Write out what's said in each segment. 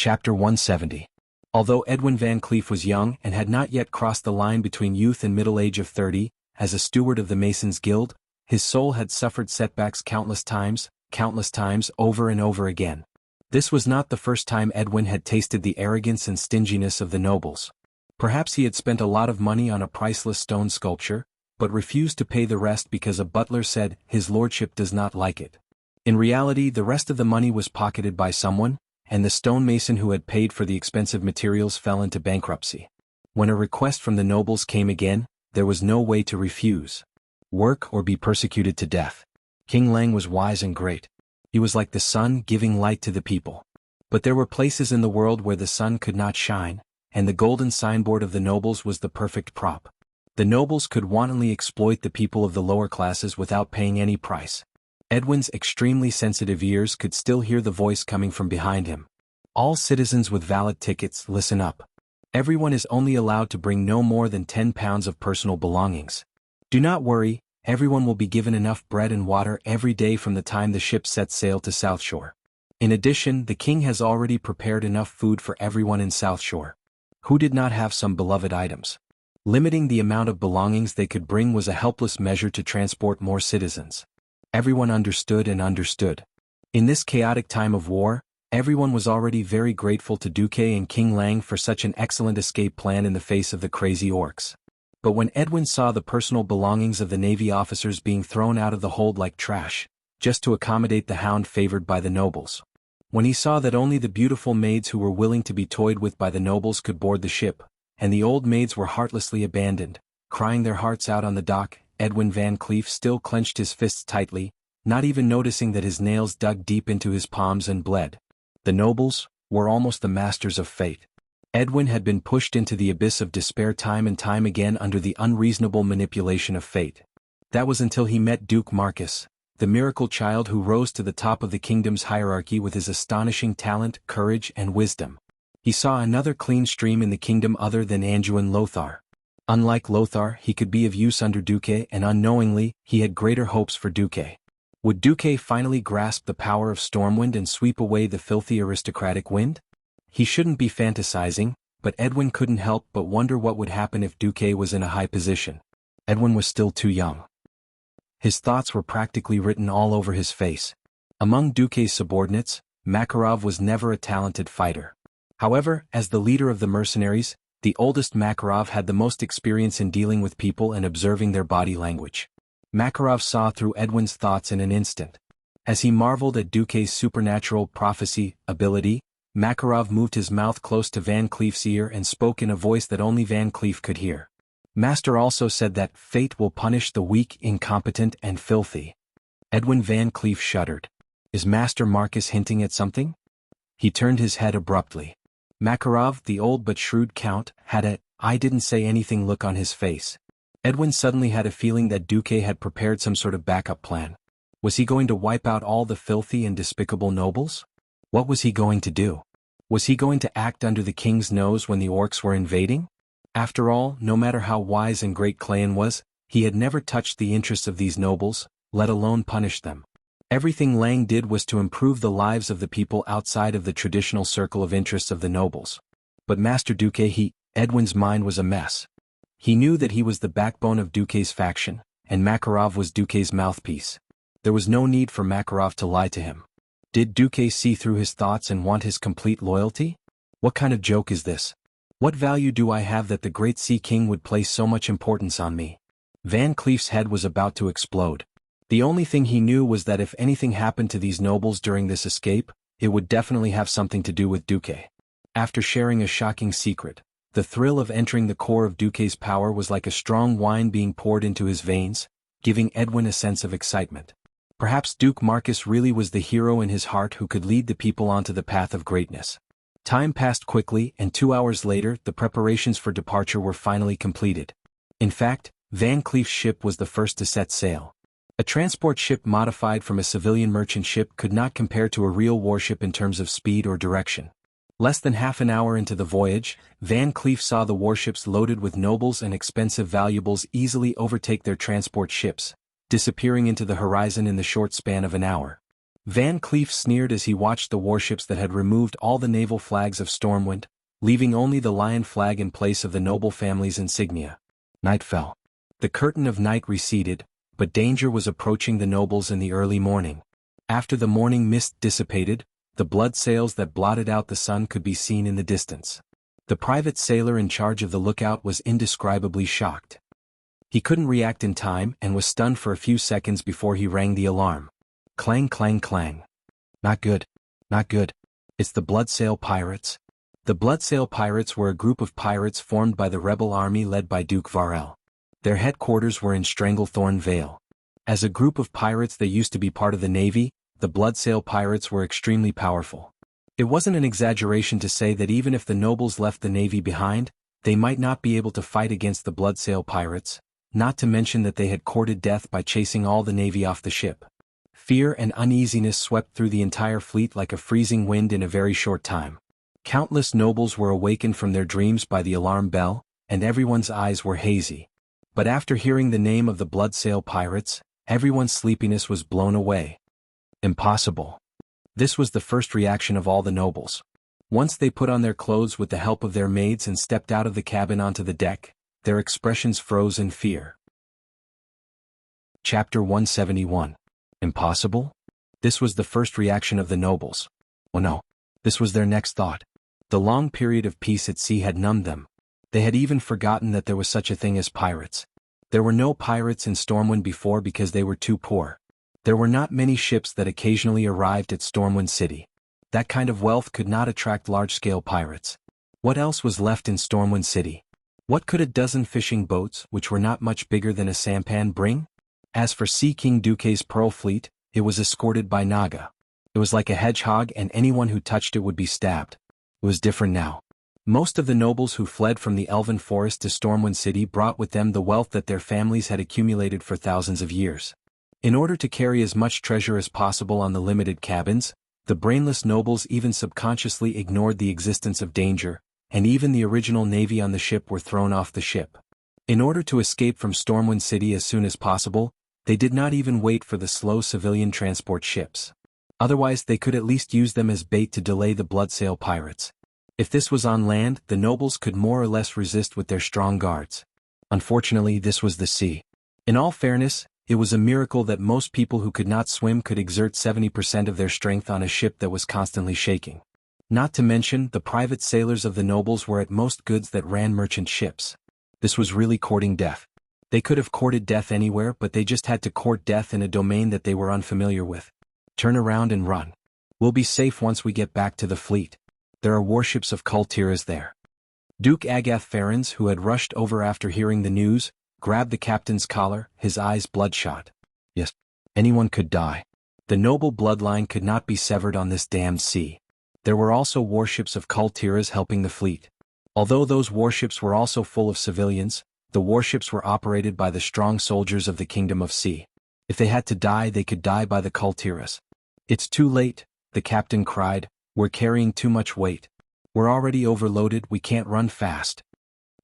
Chapter 170. Although Edwin Van Cleef was young and had not yet crossed the line between youth and middle age of 30, as a steward of the Masons' Guild, his soul had suffered setbacks countless times, over and over again. This was not the first time Edwin had tasted the arrogance and stinginess of the nobles. Perhaps he had spent a lot of money on a priceless stone sculpture, but refused to pay the rest because a butler said, "His lordship does not like it." In reality, the rest of the money was pocketed by someone, and the stonemason who had paid for the expensive materials fell into bankruptcy. When a request from the nobles came again, there was no way to refuse. Work or be persecuted to death. King Lang was wise and great. He was like the sun giving light to the people. But there were places in the world where the sun could not shine, and the golden signboard of the nobles was the perfect prop. The nobles could wantonly exploit the people of the lower classes without paying any price. Edwin's extremely sensitive ears could still hear the voice coming from behind him. All citizens with valid tickets, listen up. Everyone is only allowed to bring no more than 10 pounds of personal belongings. Do not worry, everyone will be given enough bread and water every day from the time the ship sets sail to South Shore. In addition, the king has already prepared enough food for everyone in South Shore. Who did not have some beloved items? Limiting the amount of belongings they could bring was a helpless measure to transport more citizens. Everyone understood and understood. In this chaotic time of war, everyone was already very grateful to Duque and King Lang for such an excellent escape plan in the face of the crazy orcs. But when Edwin saw the personal belongings of the Navy officers being thrown out of the hold like trash, just to accommodate the hound favored by the nobles. When he saw that only the beautiful maids who were willing to be toyed with by the nobles could board the ship, and the old maids were heartlessly abandoned, crying their hearts out on the dock, Edwin Van Cleef still clenched his fists tightly, not even noticing that his nails dug deep into his palms and bled. The nobles were almost the masters of fate. Edwin had been pushed into the abyss of despair time and time again under the unreasonable manipulation of fate. That was until he met Duke Marcus, the miracle child who rose to the top of the kingdom's hierarchy with his astonishing talent, courage, and wisdom. He saw another clean stream in the kingdom other than Anduin Lothar. Unlike Lothar, he could be of use under Duque, and unknowingly, he had greater hopes for Duque. Would Duque finally grasp the power of Stormwind and sweep away the filthy aristocratic wind? He shouldn't be fantasizing, but Edwin couldn't help but wonder what would happen if Duque was in a high position. Edwin was still too young. His thoughts were practically written all over his face. Among Duque's subordinates, Makarov was never a talented fighter. However, as the leader of the mercenaries, the oldest Makarov had the most experience in dealing with people and observing their body language. Makarov saw through Edwin's thoughts in an instant. As he marveled at Duque's supernatural prophecy ability, Makarov moved his mouth close to Van Cleef's ear and spoke in a voice that only Van Cleef could hear. Master also said that fate will punish the weak, incompetent, and filthy. Edwin Van Cleef shuddered. Is Master Marcus hinting at something? He turned his head abruptly. Makarov, the old but shrewd count, had a "I didn't say anything" look on his face. Edwin suddenly had a feeling that Duque had prepared some sort of backup plan. Was he going to wipe out all the filthy and despicable nobles? What was he going to do? Was he going to act under the king's nose when the orcs were invading? After all, no matter how wise and great Clan was, he had never touched the interests of these nobles, let alone punish them. Everything Lang did was to improve the lives of the people outside of the traditional circle of interests of the nobles. But Master Duque, Edwin's mind was a mess. He knew that he was the backbone of Duque's faction, and Makarov was Duque's mouthpiece. There was no need for Makarov to lie to him. Did Duque see through his thoughts and want his complete loyalty? What kind of joke is this? What value do I have that the great Sea King would place so much importance on me? Van Cleef's head was about to explode. The only thing he knew was that if anything happened to these nobles during this escape, it would definitely have something to do with Duque. After sharing a shocking secret, the thrill of entering the core of Duque's power was like a strong wine being poured into his veins, giving Edwin a sense of excitement. Perhaps Duke Marcus really was the hero in his heart who could lead the people onto the path of greatness. Time passed quickly, and 2 hours later, the preparations for departure were finally completed. In fact, Van Cleef's ship was the first to set sail. A transport ship modified from a civilian merchant ship could not compare to a real warship in terms of speed or direction. Less than half an hour into the voyage, Van Cleef saw the warships loaded with nobles and expensive valuables easily overtake their transport ships, disappearing into the horizon in the short span of an hour. Van Cleef sneered as he watched the warships that had removed all the naval flags of Stormwind, leaving only the lion flag in place of the noble family's insignia. Night fell. The curtain of night receded, but danger was approaching the nobles in the early morning. After the morning mist dissipated, the blood sails that blotted out the sun could be seen in the distance. The private sailor in charge of the lookout was indescribably shocked. He couldn't react in time and was stunned for a few seconds before he rang the alarm. Clang clang clang. Not good. Not good. It's the Bloodsail Pirates. The Bloodsail Pirates were a group of pirates formed by the rebel army led by Duke Varel. Their headquarters were in Stranglethorn Vale. As a group of pirates that used to be part of the Navy, the Bloodsail Pirates were extremely powerful. It wasn't an exaggeration to say that even if the nobles left the Navy behind, they might not be able to fight against the Bloodsail Pirates, not to mention that they had courted death by chasing all the Navy off the ship. Fear and uneasiness swept through the entire fleet like a freezing wind in a very short time. Countless nobles were awakened from their dreams by the alarm bell, and everyone's eyes were hazy. But after hearing the name of the Bloodsail Pirates, everyone's sleepiness was blown away. Impossible. This was the first reaction of all the nobles. Once they put on their clothes with the help of their maids and stepped out of the cabin onto the deck, their expressions froze in fear. Chapter 171. Impossible? This was the first reaction of the nobles. Oh no. This was their next thought. The long period of peace at sea had numbed them. They had even forgotten that there was such a thing as pirates. There were no pirates in Stormwind before because they were too poor. There were not many ships that occasionally arrived at Stormwind City. That kind of wealth could not attract large-scale pirates. What else was left in Stormwind City? What could a dozen fishing boats, which were not much bigger than a sampan, bring? As for Sea King Duque's Pearl Fleet, it was escorted by Naga. It was like a hedgehog and anyone who touched it would be stabbed. It was different now. Most of the nobles who fled from the Elven Forest to Stormwind City brought with them the wealth that their families had accumulated for thousands of years. In order to carry as much treasure as possible on the limited cabins, the brainless nobles even subconsciously ignored the existence of danger, and even the original navy on the ship were thrown off the ship. In order to escape from Stormwind City as soon as possible, they did not even wait for the slow civilian transport ships. Otherwise they could at least use them as bait to delay the Bloodsail Pirates. If this was on land, the nobles could more or less resist with their strong guards. Unfortunately, this was the sea. In all fairness, it was a miracle that most people who could not swim could exert 70% of their strength on a ship that was constantly shaking. Not to mention, the private sailors of the nobles were at most goods that ran merchant ships. This was really courting death. They could have courted death anywhere, but they just had to court death in a domain that they were unfamiliar with. Turn around and run. We'll be safe once we get back to the fleet. There are warships of Kultiras there. Duke Agath Ferens, who had rushed over after hearing the news, grabbed the captain's collar, his eyes bloodshot. Yes, anyone could die. The noble bloodline could not be severed on this damned sea. There were also warships of Kultiras helping the fleet. Although those warships were also full of civilians, the warships were operated by the strong soldiers of the Kingdom of Sea. If they had to die, they could die by the Kultiras. It's too late, the captain cried. We're carrying too much weight. We're already overloaded, we can't run fast.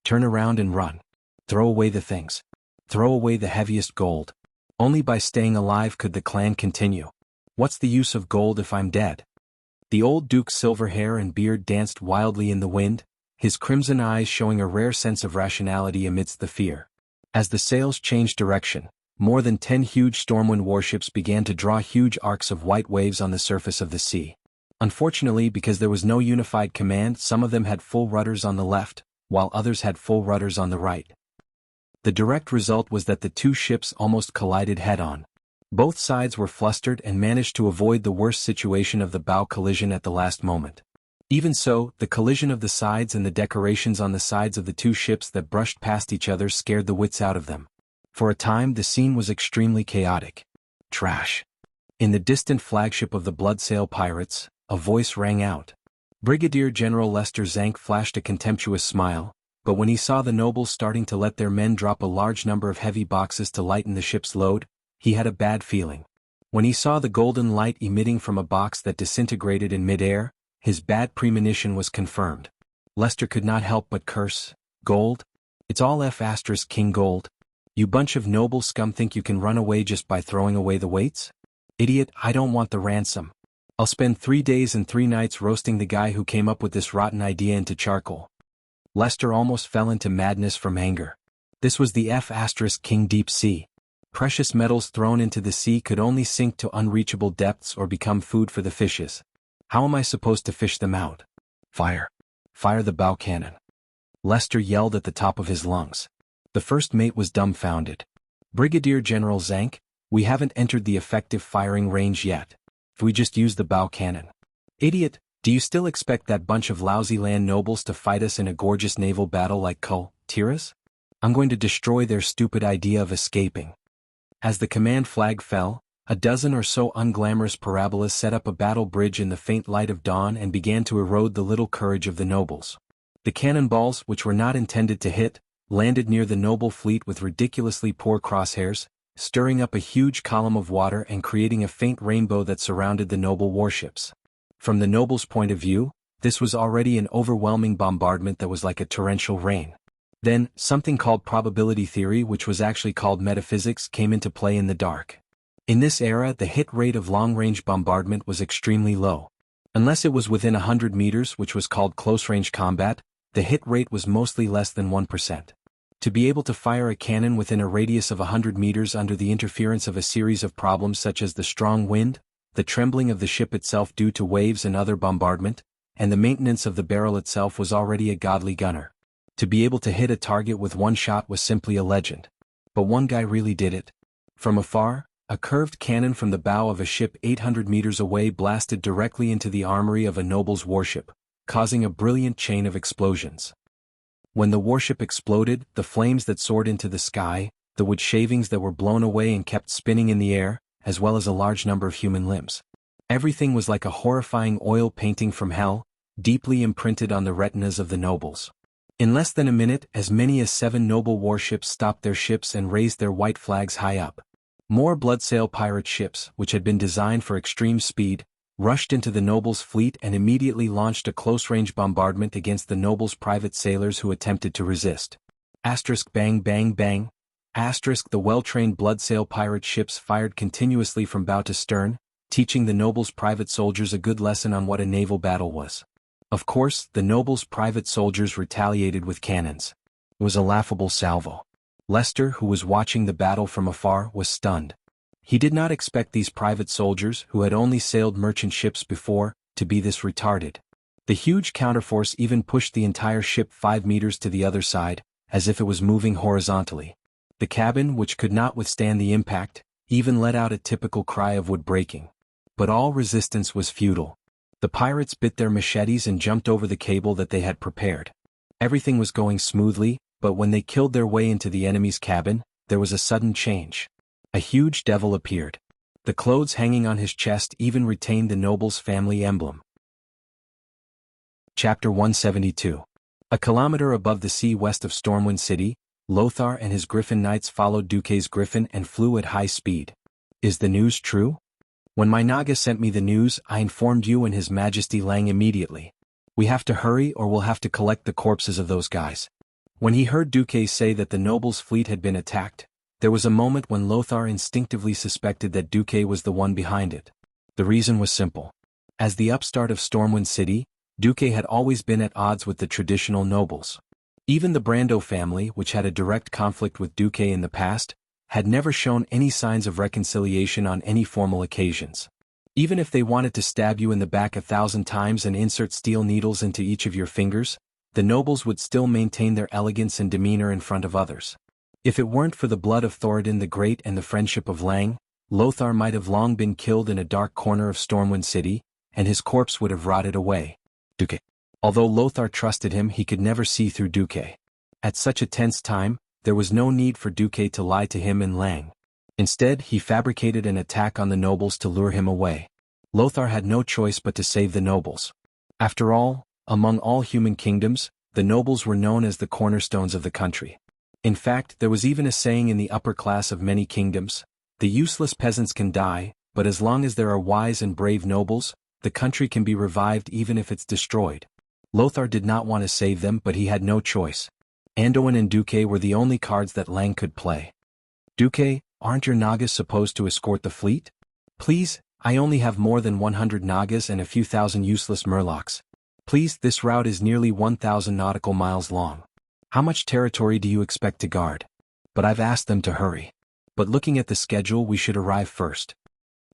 Turn around and run. Throw away the things. Throw away the heaviest gold. Only by staying alive could the clan continue. What's the use of gold if I'm dead? The old duke's silver hair and beard danced wildly in the wind, his crimson eyes showing a rare sense of rationality amidst the fear. As the sails changed direction, more than 10 huge Stormwind warships began to draw huge arcs of white waves on the surface of the sea. Unfortunately, because there was no unified command, some of them had full rudders on the left, while others had full rudders on the right. The direct result was that the two ships almost collided head-on. Both sides were flustered and managed to avoid the worst situation of the bow collision at the last moment. Even so, the collision of the sides and the decorations on the sides of the two ships that brushed past each other scared the wits out of them. For a time the scene was extremely chaotic. Trash. In the distant flagship of the Bloodsail Pirates, a voice rang out. Brigadier General Lester Zank flashed a contemptuous smile, but when he saw the nobles starting to let their men drop a large number of heavy boxes to lighten the ship's load, he had a bad feeling. When he saw the golden light emitting from a box that disintegrated in mid-air, his bad premonition was confirmed. Lester could not help but curse. Gold? It's all F*** King Gold. You bunch of noble scum think you can run away just by throwing away the weights? Idiot, I don't want the ransom. I'll spend 3 days and 3 nights roasting the guy who came up with this rotten idea into charcoal. Lester almost fell into madness from anger. This was the King Deep Sea. Precious metals thrown into the sea could only sink to unreachable depths or become food for the fishes. How am I supposed to fish them out? Fire. Fire the bow cannon. Lester yelled at the top of his lungs. The first mate was dumbfounded. Brigadier General Zank, we haven't entered the effective firing range yet. If we just use the bow cannon. Idiot, do you still expect that bunch of lousy land nobles to fight us in a gorgeous naval battle like Tiras? I'm going to destroy their stupid idea of escaping. As the command flag fell, a dozen or so unglamorous parabolas set up a battle bridge in the faint light of dawn and began to erode the little courage of the nobles. The cannonballs, which were not intended to hit, landed near the noble fleet with ridiculously poor crosshairs, stirring up a huge column of water and creating a faint rainbow that surrounded the noble warships. From the nobles' point of view, this was already an overwhelming bombardment that was like a torrential rain. Then, something called probability theory, which was actually called metaphysics, came into play in the dark. In this era, the hit rate of long-range bombardment was extremely low. Unless it was within 100 meters, which was called close-range combat, the hit rate was mostly less than 1%. To be able to fire a cannon within a radius of 100 meters under the interference of a series of problems such as the strong wind, the trembling of the ship itself due to waves and other bombardment, and the maintenance of the barrel itself was already a godly gunner. To be able to hit a target with one shot was simply a legend. But one guy really did it. From afar, a curved cannon from the bow of a ship 800 meters away blasted directly into the armory of a noble's warship, causing a brilliant chain of explosions. When the warship exploded, the flames that soared into the sky, the wood shavings that were blown away and kept spinning in the air, as well as a large number of human limbs. Everything was like a horrifying oil painting from hell, deeply imprinted on the retinas of the nobles. In less than a minute, as many as 7 noble warships stopped their ships and raised their white flags high up. More bloodsail pirate ships, which had been designed for extreme speed, rushed into the nobles' fleet and immediately launched a close-range bombardment against the nobles' private sailors who attempted to resist. Bang bang bang. The well-trained bloodsail pirate ships fired continuously from bow to stern, teaching the nobles' private soldiers a good lesson on what a naval battle was. Of course, the nobles' private soldiers retaliated with cannons. It was a laughable salvo. Lester, who was watching the battle from afar, was stunned. He did not expect these private soldiers, who had only sailed merchant ships before, to be this retarded. The huge counterforce even pushed the entire ship 5 meters to the other side, as if it was moving horizontally. The cabin, which could not withstand the impact, even let out a typical cry of wood breaking. But all resistance was futile. The pirates bit their machetes and jumped over the cable that they had prepared. Everything was going smoothly, but when they killed their way into the enemy's cabin, there was a sudden change. A huge devil appeared. The clothes hanging on his chest even retained the noble's family emblem. Chapter 172. A kilometer above the sea west of Stormwind City, Lothar and his Griffin Knights followed Duque's Griffin and flew at high speed. Is the news true? When my Naga sent me the news, I informed you and His Majesty Lang immediately. We have to hurry or we'll have to collect the corpses of those guys. When he heard Duque say that the nobles' fleet had been attacked, there was a moment when Lothar instinctively suspected that Duque was the one behind it. The reason was simple. As the upstart of Stormwind City, Duque had always been at odds with the traditional nobles. Even the Brando family, which had a direct conflict with Duque in the past, had never shown any signs of reconciliation on any formal occasions. Even if they wanted to stab you in the back 1,000 times and insert steel needles into each of your fingers, the nobles would still maintain their elegance and demeanor in front of others. If it weren't for the blood of Thoradin the Great and the friendship of Lang, Lothar might have long been killed in a dark corner of Stormwind City, and his corpse would have rotted away. Duque. Although Lothar trusted him, he could never see through Duque. At such a tense time, there was no need for Duque to lie to him and Lang. Instead, he fabricated an attack on the nobles to lure him away. Lothar had no choice but to save the nobles. After all, among all human kingdoms, the nobles were known as the cornerstones of the country. In fact, there was even a saying in the upper class of many kingdoms: the useless peasants can die, but as long as there are wise and brave nobles, the country can be revived even if it's destroyed. Lothar did not want to save them, but he had no choice. Anduin and Duque were the only cards that Lang could play. Duque, aren't your Nagas supposed to escort the fleet? Please, I only have more than 100 Nagas and a few thousand useless Murlocs. Please, this route is nearly 1,000 nautical miles long. How much territory do you expect to guard? But I've asked them to hurry. But looking at the schedule, we should arrive first.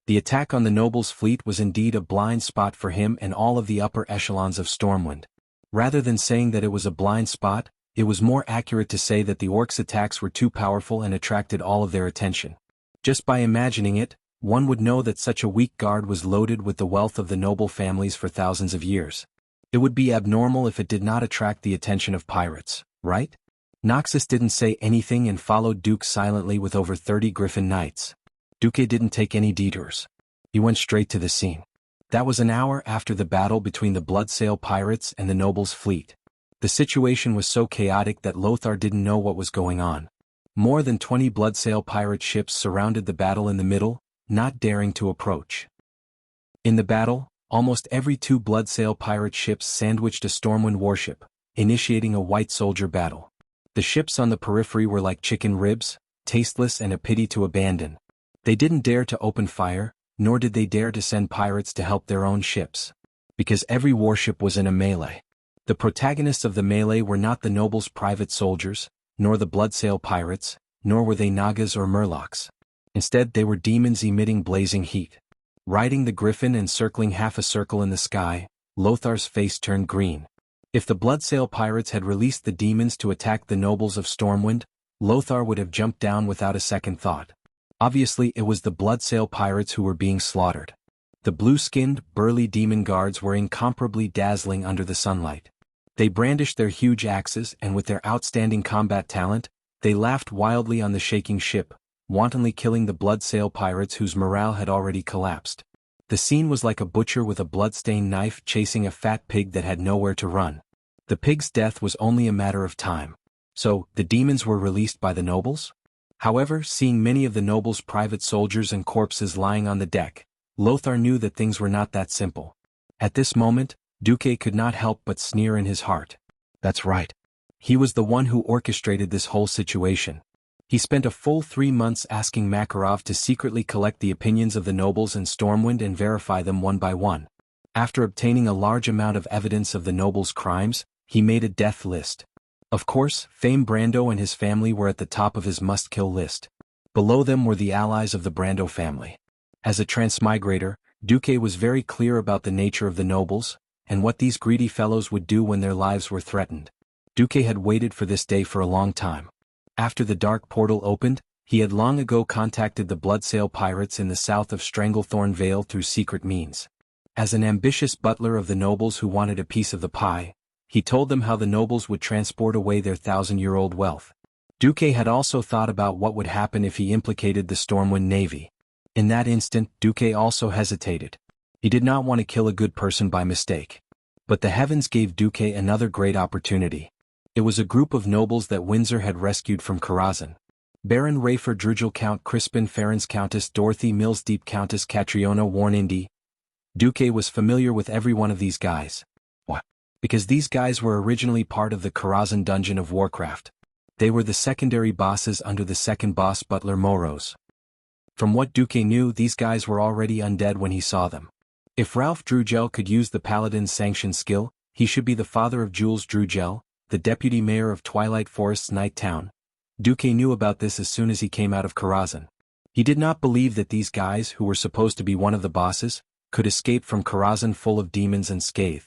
The attack on the nobles' fleet was indeed a blind spot for him and all of the upper echelons of Stormwind. Rather than saying that it was a blind spot, it was more accurate to say that the orcs' attacks were too powerful and attracted all of their attention. Just by imagining it, one would know that such a weak guard was loaded with the wealth of the noble families for thousands of years. It would be abnormal if it did not attract the attention of pirates, right? Noxus didn't say anything and followed Duke silently with over 30 Griffin Knights. Duque didn't take any detours. He went straight to the scene. That was an hour after the battle between the Bloodsail pirates and the nobles' fleet. The situation was so chaotic that Lothar didn't know what was going on. More than 20 Bloodsail pirate ships surrounded the battle in the middle, not daring to approach. In the battle, almost every 2 Bloodsail pirate ships sandwiched a Stormwind warship, initiating a white soldier battle. The ships on the periphery were like chicken ribs, tasteless and a pity to abandon. They didn't dare to open fire, nor did they dare to send pirates to help their own ships. Because every warship was in a melee. The protagonists of the melee were not the nobles' private soldiers, nor the Bloodsail pirates, nor were they Nagas or Murlocs. Instead they were demons emitting blazing heat. Riding the griffin and circling half a circle in the sky, Lothar's face turned green. If the Bloodsail pirates had released the demons to attack the nobles of Stormwind, Lothar would have jumped down without a second thought. Obviously it was the Bloodsail pirates who were being slaughtered. The blue-skinned, burly demon guards were incomparably dazzling under the sunlight. They brandished their huge axes and with their outstanding combat talent, they laughed wildly on the shaking ship, wantonly killing the Bloodsail pirates whose morale had already collapsed. The scene was like a butcher with a bloodstained knife chasing a fat pig that had nowhere to run. The pig's death was only a matter of time. So, the demons were released by the nobles? However, seeing many of the nobles' private soldiers and corpses lying on the deck, Lothar knew that things were not that simple. At this moment, Duque could not help but sneer in his heart. That's right. He was the one who orchestrated this whole situation. He spent a full 3 months asking Makarov to secretly collect the opinions of the nobles in Stormwind and verify them one by one. After obtaining a large amount of evidence of the nobles' crimes, he made a death list. Of course, Fame Brando and his family were at the top of his must-kill list. Below them were the allies of the Brando family. As a transmigrator, Duque was very clear about the nature of the nobles, and what these greedy fellows would do when their lives were threatened. Duque had waited for this day for a long time. After the dark portal opened, he had long ago contacted the Bloodsail pirates in the south of Stranglethorn Vale through secret means. As an ambitious butler of the nobles who wanted a piece of the pie, he told them how the nobles would transport away their 1,000-year-old wealth. Duque had also thought about what would happen if he implicated the Stormwind Navy. In that instant, Duque also hesitated. He did not want to kill a good person by mistake. But the heavens gave Duque another great opportunity. It was a group of nobles that Windsor had rescued from Karazhan. Baron Rafer Drugel, Count Crispin Ferens, Countess Dorothy Millsdeep, Countess Catriona Warnindi. Duque was familiar with every one of these guys. What? Because these guys were originally part of the Karazhan dungeon of Warcraft. They were the secondary bosses under the second boss butler Moros. From what Duque knew, these guys were already undead when he saw them. If Ralph Drugel could use the Paladin's Sanction skill, he should be the father of Jules Drugel, the deputy mayor of Twilight Forest's Night Town. Duque knew about this as soon as he came out of Karazhan. He did not believe that these guys, who were supposed to be one of the bosses, could escape from Karazhan full of demons and scathe.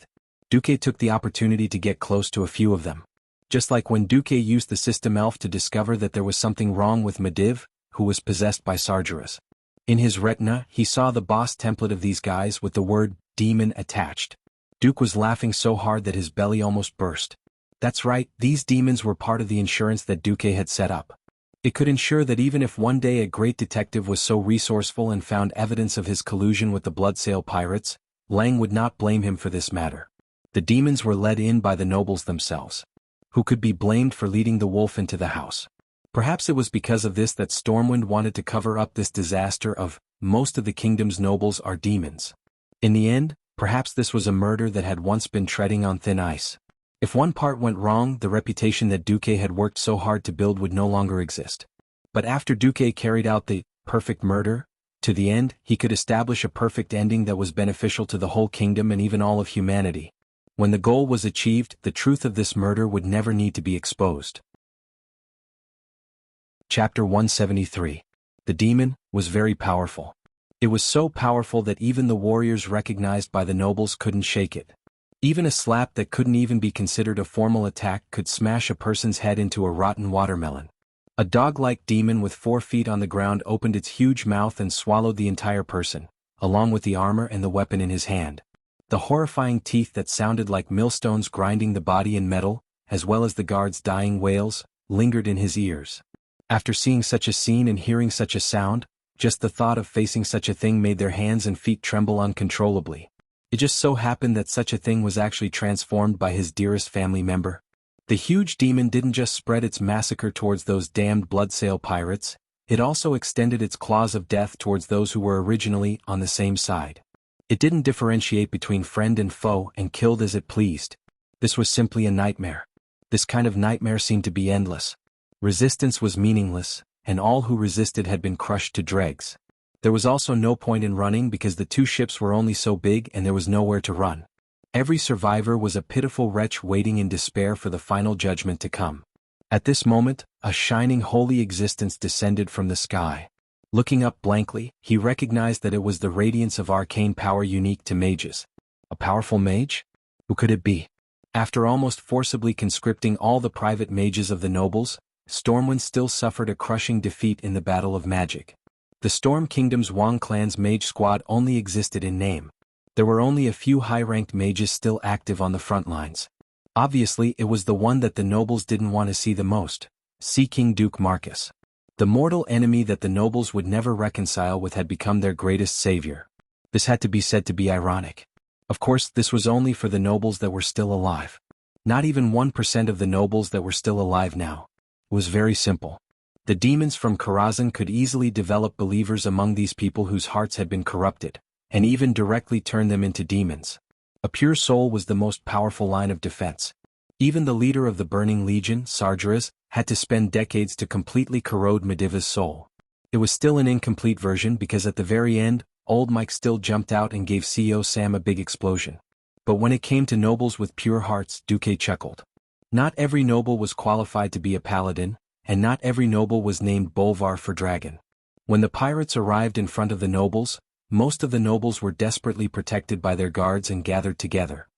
Duque took the opportunity to get close to a few of them. Just like when Duque used the system elf to discover that there was something wrong with Mediv, who was possessed by Sargeras. In his retina, he saw the boss template of these guys with the word demon attached. Duke was laughing so hard that his belly almost burst. That's right, these demons were part of the insurance that Duque had set up. It could ensure that even if one day a great detective was so resourceful and found evidence of his collusion with the Bloodsail pirates, Lang would not blame him for this matter. The demons were led in by the nobles themselves. Who could be blamed for leading the wolf into the house? Perhaps it was because of this that Stormwind wanted to cover up this disaster of, most of the kingdom's nobles are demons. In the end, perhaps this was a murder that had once been treading on thin ice. If one part went wrong, the reputation that Duque had worked so hard to build would no longer exist. But after Duque carried out the perfect murder, To the end, he could establish a perfect ending that was beneficial to the whole kingdom and even all of humanity. When the goal was achieved, the truth of this murder would never need to be exposed. Chapter 173. The demon was very powerful. It was so powerful that even the warriors recognized by the nobles couldn't shake it. Even a slap that couldn't even be considered a formal attack could smash a person's head into a rotten watermelon. A dog-like demon with 4 feet on the ground opened its huge mouth and swallowed the entire person, along with the armor and the weapon in his hand. The horrifying teeth that sounded like millstones grinding the body in metal, as well as the guards' dying wails, lingered in his ears. After seeing such a scene and hearing such a sound, just the thought of facing such a thing made their hands and feet tremble uncontrollably. It just so happened that such a thing was actually transformed by his dearest family member. The huge demon didn't just spread its massacre towards those damned bloodsail pirates, it also extended its claws of death towards those who were originally on the same side. It didn't differentiate between friend and foe and killed as it pleased. This was simply a nightmare. This kind of nightmare seemed to be endless. Resistance was meaningless, and all who resisted had been crushed to dregs. There was also no point in running because the 2 ships were only so big and there was nowhere to run. Every survivor was a pitiful wretch waiting in despair for the final judgment to come. At this moment, a shining holy existence descended from the sky. Looking up blankly, he recognized that it was the radiance of arcane power unique to mages. A powerful mage? Who could it be? After almost forcibly conscripting all the private mages of the nobles, Stormwind still suffered a crushing defeat in the Battle of Magic. The Storm Kingdom's Wang clan's mage squad only existed in name. There were only a few high-ranked mages still active on the front lines. Obviously it was the one that the nobles didn't want to see the most, Sea King Duke Marcus. The mortal enemy that the nobles would never reconcile with had become their greatest savior. This had to be said to be ironic. Of course, this was only for the nobles that were still alive. Not even 1% of the nobles that were still alive now. It was very simple. The demons from Karazhan could easily develop believers among these people whose hearts had been corrupted, and even directly turn them into demons. A pure soul was the most powerful line of defense. Even the leader of the Burning Legion, Sargeras, had to spend decades to completely corrode Mediva's soul. It was still an incomplete version because at the very end, old Mike still jumped out and gave CEO Sam a big explosion. But when it came to nobles with pure hearts, Duque chuckled. Not every noble was qualified to be a paladin, and not every noble was named Bolvar for dragon. When the pirates arrived in front of the nobles, most of the nobles were desperately protected by their guards and gathered together.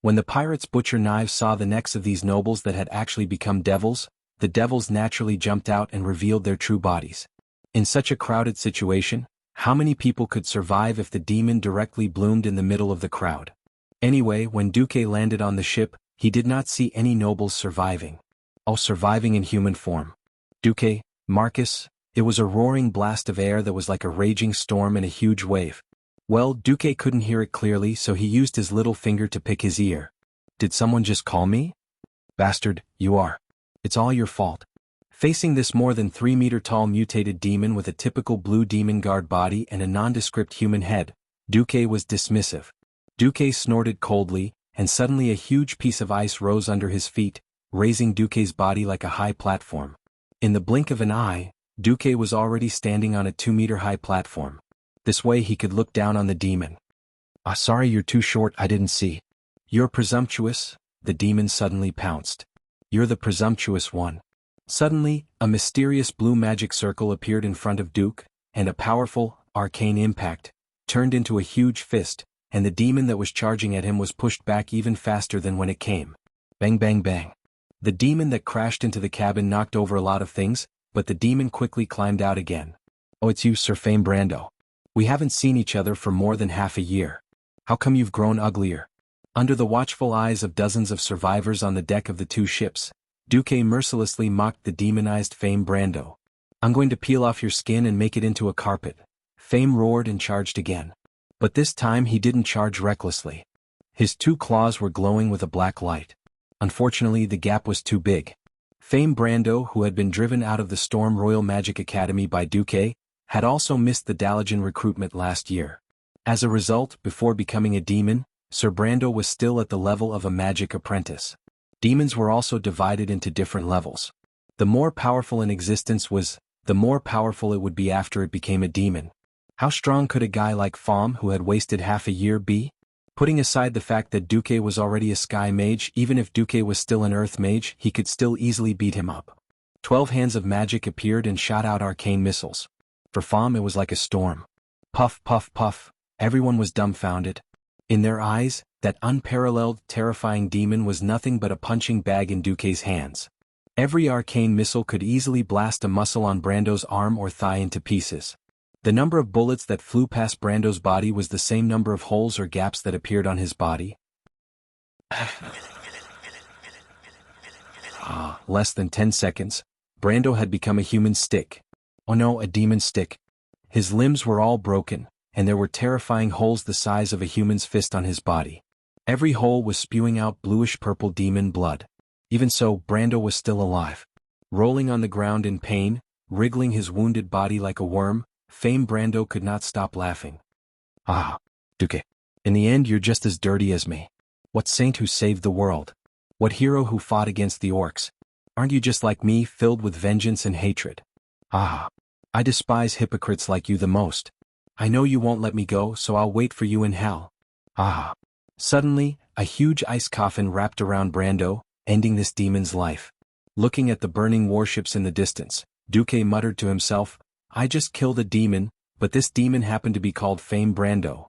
When the pirates' butcher knives saw the necks of these nobles that had actually become devils, the devils naturally jumped out and revealed their true bodies. In such a crowded situation, how many people could survive if the demon directly bloomed in the middle of the crowd? Anyway, when Duque landed on the ship, he did not see any nobles surviving. All surviving in human form. Duque, Marcus, it was a roaring blast of air that was like a raging storm and a huge wave. Well, Duque couldn't hear it clearly, so he used his little finger to pick his ear. Did someone just call me? Bastard, you are. It's all your fault. Facing this more than 3-meter-tall mutated demon with a typical blue demon guard body and a nondescript human head, Duque was dismissive. Duque snorted coldly, and suddenly a huge piece of ice rose under his feet, raising Duque's body like a high platform. In the blink of an eye, Duque was already standing on a 2-meter-high platform. This way he could look down on the demon. Sorry you're too short, I didn't see. You're presumptuous, the demon suddenly pounced. You're the presumptuous one. Suddenly, a mysterious blue magic circle appeared in front of Duke, and a powerful, arcane impact turned into a huge fist, and the demon that was charging at him was pushed back even faster than when it came. Bang bang bang. The demon that crashed into the cabin knocked over a lot of things, but the demon quickly climbed out again. Oh, it's you, Sir Fame Brando. We haven't seen each other for more than half a year. How come you've grown uglier? Under the watchful eyes of dozens of survivors on the deck of the 2 ships, Duque mercilessly mocked the demonized Fame Brando. I'm going to peel off your skin and make it into a carpet. Fame roared and charged again. But this time he didn't charge recklessly. His 2 claws were glowing with a black light. Unfortunately, the gap was too big. Fame Brando, who had been driven out of the Storm Royal Magic Academy by Duque, had also missed the Dalajan recruitment last year. As a result, before becoming a demon, Sir Brando was still at the level of a magic apprentice. Demons were also divided into different levels. The more powerful in existence was the more powerful it would be after it became a demon. How strong could a guy like Fom, who had wasted half a year, be? Putting aside the fact that Duque was already a sky mage, even if Duque was still an earth mage, he could still easily beat him up. 12 hands of magic appeared and shot out arcane missiles. For Fom it was like a storm. Puff, puff, puff. Everyone was dumbfounded. In their eyes, that unparalleled, terrifying demon was nothing but a punching bag in Duque's hands. Every arcane missile could easily blast a muscle on Brando's arm or thigh into pieces. The number of bullets that flew past Brando's body was the same number of holes or gaps that appeared on his body. Less than 10 seconds, Brando had become a human stick. Oh no, a demon stick. His limbs were all broken, and there were terrifying holes the size of a human's fist on his body. Every hole was spewing out bluish-purple demon blood. Even so, Brando was still alive. Rolling on the ground in pain, wriggling his wounded body like a worm, Fame Brando could not stop laughing. Duque. In the end you're just as dirty as me. What saint who saved the world? What hero who fought against the orcs? Aren't you just like me, filled with vengeance and hatred? I despise hypocrites like you the most. I know you won't let me go, so I'll wait for you in hell. Suddenly, a huge ice coffin wrapped around Brando, ending this demon's life. Looking at the burning warships in the distance, Duque muttered to himself, I just killed a demon, but this demon happened to be called Fame Brando.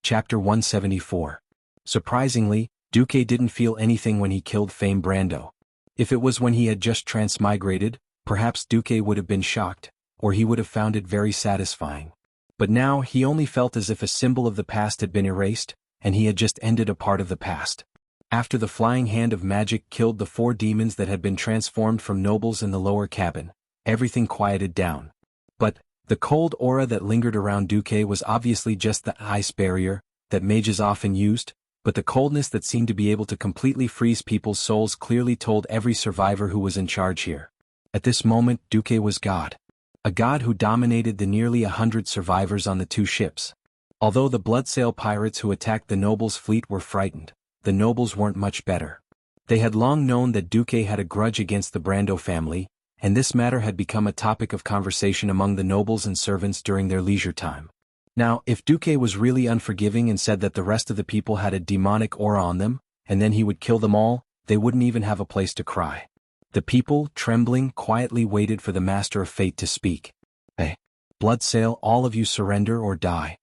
Chapter 174. Surprisingly, Duque didn't feel anything when he killed Fame Brando. If it was when he had just transmigrated, perhaps Duque would have been shocked, or he would have found it very satisfying. But now he only felt as if a symbol of the past had been erased, and he had just ended a part of the past. After the flying hand of magic killed the 4 demons that had been transformed from nobles in the lower cabin, everything quieted down. But the cold aura that lingered around Duque was obviously just the ice barrier that mages often used, but the coldness that seemed to be able to completely freeze people's souls clearly told every survivor who was in charge here. At this moment, Duque was God. A god who dominated the nearly 100 survivors on the 2 ships. Although the Bloodsail pirates who attacked the nobles' fleet were frightened, the nobles weren't much better. They had long known that Duque had a grudge against the Brando family, and this matter had become a topic of conversation among the nobles and servants during their leisure time. Now, if Duque was really unforgiving and said that the rest of the people had a demonic aura on them, and then he would kill them all, they wouldn't even have a place to cry. The people, trembling, quietly waited for the Master of Fate to speak. Hey, Bloodsail, all of you surrender or die.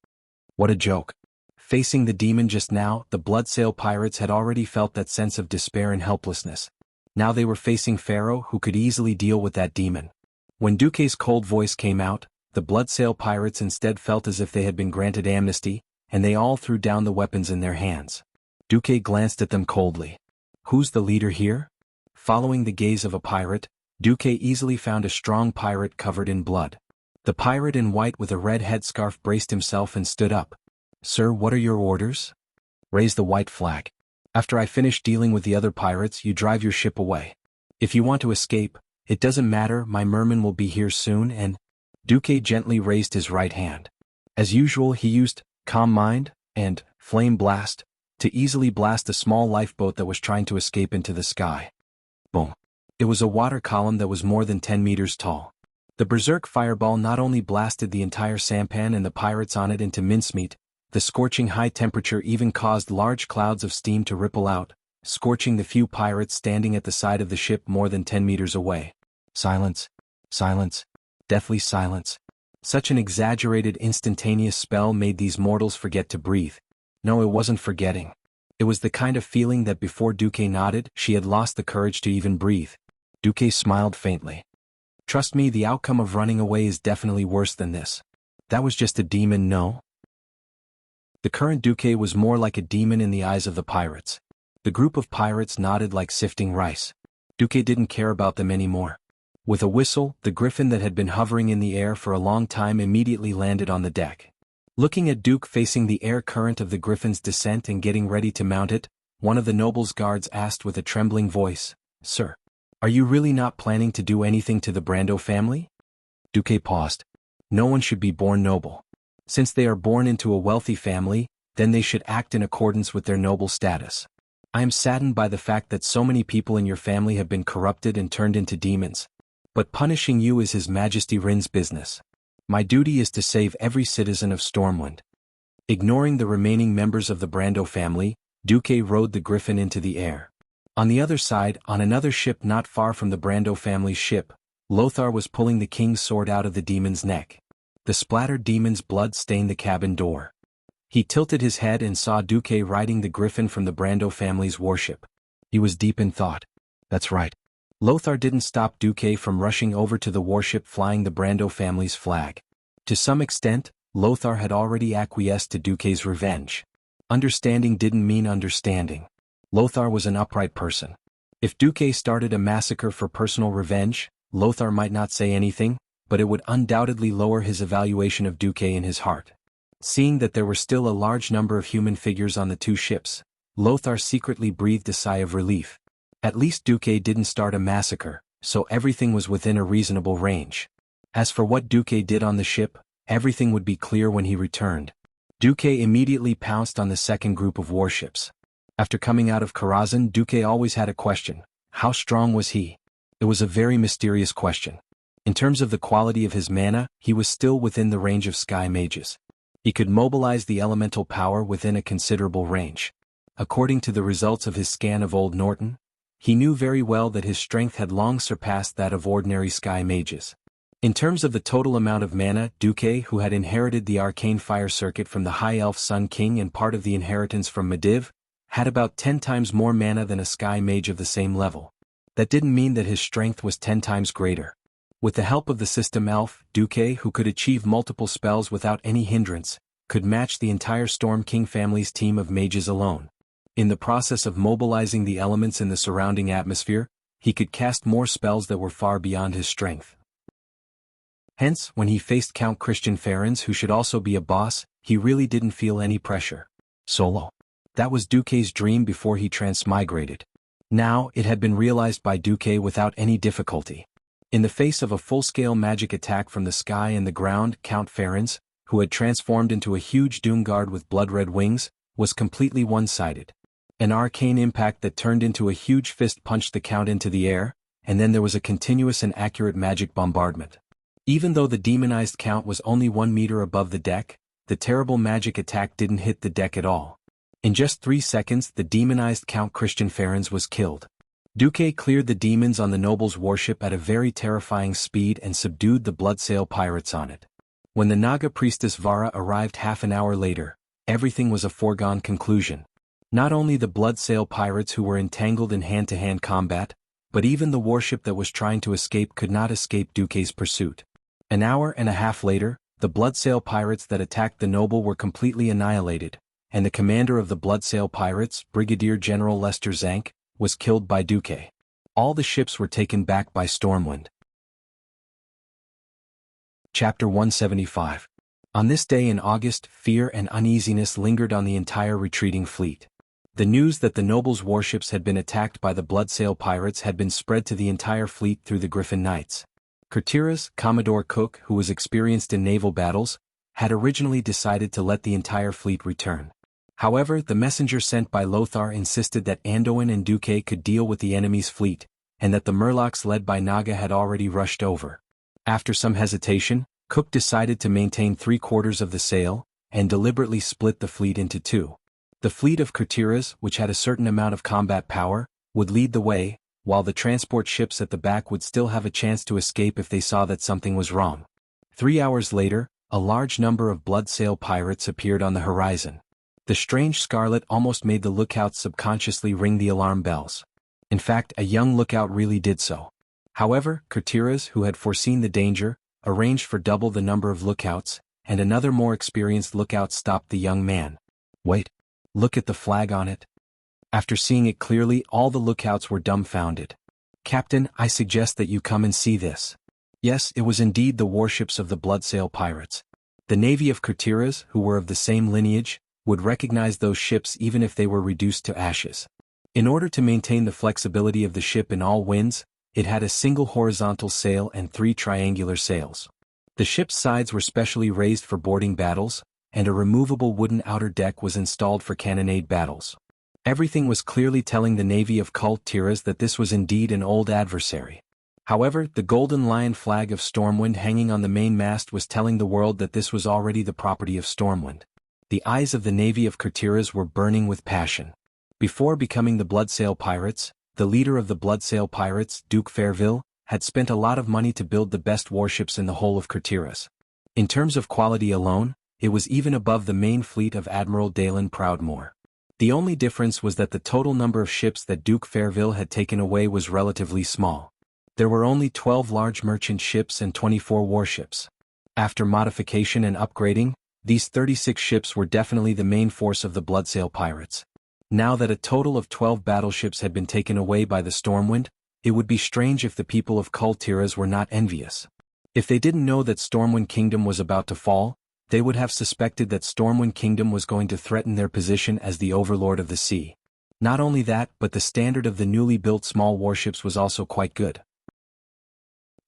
What a joke. Facing the demon just now, the Bloodsail pirates had already felt that sense of despair and helplessness. Now they were facing Pharaoh, who could easily deal with that demon. When Duque's cold voice came out, the Bloodsail pirates instead felt as if they had been granted amnesty, and they all threw down the weapons in their hands. Duque glanced at them coldly. Who's the leader here? Following the gaze of a pirate, Duque easily found a strong pirate covered in blood. The pirate in white with a red headscarf braced himself and stood up. Sir, what are your orders? Raise the white flag. After I finish dealing with the other pirates, you drive your ship away. If you want to escape, it doesn't matter, my merman will be here soon and... Duque gently raised his right hand. As usual, he used Calm Mind and Flame Blast to easily blast a small lifeboat that was trying to escape into the sky. Boom. It was a water column that was more than 10 meters tall. The berserk fireball not only blasted the entire sampan and the pirates on it into mincemeat, the scorching high temperature even caused large clouds of steam to ripple out, scorching the few pirates standing at the side of the ship more than 10 meters away. Silence. Silence. Deathly silence. Such an exaggerated instantaneous spell made these mortals forget to breathe. No, it wasn't forgetting. It was the kind of feeling that before Duque nodded, she had lost the courage to even breathe. Duque smiled faintly. Trust me, the outcome of running away is definitely worse than this. That was just a demon, no? The current Duque was more like a demon in the eyes of the pirates. The group of pirates nodded like sifting rice. Duque didn't care about them anymore. With a whistle, the griffin that had been hovering in the air for a long time immediately landed on the deck. Looking at Duque facing the air current of the griffin's descent and getting ready to mount it, one of the noble's guards asked with a trembling voice, Sir, are you really not planning to do anything to the Brando family? Duque paused. No one should be born noble. Since they are born into a wealthy family, then they should act in accordance with their noble status. I am saddened by the fact that so many people in your family have been corrupted and turned into demons. But punishing you is His Majesty Rin's business. My duty is to save every citizen of Stormwind." Ignoring the remaining members of the Brando family, Duque rode the griffin into the air. On the other side, on another ship not far from the Brando family's ship, Lothar was pulling the king's sword out of the demon's neck. The splattered demon's blood stained the cabin door. He tilted his head and saw Duque riding the griffin from the Brando family's warship. He was deep in thought. That's right. Lothar didn't stop Duque from rushing over to the warship flying the Brando family's flag. To some extent, Lothar had already acquiesced to Duque's revenge. Understanding didn't mean understanding. Lothar was an upright person. If Duque started a massacre for personal revenge, Lothar might not say anything, but it would undoubtedly lower his evaluation of Duque in his heart. Seeing that there were still a large number of human figures on the two ships, Lothar secretly breathed a sigh of relief. At least Duque didn't start a massacre, so everything was within a reasonable range. As for what Duque did on the ship, everything would be clear when he returned. Duque immediately pounced on the second group of warships. After coming out of Karazhan, Duque always had a question. How strong was he? It was a very mysterious question. In terms of the quality of his mana, he was still within the range of sky mages. He could mobilize the elemental power within a considerable range. According to the results of his scan of Old Norton, he knew very well that his strength had long surpassed that of ordinary sky mages. In terms of the total amount of mana, Duque, who had inherited the arcane fire circuit from the High Elf Sun King and part of the inheritance from Medivh, had about 10 times more mana than a sky mage of the same level. That didn't mean that his strength was 10 times greater. With the help of the system elf, Duque, who could achieve multiple spells without any hindrance, could match the entire Storm King family's team of mages alone. In the process of mobilizing the elements in the surrounding atmosphere, he could cast more spells that were far beyond his strength. Hence, when he faced Count Christian Ferens, who should also be a boss, he really didn't feel any pressure. Solo. That was Duque's dream before he transmigrated. Now, it had been realized by Duque without any difficulty. In the face of a full-scale magic attack from the sky and the ground, Count Ferens, who had transformed into a huge Doomguard with blood-red wings, was completely one-sided. An arcane impact that turned into a huge fist punched the Count into the air, and then there was a continuous and accurate magic bombardment. Even though the demonized Count was only 1 meter above the deck, the terrible magic attack didn't hit the deck at all. In just 3 seconds, the demonized Count Christian Ferens was killed. Duque cleared the demons on the noble's warship at a very terrifying speed and subdued the Bloodsail pirates on it. When the Naga priestess Vara arrived half an hour later, everything was a foregone conclusion. Not only the Bloodsail pirates who were entangled in hand-to-hand combat, but even the warship that was trying to escape could not escape Duque's pursuit. An hour and a half later, the Bloodsail pirates that attacked the noble were completely annihilated, and the commander of the Bloodsail pirates, Brigadier General Lester Zank, was killed by Duque. All the ships were taken back by Stormwind. Chapter 175. On this day in August, fear and uneasiness lingered on the entire retreating fleet. The news that the noble's warships had been attacked by the Bloodsail pirates had been spread to the entire fleet through the Griffin Knights. Kurtiras, Commodore Cook, who was experienced in naval battles, had originally decided to let the entire fleet return. However, the messenger sent by Lothar insisted that Anduin and Duque could deal with the enemy's fleet, and that the Murlocs led by Naga had already rushed over. After some hesitation, Cook decided to maintain 3/4 of the sail, and deliberately split the fleet into two. The fleet of Kurtiras, which had a certain amount of combat power, would lead the way, while the transport ships at the back would still have a chance to escape if they saw that something was wrong. 3 hours later, a large number of Bloodsail pirates appeared on the horizon. The strange scarlet almost made the lookouts subconsciously ring the alarm bells. In fact, a young lookout really did so. However, Kurtiras, who had foreseen the danger, arranged for double the number of lookouts, and another more experienced lookout stopped the young man. "Wait, look at the flag on it." After seeing it clearly, all the lookouts were dumbfounded. "Captain, I suggest that you come and see this." Yes, it was indeed the warships of the Bloodsail pirates. The navy of Kurtiras, who were of the same lineage, would recognize those ships even if they were reduced to ashes. In order to maintain the flexibility of the ship in all winds, it had a single horizontal sail and 3 triangular sails. The ship's sides were specially raised for boarding battles, and a removable wooden outer deck was installed for cannonade battles. Everything was clearly telling the navy of Kurtiras that this was indeed an old adversary. However, the golden lion flag of Stormwind hanging on the main mast was telling the world that this was already the property of Stormwind. The eyes of the navy of Kurtiras were burning with passion. Before becoming the Bloodsail Pirates, the leader of the Bloodsail Pirates, Duke Fairville, had spent a lot of money to build the best warships in the whole of Kurtiras. In terms of quality alone, it was even above the main fleet of Admiral Dalen Proudmoore. The only difference was that the total number of ships that Duke Fairville had taken away was relatively small. There were only 12 large merchant ships and 24 warships. After modification and upgrading, these 36 ships were definitely the main force of the Bloodsail Pirates. Now that a total of 12 battleships had been taken away by the Stormwind, it would be strange if the people of Kurtiras were not envious. If they didn't know that Stormwind Kingdom was about to fall, they would have suspected that Stormwind Kingdom was going to threaten their position as the overlord of the sea. Not only that, but the standard of the newly built small warships was also quite good.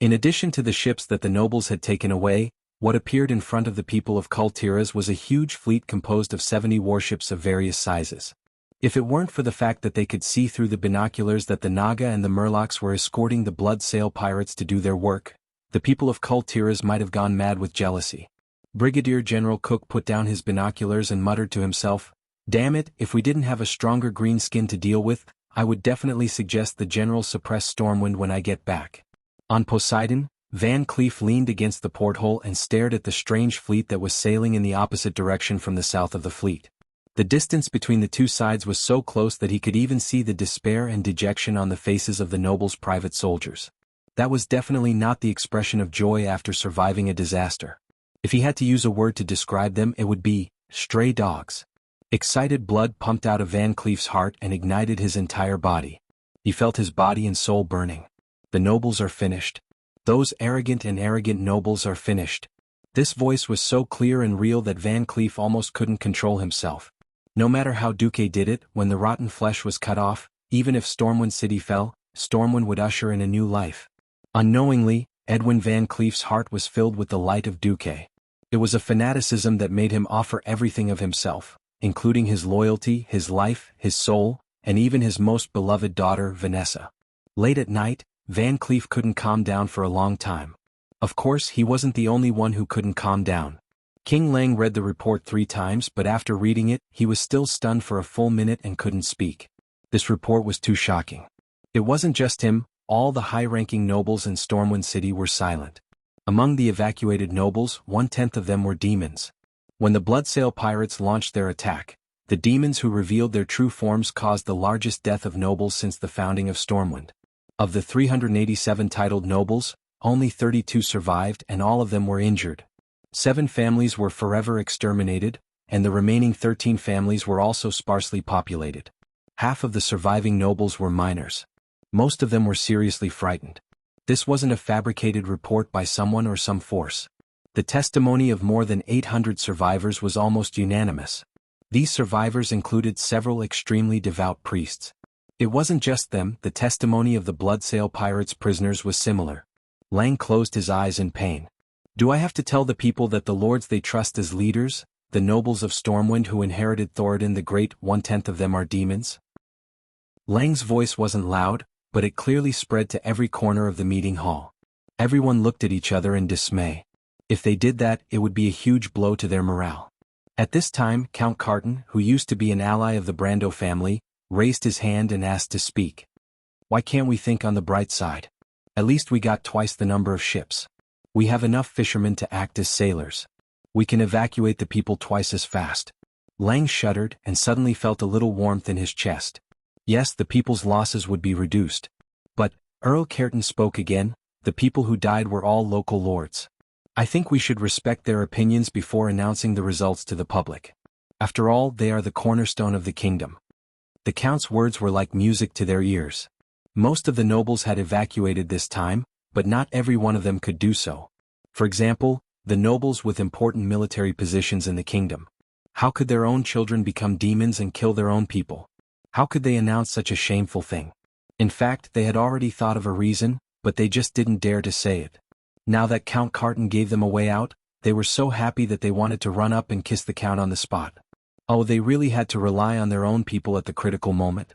In addition to the ships that the nobles had taken away, what appeared in front of the people of Kurtiras was a huge fleet composed of 70 warships of various sizes. If it weren't for the fact that they could see through the binoculars that the Naga and the Murlocs were escorting the Bloodsail Pirates to do their work, the people of Kurtiras might have gone mad with jealousy. Brigadier General Cook put down his binoculars and muttered to himself, "Damn it, if we didn't have a stronger green skin to deal with, I would definitely suggest the General suppress Stormwind when I get back." On Poseidon, Van Cleef leaned against the porthole and stared at the strange fleet that was sailing in the opposite direction from the south of the fleet. The distance between the two sides was so close that he could even see the despair and dejection on the faces of the nobles' private soldiers. That was definitely not the expression of joy after surviving a disaster. If he had to use a word to describe them, it would be stray dogs. Excited blood pumped out of Van Cleef's heart and ignited his entire body. He felt his body and soul burning. The nobles are finished. Those arrogant nobles are finished. This voice was so clear and real that Van Cleef almost couldn't control himself. No matter how Duque did it, when the rotten flesh was cut off, even if Stormwind City fell, Stormwind would usher in a new life. Unknowingly, Edwin Van Cleef's heart was filled with the light of Duque. It was a fanaticism that made him offer everything of himself, including his loyalty, his life, his soul, and even his most beloved daughter, Vanessa. Late at night, Van Cleef couldn't calm down for a long time. Of course, he wasn't the only one who couldn't calm down. King Lang read the report 3 times, but after reading it, he was still stunned for a full minute and couldn't speak. This report was too shocking. It wasn't just him, all the high-ranking nobles in Stormwind City were silent. Among the evacuated nobles, 1/10 of them were demons. When the Bloodsail Pirates launched their attack, the demons who revealed their true forms caused the largest death of nobles since the founding of Stormwind. Of the 387 titled nobles, only 32 survived and all of them were injured. 7 families were forever exterminated, and the remaining 13 families were also sparsely populated. Half of the surviving nobles were minors. Most of them were seriously frightened. This wasn't a fabricated report by someone or some force. The testimony of more than 800 survivors was almost unanimous. These survivors included several extremely devout priests. It wasn't just them, the testimony of the Bloodsail Pirates' prisoners was similar. Lang closed his eyes in pain. Do I have to tell the people that the lords they trust as leaders, the nobles of Stormwind who inherited Thoradin the Great, 1/10 of them are demons? Lang's voice wasn't loud, but it clearly spread to every corner of the meeting hall. Everyone looked at each other in dismay. If they did that, it would be a huge blow to their morale. At this time, Count Carton, who used to be an ally of the Brando family, raised his hand and asked to speak. Why can't we think on the bright side? At least we got twice the number of ships. We have enough fishermen to act as sailors. We can evacuate the people twice as fast. Lang shuddered and suddenly felt a little warmth in his chest. Yes, the people's losses would be reduced. But, Earl Cairton spoke again, the people who died were all local lords. I think we should respect their opinions before announcing the results to the public. After all, they are the cornerstone of the kingdom. The Count's words were like music to their ears. Most of the nobles had evacuated this time, but not every one of them could do so. For example, the nobles with important military positions in the kingdom. How could their own children become demons and kill their own people? How could they announce such a shameful thing? In fact, they had already thought of a reason, but they just didn't dare to say it. Now that Count Carton gave them a way out, they were so happy that they wanted to run up and kiss the Count on the spot. Oh, they really had to rely on their own people at the critical moment.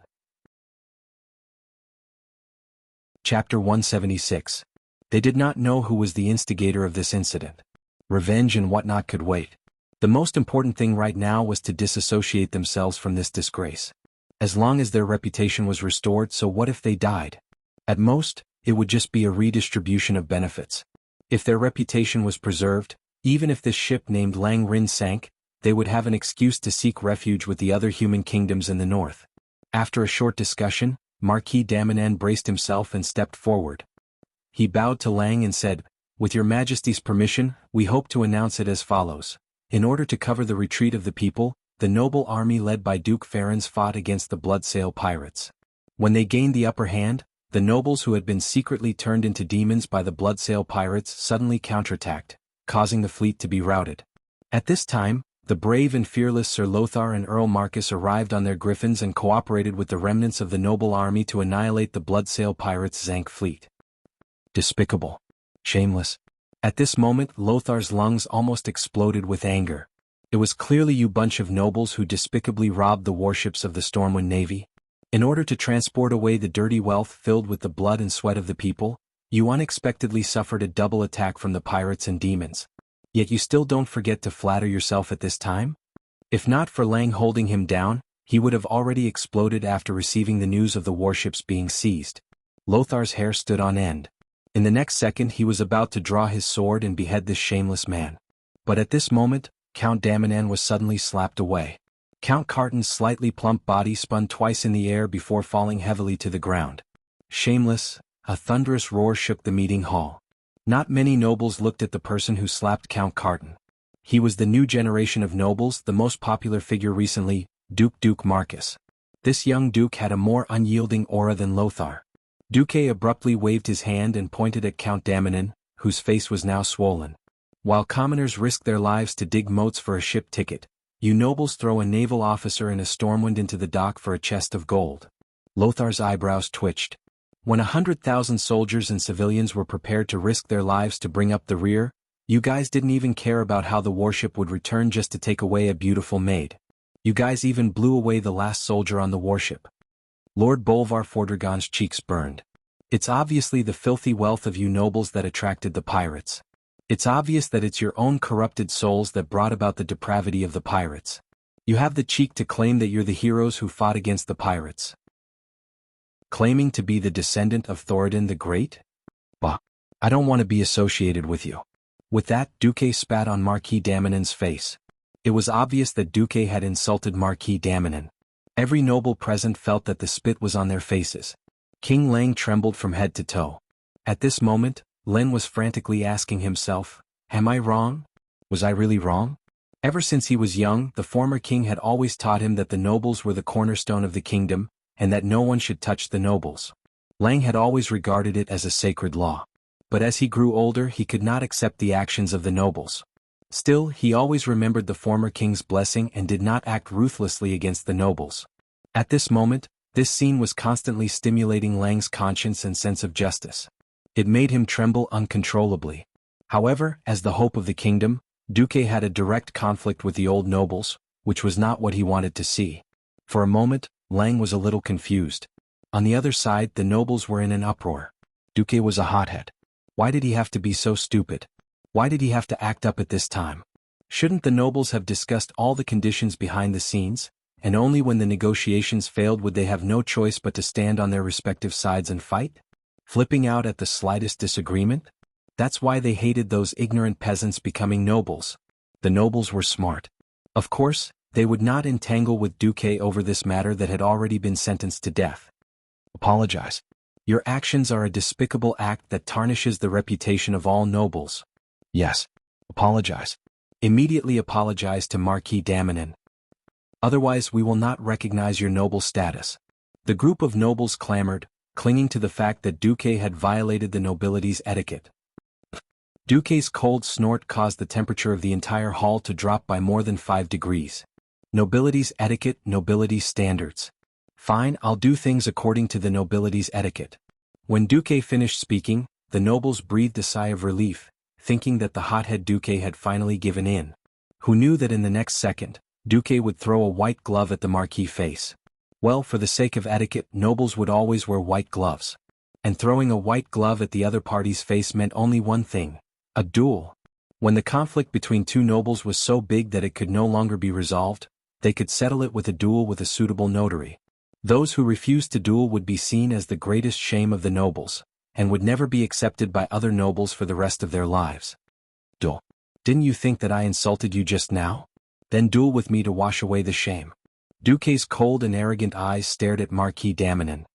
Chapter 176. They did not know who was the instigator of this incident. Revenge and whatnot could wait. The most important thing right now was to disassociate themselves from this disgrace. As long as their reputation was restored, so what if they died? At most, it would just be a redistribution of benefits. If their reputation was preserved, even if this ship named Lang Rin sank, they would have an excuse to seek refuge with the other human kingdoms in the north. After a short discussion, Marquis Damanan braced himself and stepped forward. He bowed to Lang and said, "With your Majesty's permission, we hope to announce it as follows. In order to cover the retreat of the people, the noble army led by Duke Farens fought against the Bloodsail pirates. When they gained the upper hand, the nobles who had been secretly turned into demons by the Bloodsail pirates suddenly counterattacked, causing the fleet to be routed. At this time, the brave and fearless Sir Lothar and Earl Marcus arrived on their griffins and cooperated with the remnants of the noble army to annihilate the Bloodsail pirates' Zank fleet." Despicable. Shameless. At this moment Lothar's lungs almost exploded with anger. It was clearly you bunch of nobles who despicably robbed the warships of the Stormwind Navy. In order to transport away the dirty wealth filled with the blood and sweat of the people, you unexpectedly suffered a double attack from the pirates and demons. Yet you still don't forget to flatter yourself at this time? If not for Lang holding him down, he would have already exploded after receiving the news of the warships being seized. Lothar's hair stood on end. In the next second he was about to draw his sword and behead this shameless man. But at this moment, Count Damanan was suddenly slapped away. Count Carton's slightly plump body spun twice in the air before falling heavily to the ground. Shameless, a thunderous roar shook the meeting hall. Not many nobles looked at the person who slapped Count Carton. He was the new generation of nobles, the most popular figure recently, Duke Marcus. This young duke had a more unyielding aura than Lothar. Duque abruptly waved his hand and pointed at Count Damanan, whose face was now swollen. "While commoners risk their lives to dig moats for a ship ticket, you nobles throw a naval officer in a Stormwind into the dock for a chest of gold." Lothar's eyebrows twitched. When 100,000 soldiers and civilians were prepared to risk their lives to bring up the rear, you guys didn't even care about how the warship would return just to take away a beautiful maid. You guys even blew away the last soldier on the warship. Lord Bolvar Fordragon's cheeks burned. It's obviously the filthy wealth of you nobles that attracted the pirates. It's obvious that it's your own corrupted souls that brought about the depravity of the pirates. You have the cheek to claim that you're the heroes who fought against the pirates. Claiming to be the descendant of Thoradin the Great? Bah. I don't want to be associated with you. With that, Duque spat on Marquis Damanan's face. It was obvious that Duque had insulted Marquis Damanan. Every noble present felt that the spit was on their faces. King Lang trembled from head to toe. At this moment, Len was frantically asking himself, "Am I wrong? Was I really wrong?" Ever since he was young, the former king had always taught him that the nobles were the cornerstone of the kingdom, and that no one should touch the nobles. Lang had always regarded it as a sacred law. But as he grew older he could not accept the actions of the nobles. Still, he always remembered the former king's blessing and did not act ruthlessly against the nobles. At this moment, this scene was constantly stimulating Lang's conscience and sense of justice. It made him tremble uncontrollably. However, as the hope of the kingdom, Duque had a direct conflict with the old nobles, which was not what he wanted to see. For a moment, Lang was a little confused. On the other side, the nobles were in an uproar. Duque was a hothead. Why did he have to be so stupid? Why did he have to act up at this time? Shouldn't the nobles have discussed all the conditions behind the scenes, and only when the negotiations failed would they have no choice but to stand on their respective sides and fight? Flipping out at the slightest disagreement? That's why they hated those ignorant peasants becoming nobles. The nobles were smart. Of course, they would not entangle with Duque over this matter that had already been sentenced to death. Apologize. Your actions are a despicable act that tarnishes the reputation of all nobles. Yes. Apologize. Immediately apologize to Marquis Damanan. Otherwise we will not recognize your noble status. The group of nobles clamored, clinging to the fact that Duque had violated the nobility's etiquette. Duque's cold snort caused the temperature of the entire hall to drop by more than 5 degrees. Nobility's etiquette, nobility's standards. Fine, I'll do things according to the nobility's etiquette. When Duque finished speaking, the nobles breathed a sigh of relief, thinking that the hothead Duque had finally given in. Who knew that in the next second, Duque would throw a white glove at the Marquis' face. Well, for the sake of etiquette, nobles would always wear white gloves. and throwing a white glove at the other party's face meant only one thing: a duel. When the conflict between two nobles was so big that it could no longer be resolved, they could settle it with a duel with a suitable notary. Those who refused to duel would be seen as the greatest shame of the nobles, and would never be accepted by other nobles for the rest of their lives. Duel. Didn't you think that I insulted you just now? Then duel with me to wash away the shame. Duque's cold and arrogant eyes stared at Marquis d'Amiens.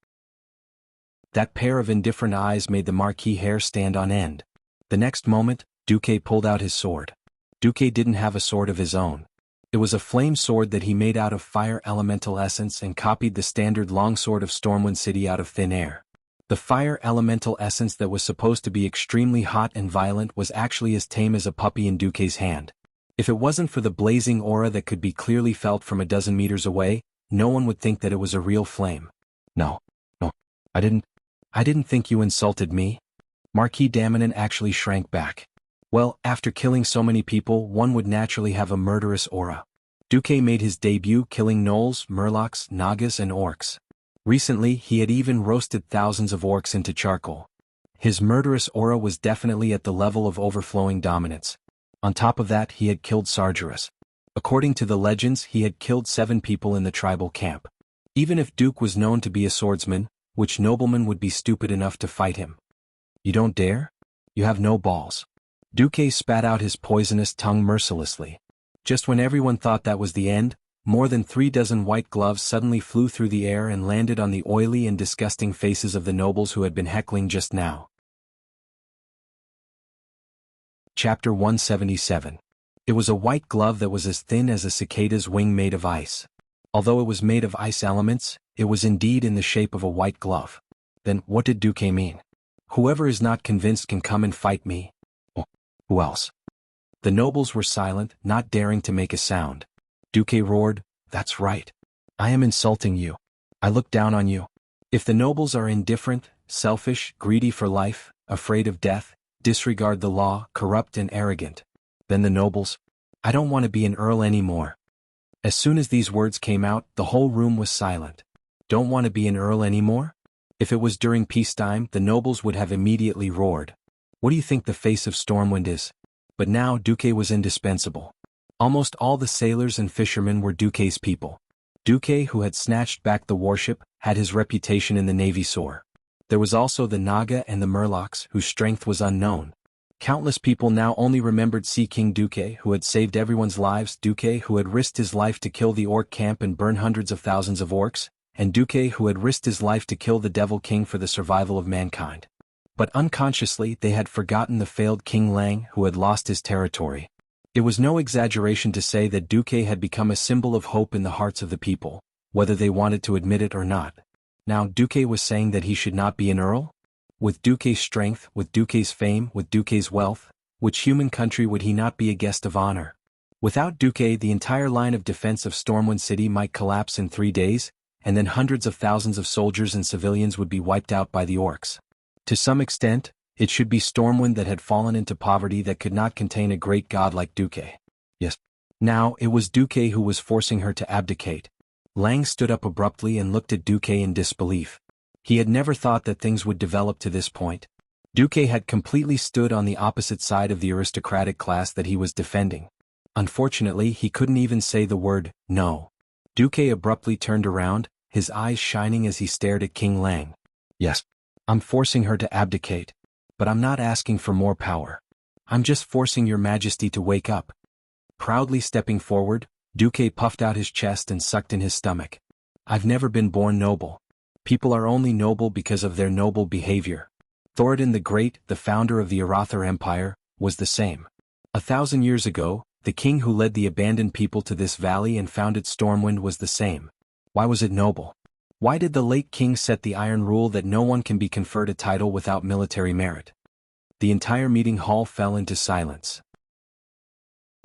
That pair of indifferent eyes made the Marquis' hair stand on end. The next moment, Duque pulled out his sword. Duque didn't have a sword of his own. It was a flame sword that he made out of fire elemental essence and copied the standard longsword of Stormwind City out of thin air. The fire elemental essence that was supposed to be extremely hot and violent was actually as tame as a puppy in Duque's hand. If it wasn't for the blazing aura that could be clearly felt from a dozen meters away, no one would think that it was a real flame. No, I didn't think you insulted me. Marquis d'Amiens actually shrank back. Well, after killing so many people, one would naturally have a murderous aura. Duque made his debut killing gnolls, murlocs, nagas and orcs. Recently, he had even roasted thousands of orcs into charcoal. His murderous aura was definitely at the level of overflowing dominance. On top of that, he had killed Sargeras. According to the legends, he had killed 7 people in the tribal camp. Even if Duke was known to be a swordsman, which nobleman would be stupid enough to fight him? You don't dare? You have no balls. Duque spat out his poisonous tongue mercilessly. Just when everyone thought that was the end, more than 3 dozen white gloves suddenly flew through the air and landed on the oily and disgusting faces of the nobles who had been heckling just now. Chapter 177. It was a white glove that was as thin as a cicada's wing made of ice. Although it was made of ice elements, it was indeed in the shape of a white glove. Then, what did Duque mean? Whoever is not convinced can come and fight me. Oh, who else? The nobles were silent, not daring to make a sound. Duque roared, "That's right. I am insulting you. I look down on you. If the nobles are indifferent, selfish, greedy for life, afraid of death, disregard the law, corrupt and arrogant, then the nobles, I don't want to be an earl anymore." As soon as these words came out, the whole room was silent. Don't want to be an earl anymore? If it was during peacetime, the nobles would have immediately roared. What do you think the face of Stormwind is? But now Duque was indispensable. Almost all the sailors and fishermen were Duque's people. Duque, who had snatched back the warship, had his reputation in the navy soar. There was also the Naga and the Murlocs, whose strength was unknown. Countless people now only remembered Sea King Duque, who had saved everyone's lives, Duque, who had risked his life to kill the orc camp and burn hundreds of thousands of orcs, and Duque, who had risked his life to kill the Devil King for the survival of mankind. But unconsciously, they had forgotten the failed King Lang, who had lost his territory. It was no exaggeration to say that Duque had become a symbol of hope in the hearts of the people, whether they wanted to admit it or not. Now Duque was saying that he should not be an earl? With Duque's strength, with Duque's fame, with Duque's wealth, which human country would he not be a guest of honor? Without Duque, the entire line of defense of Stormwind City might collapse in 3 days, and then hundreds of thousands of soldiers and civilians would be wiped out by the orcs. To some extent, it should be Stormwind that had fallen into poverty that could not contain a great god like Duque. Yes. Now, it was Duque who was forcing her to abdicate. Lang stood up abruptly and looked at Duque in disbelief. He had never thought that things would develop to this point. Duque had completely stood on the opposite side of the aristocratic class that he was defending. Unfortunately, he couldn't even say the word, no. Duque abruptly turned around, his eyes shining as he stared at King Lang. Yes, I'm forcing her to abdicate. But I'm not asking for more power. I'm just forcing your majesty to wake up. Proudly stepping forward, Duque puffed out his chest and sucked in his stomach. I've never been born noble. People are only noble because of their noble behavior. Thoradin the Great, the founder of the Arathar Empire, was the same. 1,000 years ago, the king who led the abandoned people to this valley and founded Stormwind was the same. Why was it noble? Why did the late king set the iron rule that no one can be conferred a title without military merit? The entire meeting hall fell into silence.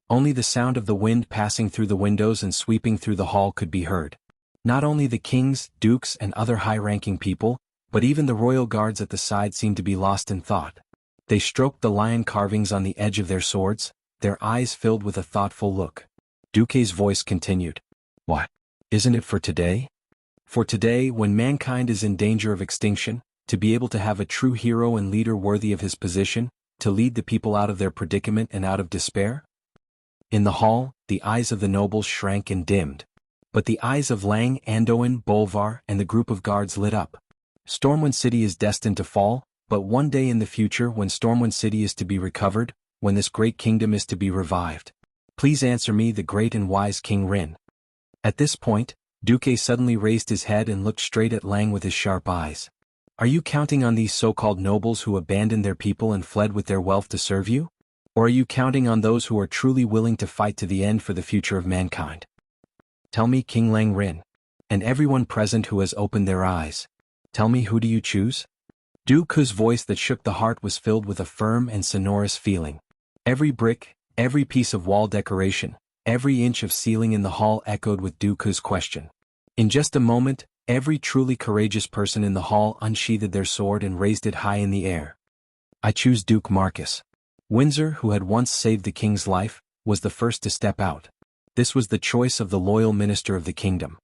Only the sound of the wind passing through the windows and sweeping through the hall could be heard. Not only the kings, dukes and other high-ranking people, but even the royal guards at the side seemed to be lost in thought. They stroked the lion carvings on the edge of their swords, their eyes filled with a thoughtful look. Duque's voice continued. What? Isn't it for today? For today, when mankind is in danger of extinction, to be able to have a true hero and leader worthy of his position, to lead the people out of their predicament and out of despair? In the hall, the eyes of the nobles shrank and dimmed. But the eyes of Lang, Anduin, Bolvar, and the group of guards lit up. Stormwind City is destined to fall, but one day in the future when Stormwind City is to be recovered, when this great kingdom is to be revived. Please answer me, the great and wise King Rin. At this point, Duque suddenly raised his head and looked straight at Lang with his sharp eyes. Are you counting on these so-called nobles who abandoned their people and fled with their wealth to serve you? Or are you counting on those who are truly willing to fight to the end for the future of mankind? Tell me, King Lang Rin. And everyone present who has opened their eyes. Tell me, who do you choose? Duque's voice that shook the heart was filled with a firm and sonorous feeling. Every brick, every piece of wall decoration, every inch of ceiling in the hall echoed with Duque's question. In just a moment, every truly courageous person in the hall unsheathed their sword and raised it high in the air. I choose Duke Marcus. Windsor, who had once saved the king's life, was the first to step out. This was the choice of the loyal minister of the kingdom.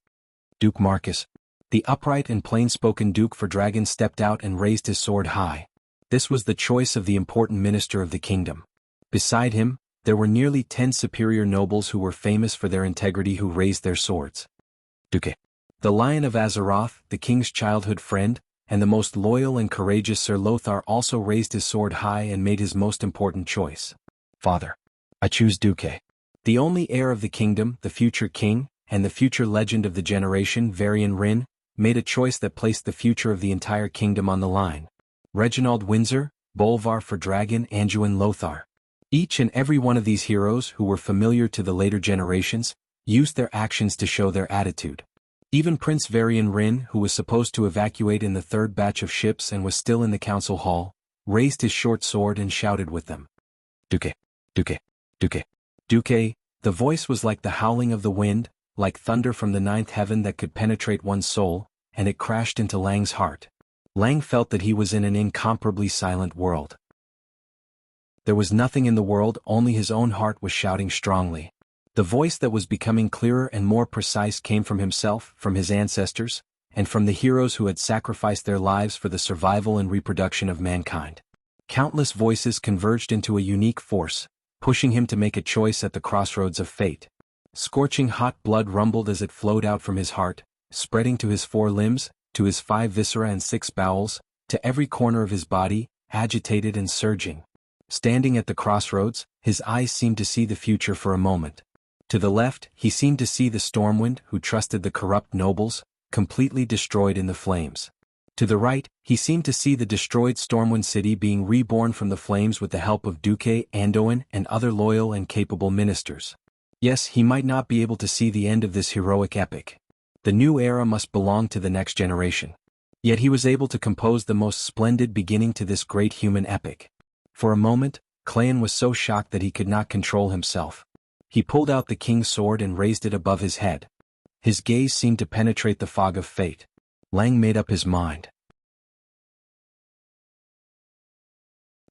Duke Marcus. The upright and plain-spoken Duke for Dragon stepped out and raised his sword high. This was the choice of the important minister of the kingdom. Beside him, there were nearly 10 superior nobles who were famous for their integrity who raised their swords. Duque. The Lion of Azeroth, the king's childhood friend, and the most loyal and courageous Sir Lothar also raised his sword high and made his most important choice. Father. I choose Duque. The only heir of the kingdom, the future king, and the future legend of the generation, Varian Rin, made a choice that placed the future of the entire kingdom on the line. Reginald Windsor, Bolvar for Dragon, Anduin Lothar. Each and every one of these heroes who were familiar to the later generations, used their actions to show their attitude. Even Prince Varian Rin, who was supposed to evacuate in the third batch of ships and was still in the council hall, raised his short sword and shouted with them. Duque, Duque, Duque, Duque. The voice was like the howling of the wind, like thunder from the ninth heaven that could penetrate one's soul, and it crashed into Lang's heart. Lang felt that he was in an incomparably silent world. There was nothing in the world, only his own heart was shouting strongly. The voice that was becoming clearer and more precise came from himself, from his ancestors, and from the heroes who had sacrificed their lives for the survival and reproduction of mankind. Countless voices converged into a unique force, pushing him to make a choice at the crossroads of fate. Scorching hot blood rumbled as it flowed out from his heart, spreading to his 4 limbs, to his 5 viscera and 6 bowels, to every corner of his body, agitated and surging. Standing at the crossroads, his eyes seemed to see the future for a moment. To the left, he seemed to see the Stormwind, who trusted the corrupt nobles, completely destroyed in the flames. To the right, he seemed to see the destroyed Stormwind City being reborn from the flames with the help of Duque, Anduin, and other loyal and capable ministers. Yes, he might not be able to see the end of this heroic epic. The new era must belong to the next generation. Yet he was able to compose the most splendid beginning to this great human epic. For a moment, Clan was so shocked that he could not control himself. He pulled out the king's sword and raised it above his head. His gaze seemed to penetrate the fog of fate. Lang made up his mind.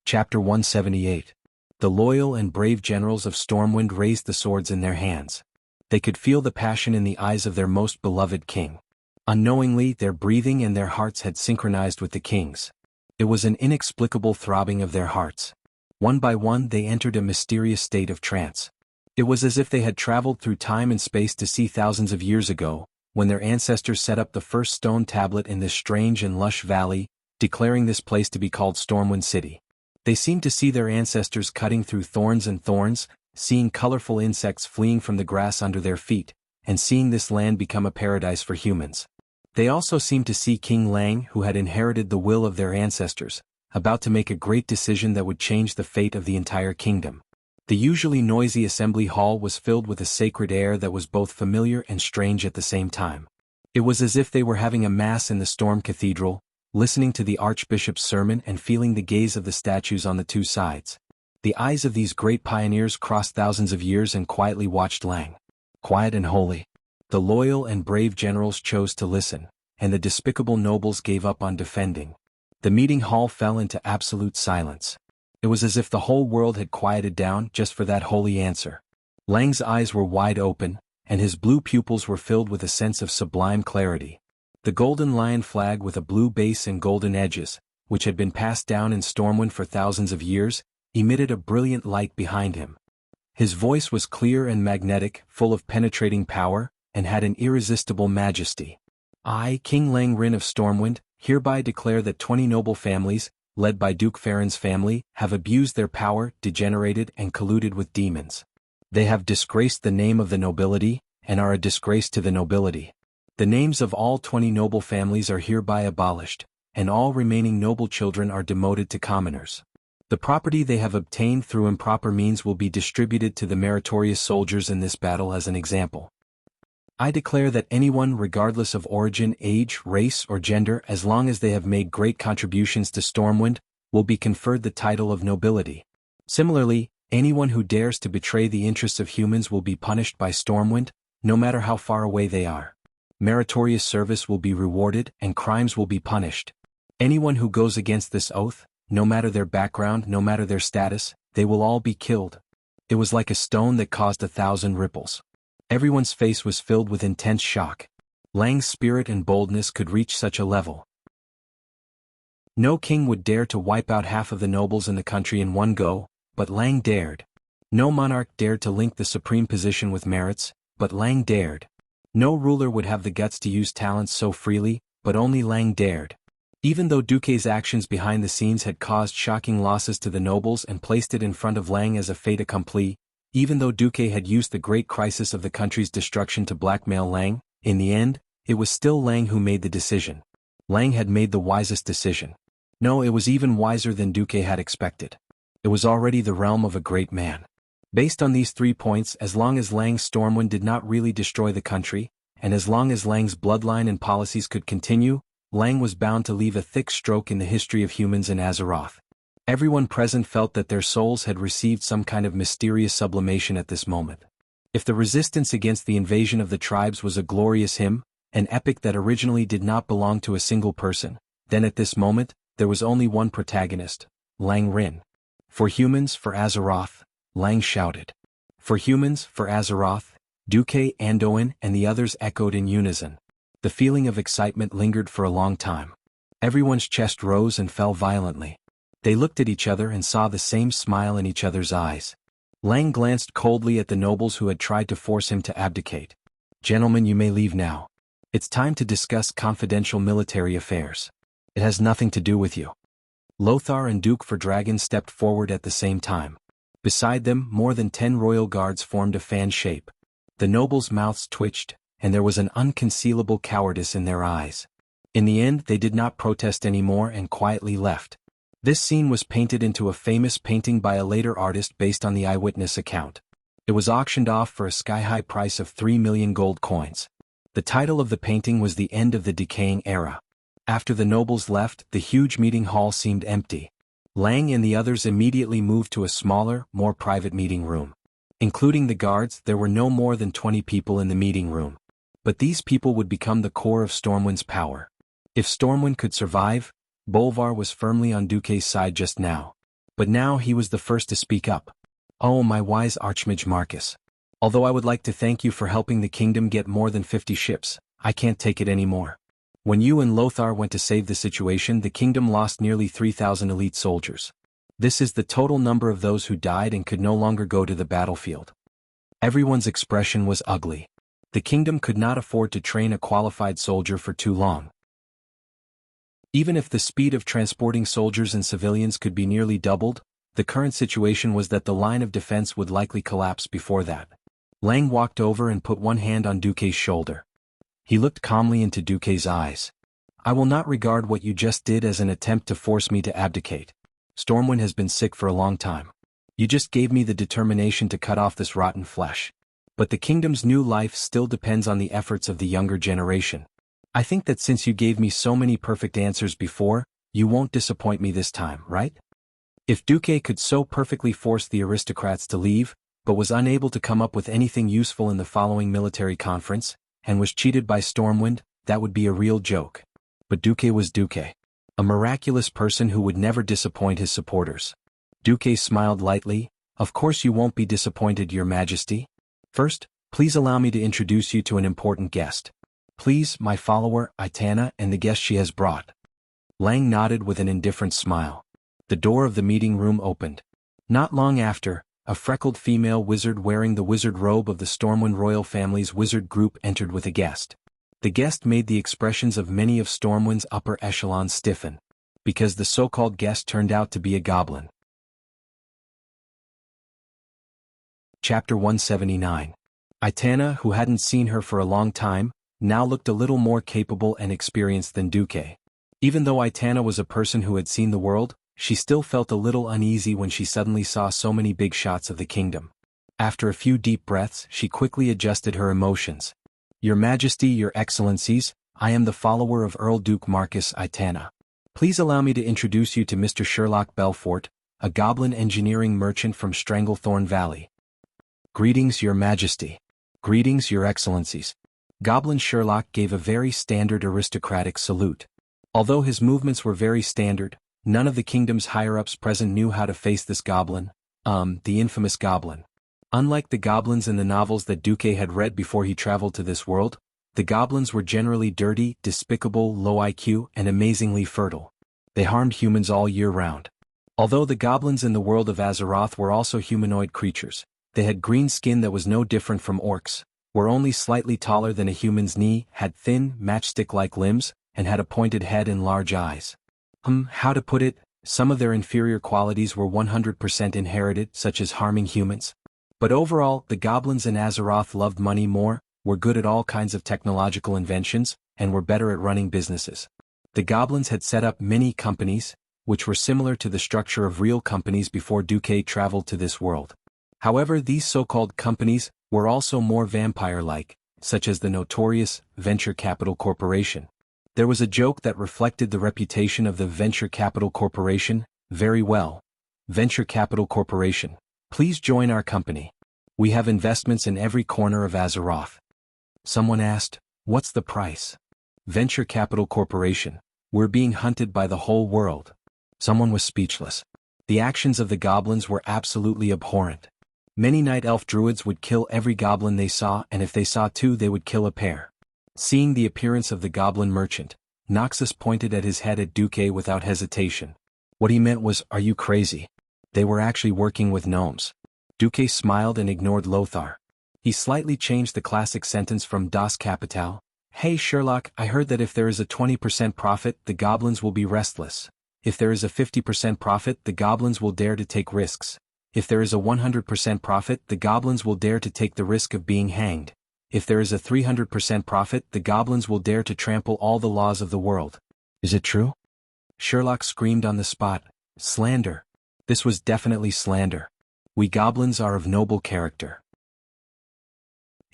Chapter 178. The loyal and brave generals of Stormwind raised the swords in their hands. They could feel the passion in the eyes of their most beloved king. Unknowingly, their breathing and their hearts had synchronized with the king's. It was an inexplicable throbbing of their hearts. One by one they entered a mysterious state of trance. It was as if they had traveled through time and space to see thousands of years ago, when their ancestors set up the first stone tablet in this strange and lush valley, declaring this place to be called Stormwind City. They seemed to see their ancestors cutting through thorns and thorns, seeing colorful insects fleeing from the grass under their feet, and seeing this land become a paradise for humans. They also seemed to see King Lang, who had inherited the will of their ancestors, about to make a great decision that would change the fate of the entire kingdom. The usually noisy assembly hall was filled with a sacred air that was both familiar and strange at the same time. It was as if they were having a mass in the Storm Cathedral, listening to the Archbishop's sermon and feeling the gaze of the statues on the two sides. The eyes of these great pioneers crossed thousands of years and quietly watched Lang. Quiet and holy. The loyal and brave generals chose to listen, and the despicable nobles gave up on defending. The meeting hall fell into absolute silence. It was as if the whole world had quieted down just for that holy answer. Lang's eyes were wide open, and his blue pupils were filled with a sense of sublime clarity. The golden lion flag with a blue base and golden edges, which had been passed down in Stormwind for thousands of years, emitted a brilliant light behind him. His voice was clear and magnetic, full of penetrating power, and had an irresistible majesty. I, King Lang Rin of Stormwind, hereby declare that 20 noble families, led by Duke Farron's family, have abused their power, degenerated and colluded with demons. They have disgraced the name of the nobility, and are a disgrace to the nobility. The names of all 20 noble families are hereby abolished, and all remaining noble children are demoted to commoners. The property they have obtained through improper means will be distributed to the meritorious soldiers in this battle as an example. I declare that anyone regardless of origin, age, race, or gender, as long as they have made great contributions to Stormwind, will be conferred the title of nobility. Similarly, anyone who dares to betray the interests of humans will be punished by Stormwind, no matter how far away they are. Meritorious service will be rewarded and crimes will be punished. Anyone who goes against this oath, no matter their background, no matter their status, they will all be killed. It was like a stone that caused 1,000 ripples. Everyone's face was filled with intense shock. Lang's spirit and boldness could reach such a level. No king would dare to wipe out half of the nobles in the country in one go, but Lang dared. No monarch dared to link the supreme position with merits, but Lang dared. No ruler would have the guts to use talents so freely, but only Lang dared. Even though Duque's actions behind the scenes had caused shocking losses to the nobles and placed it in front of Lang as a fait accompli, even though Duque had used the great crisis of the country's destruction to blackmail Lang, in the end, it was still Lang who made the decision. Lang had made the wisest decision. No, it was even wiser than Duque had expected. It was already the realm of a great man. Based on these 3 points, as long as Lang's Stormwind did not really destroy the country, and as long as Lang's bloodline and policies could continue, Lang was bound to leave a thick stroke in the history of humans in Azeroth. Everyone present felt that their souls had received some kind of mysterious sublimation at this moment. If the resistance against the invasion of the tribes was a glorious hymn, an epic that originally did not belong to a single person, then at this moment, there was only one protagonist, Lang Rin. For humans, for Azeroth, Lang shouted. For humans, for Azeroth, Duque, Anduin, and the others echoed in unison. The feeling of excitement lingered for a long time. Everyone's chest rose and fell violently. They looked at each other and saw the same smile in each other's eyes. Lang glanced coldly at the nobles who had tried to force him to abdicate. Gentlemen, you may leave now. It's time to discuss confidential military affairs. It has nothing to do with you. Lothar and Duke for Dragon stepped forward at the same time. Beside them, more than 10 royal guards formed a fan shape. The nobles' mouths twitched, and there was an unconcealable cowardice in their eyes. In the end, they did not protest anymore and quietly left. This scene was painted into a famous painting by a later artist based on the eyewitness account. It was auctioned off for a sky-high price of 3 million gold coins. The title of the painting was The End of the Decaying Era. After the nobles left, the huge meeting hall seemed empty. Lang and the others immediately moved to a smaller, more private meeting room. Including the guards, there were no more than 20 people in the meeting room. But these people would become the core of Stormwind's power. If Stormwind could survive, Bolvar was firmly on Duque's side just now. But now he was the first to speak up. Oh, my wise Archmage Marcus. Although I would like to thank you for helping the kingdom get more than 50 ships, I can't take it anymore. When you and Lothar went to save the situation, the kingdom lost nearly 3,000 elite soldiers. This is the total number of those who died and could no longer go to the battlefield. Everyone's expression was ugly. The kingdom could not afford to train a qualified soldier for too long. Even if the speed of transporting soldiers and civilians could be nearly doubled, the current situation was that the line of defense would likely collapse before that. Lang walked over and put one hand on Duque's shoulder. He looked calmly into Duque's eyes. I will not regard what you just did as an attempt to force me to abdicate. Stormwind has been sick for a long time. You just gave me the determination to cut off this rotten flesh. But the kingdom's new life still depends on the efforts of the younger generation. I think that since you gave me so many perfect answers before, you won't disappoint me this time, right? If Duque could so perfectly force the aristocrats to leave, but was unable to come up with anything useful in the following military conference, and was cheated by Stormwind, that would be a real joke. But Duque was Duque. A miraculous person who would never disappoint his supporters. Duque smiled lightly. Of course you won't be disappointed, Your Majesty. First, please allow me to introduce you to an important guest. Please, my follower, Itana, and the guest she has brought. Lang nodded with an indifferent smile. The door of the meeting room opened. Not long after, a freckled female wizard wearing the wizard robe of the Stormwind royal family's wizard group entered with a guest. The guest made the expressions of many of Stormwind's upper echelons stiffen, because the so-called guest turned out to be a goblin. Chapter 179. Itana, who hadn't seen her for a long time, now looked a little more capable and experienced than Duque. Even though Itana was a person who had seen the world, she still felt a little uneasy when she suddenly saw so many big shots of the kingdom. After a few deep breaths, she quickly adjusted her emotions. Your Majesty, Your Excellencies, I am the follower of Earl Duke Marcus Itana. Please allow me to introduce you to Mr. Sherlock Belfort, a goblin engineering merchant from Stranglethorn Valley. Greetings, Your Majesty. Greetings, Your Excellencies. Goblin Sherlock gave a very standard aristocratic salute. Although his movements were very standard, none of the kingdom's higher-ups present knew how to face this goblin, the infamous goblin. Unlike the goblins in the novels that Duque had read before he traveled to this world, the goblins were generally dirty, despicable, low IQ, and amazingly fertile. They harmed humans all year round. Although the goblins in the world of Azeroth were also humanoid creatures, they had green skin that was no different from orcs, were only slightly taller than a human's knee, had thin, matchstick-like limbs, and had a pointed head and large eyes. How to put it, some of their inferior qualities were 100% inherited, such as harming humans. But overall, the goblins in Azeroth loved money more, were good at all kinds of technological inventions, and were better at running businesses. The goblins had set up many companies, which were similar to the structure of real companies before Duque traveled to this world. However, these so-called companies were also more vampire-like, such as the notorious Venture Capital Corporation. There was a joke that reflected the reputation of the Venture Capital Corporation very well. Venture Capital Corporation, please join our company. We have investments in every corner of Azeroth. Someone asked, what's the price? Venture Capital Corporation, we're being hunted by the whole world. Someone was speechless. The actions of the goblins were absolutely abhorrent. Many night elf druids would kill every goblin they saw, and if they saw two they would kill a pair. Seeing the appearance of the goblin merchant, Noxus pointed at his head at Duque without hesitation. What he meant was, are you crazy? They were actually working with gnomes. Duque smiled and ignored Lothar. He slightly changed the classic sentence from Das Kapital. Hey Sherlock, I heard that if there is a 20% profit, the goblins will be restless. If there is a 50% profit, the goblins will dare to take risks. If there is a 100% profit, the goblins will dare to take the risk of being hanged. If there is a 300% profit, the goblins will dare to trample all the laws of the world. Is it true? Sherlock screamed on the spot. Slander. This was definitely slander. We goblins are of noble character.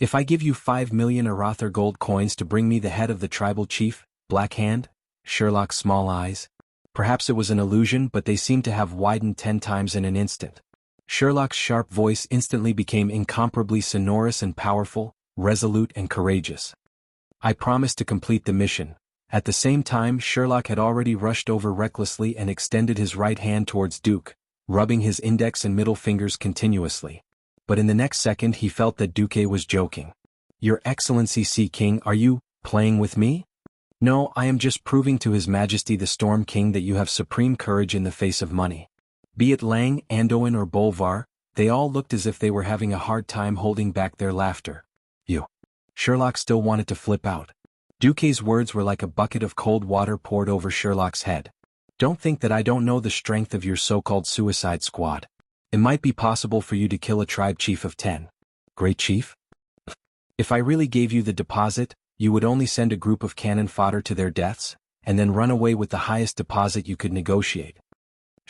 If I give you 5 million Arather gold coins to bring me the head of the tribal chief, Black Hand? Sherlock's small eyes. Perhaps it was an illusion, but they seemed to have widened 10 times in an instant. Sherlock's sharp voice instantly became incomparably sonorous and powerful, resolute and courageous. I promise to complete the mission. At the same time, Sherlock had already rushed over recklessly and extended his right hand towards Duke, rubbing his index and middle fingers continuously. But in the next second he felt that Duque was joking. Your Excellency Sea King, are you playing with me? No, I am just proving to His Majesty the Storm King that you have supreme courage in the face of money. Be it Lang, Anduin or Bolvar, they all looked as if they were having a hard time holding back their laughter. You. Sherlock still wanted to flip out. Duque's words were like a bucket of cold water poured over Sherlock's head. Don't think that I don't know the strength of your so-called suicide squad. It might be possible for you to kill a tribe chief of 10. Great chief? If I really gave you the deposit, you would only send a group of cannon fodder to their deaths, and then run away with the highest deposit you could negotiate.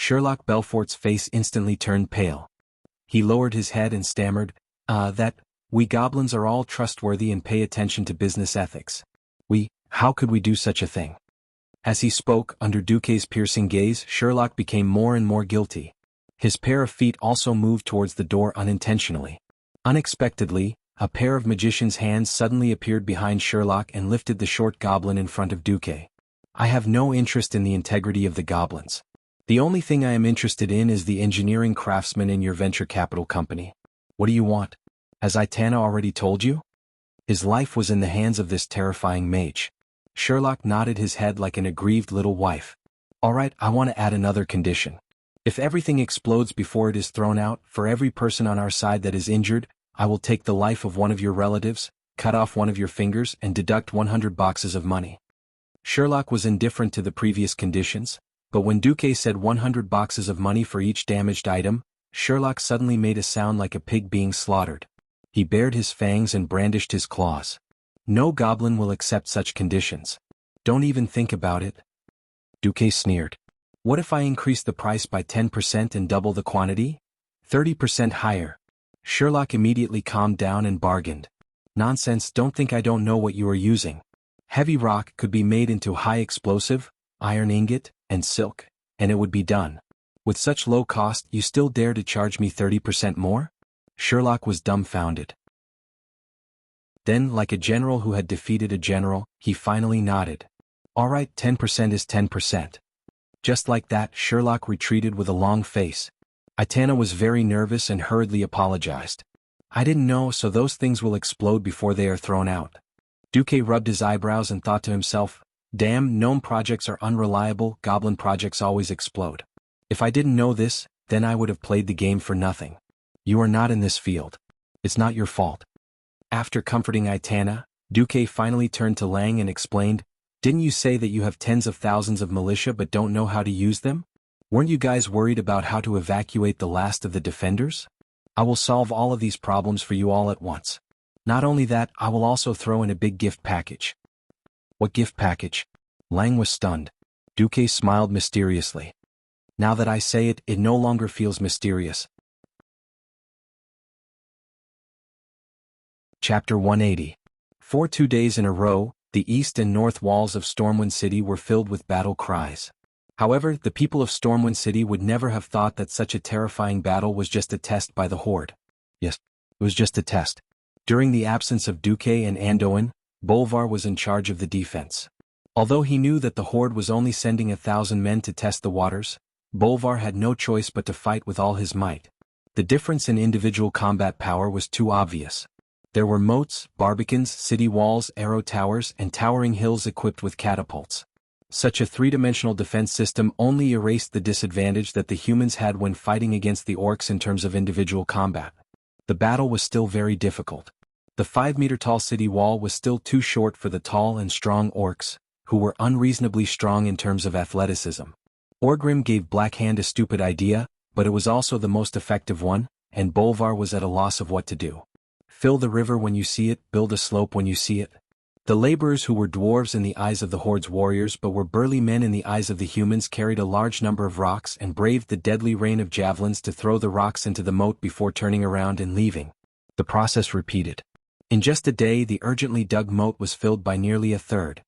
Sherlock Belfort's face instantly turned pale. He lowered his head and stammered, we goblins are all trustworthy and pay attention to business ethics. How could we do such a thing? As he spoke, under Duque's piercing gaze, Sherlock became more and more guilty. His pair of feet also moved towards the door unintentionally. Unexpectedly, a pair of magician's hands suddenly appeared behind Sherlock and lifted the short goblin in front of Duque. I have no interest in the integrity of the goblins. The only thing I am interested in is the engineering craftsman in your venture capital company. What do you want? Has Itana already told you? His life was in the hands of this terrifying mage. Sherlock nodded his head like an aggrieved little wife. All right, I want to add another condition. If everything explodes before it is thrown out, for every person on our side that is injured, I will take the life of one of your relatives, cut off one of your fingers and deduct 100 boxes of money. Sherlock was indifferent to the previous conditions, but when Duque said 100 boxes of money for each damaged item, Sherlock suddenly made a sound like a pig being slaughtered. He bared his fangs and brandished his claws. No goblin will accept such conditions. Don't even think about it. Duque sneered. What if I increase the price by 10% and double the quantity? 30% higher. Sherlock immediately calmed down and bargained. Nonsense, don't think I don't know what you are using. Heavy rock could be made into high explosive, iron ingot, and silk, and it would be done. With such low cost, you still dare to charge me 30% more? Sherlock was dumbfounded. Then, like a general who had defeated a general, he finally nodded. All right, 10% is 10%. Just like that, Sherlock retreated with a long face. Aitana was very nervous and hurriedly apologized. I didn't know, so those things will explode before they are thrown out. Duque rubbed his eyebrows and thought to himself, damn, gnome projects are unreliable, goblin projects always explode. If I didn't know this, then I would have played the game for nothing. You are not in this field. It's not your fault. After comforting Aitana, Duque finally turned to Lang and explained, didn't you say that you have tens of thousands of militia but don't know how to use them? Weren't you guys worried about how to evacuate the last of the defenders? I will solve all of these problems for you all at once. Not only that, I will also throw in a big gift package. What gift package? Lang was stunned. Duque smiled mysteriously. Now that I say it, it no longer feels mysterious. Chapter 180. For 2 days in a row, the east and north walls of Stormwind City were filled with battle cries. However, the people of Stormwind City would never have thought that such a terrifying battle was just a test by the Horde. Yes, it was just a test. During the absence of Duque and Andoin, Bolvar was in charge of the defense. Although he knew that the Horde was only sending 1,000 men to test the waters, Bolvar had no choice but to fight with all his might. The difference in individual combat power was too obvious. There were moats, barbicans, city walls, arrow towers, and towering hills equipped with catapults. Such a three-dimensional defense system only erased the disadvantage that the humans had when fighting against the orcs in terms of individual combat. The battle was still very difficult. The 5-meter-tall city wall was still too short for the tall and strong orcs, who were unreasonably strong in terms of athleticism. Orgrim gave Blackhand a stupid idea, but it was also the most effective one, and Bolvar was at a loss of what to do. Fill the river when you see it, build a slope when you see it. The laborers who were dwarves in the eyes of the Horde's warriors but were burly men in the eyes of the humans carried a large number of rocks and braved the deadly rain of javelins to throw the rocks into the moat before turning around and leaving. The process repeated. In just a day, the urgently dug moat was filled by nearly a third.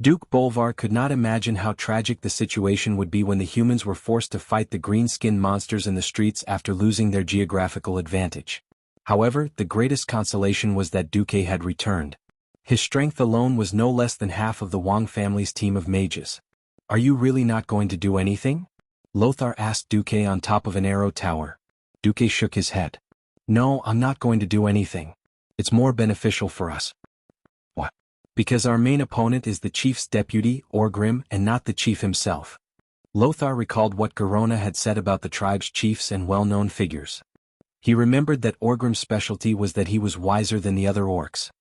Duke Bolvar could not imagine how tragic the situation would be when the humans were forced to fight the green-skinned monsters in the streets after losing their geographical advantage. However, the greatest consolation was that Duque had returned. His strength alone was no less than half of the Wang family's team of mages. Are you really not going to do anything? Lothar asked Duque on top of an arrow tower. Duque shook his head. No, I'm not going to do anything. It's more beneficial for us. What? Because our main opponent is the chief's deputy, Orgrim, and not the chief himself. Lothar recalled what Garona had said about the tribe's chiefs and well-known figures. He remembered that Orgrim's specialty was that he was wiser than the other orcs.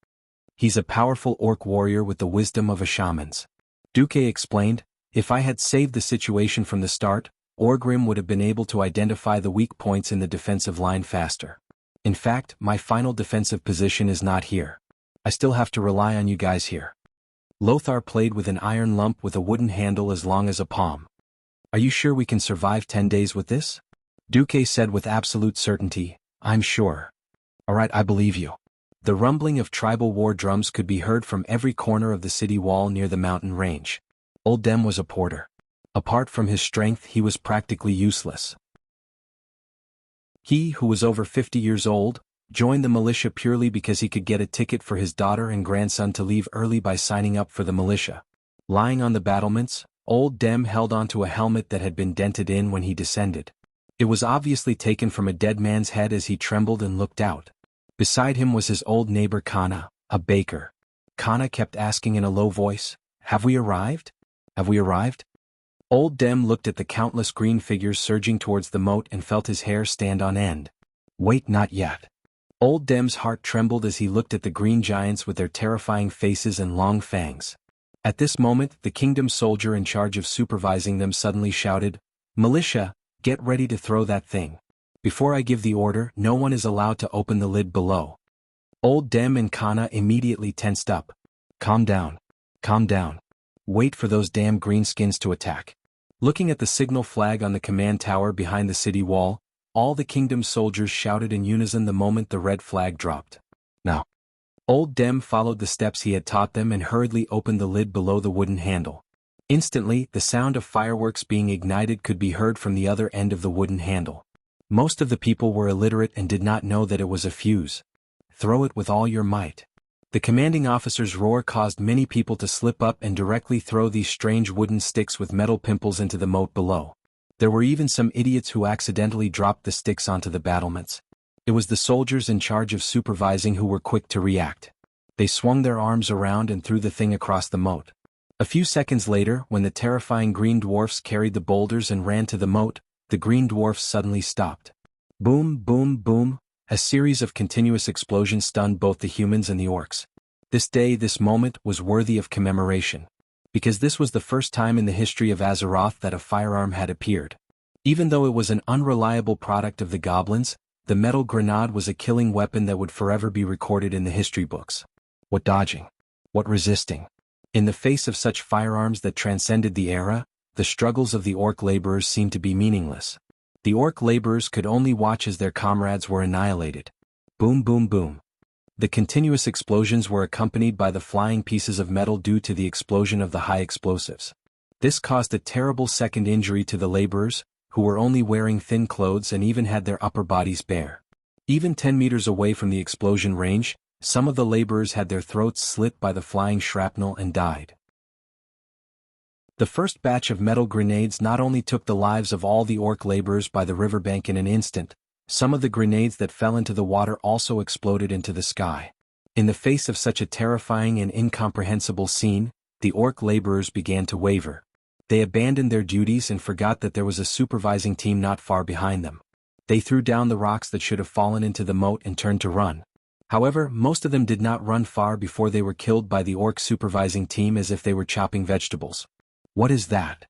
He's a powerful orc warrior with the wisdom of a shaman's. Duque explained, if I had saved the situation from the start, Orgrim would have been able to identify the weak points in the defensive line faster. In fact, my final defensive position is not here. I still have to rely on you guys here. Lothar played with an iron lump with a wooden handle as long as a palm. Are you sure we can survive 10 days with this? Duque said with absolute certainty, I'm sure. All right, I believe you. The rumbling of tribal war drums could be heard from every corner of the city wall near the mountain range. Old Dem was a porter. Apart from his strength, he was practically useless. He, who was over 50 years old, joined the militia purely because he could get a ticket for his daughter and grandson to leave early by signing up for the militia. Lying on the battlements, Old Dem held onto a helmet that had been dented in when he descended. It was obviously taken from a dead man's head as he trembled and looked out. Beside him was his old neighbor Kana, A baker. Kana kept asking in a low voice, "Have we arrived? Have we arrived?" Old Dem looked at the countless green figures surging towards the moat and felt his hair stand on end. Wait, not yet. Old Dem's heart trembled as he looked at the green giants with their terrifying faces and long fangs. At this moment, the kingdom soldier in charge of supervising them suddenly shouted, "Militia, get ready to throw that thing. Before I give the order, no one is allowed to open the lid below." Old Dem and Kana immediately tensed up. Calm down. Calm down. Wait for those damn greenskins to attack. Looking at the signal flag on the command tower behind the city wall, all the kingdom's soldiers shouted in unison the moment the red flag dropped. Now. Old Dem followed the steps he had taught them and hurriedly opened the lid below the wooden handle. Instantly, the sound of fireworks being ignited could be heard from the other end of the wooden handle. Most of the people were illiterate and did not know that it was a fuse. Throw it with all your might. The commanding officer's roar caused many people to slip up and directly throw these strange wooden sticks with metal pimples into the moat below. There were even some idiots who accidentally dropped the sticks onto the battlements. It was the soldiers in charge of supervising who were quick to react. They swung their arms around and threw the thing across the moat. A few seconds later, when the terrifying green dwarfs carried the boulders and ran to the moat, the green dwarfs suddenly stopped. Boom, boom, boom. A series of continuous explosions stunned both the humans and the orcs. This moment was worthy of commemoration. Because this was the first time in the history of Azeroth that a firearm had appeared. Even though it was an unreliable product of the goblins, the metal grenade was a killing weapon that would forever be recorded in the history books. What dodging? What resisting? In the face of such firearms that transcended the era, the struggles of the orc laborers seemed to be meaningless. The orc laborers could only watch as their comrades were annihilated. Boom, boom, boom. The continuous explosions were accompanied by the flying pieces of metal due to the explosion of the high explosives. This caused a terrible second injury to the laborers, who were only wearing thin clothes and even had their upper bodies bare. Even 10 meters away from the explosion range, some of the laborers had their throats slit by the flying shrapnel and died. The first batch of metal grenades not only took the lives of all the orc laborers by the riverbank in an instant, some of the grenades that fell into the water also exploded into the sky. In the face of such a terrifying and incomprehensible scene, the orc laborers began to waver. They abandoned their duties and forgot that there was a supervising team not far behind them. They threw down the rocks that should have fallen into the moat and turned to run. However, most of them did not run far before they were killed by the orc supervising team as if they were chopping vegetables. What is that?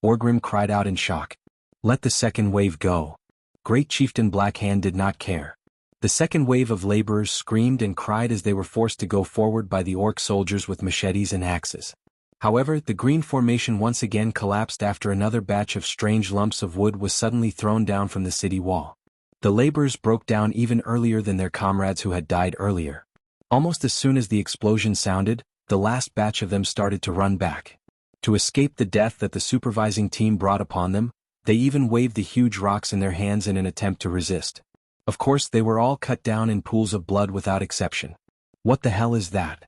Orgrim cried out in shock. Let the second wave go. Great Chieftain Blackhand did not care. The second wave of laborers screamed and cried as they were forced to go forward by the orc soldiers with machetes and axes. However, the green formation once again collapsed after another batch of strange lumps of wood was suddenly thrown down from the city wall. The laborers broke down even earlier than their comrades who had died earlier. Almost as soon as the explosion sounded, the last batch of them started to run back. To escape the death that the supervising team brought upon them, they even waved the huge rocks in their hands in an attempt to resist. Of course, they were all cut down in pools of blood without exception. What the hell is that?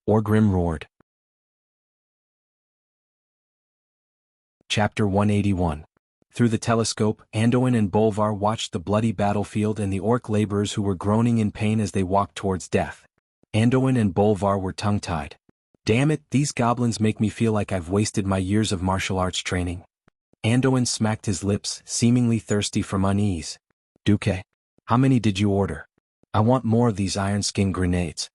Orgrim roared. Chapter 181. Through the telescope, Anduin and Bolvar watched the bloody battlefield and the orc laborers who were groaning in pain as they walked towards death. Anduin and Bolvar were tongue-tied. Damn it, these goblins make me feel like I've wasted my years of martial arts training. Anduin smacked his lips, seemingly thirsty from unease. Duque, how many did you order? I want more of these iron skin grenades.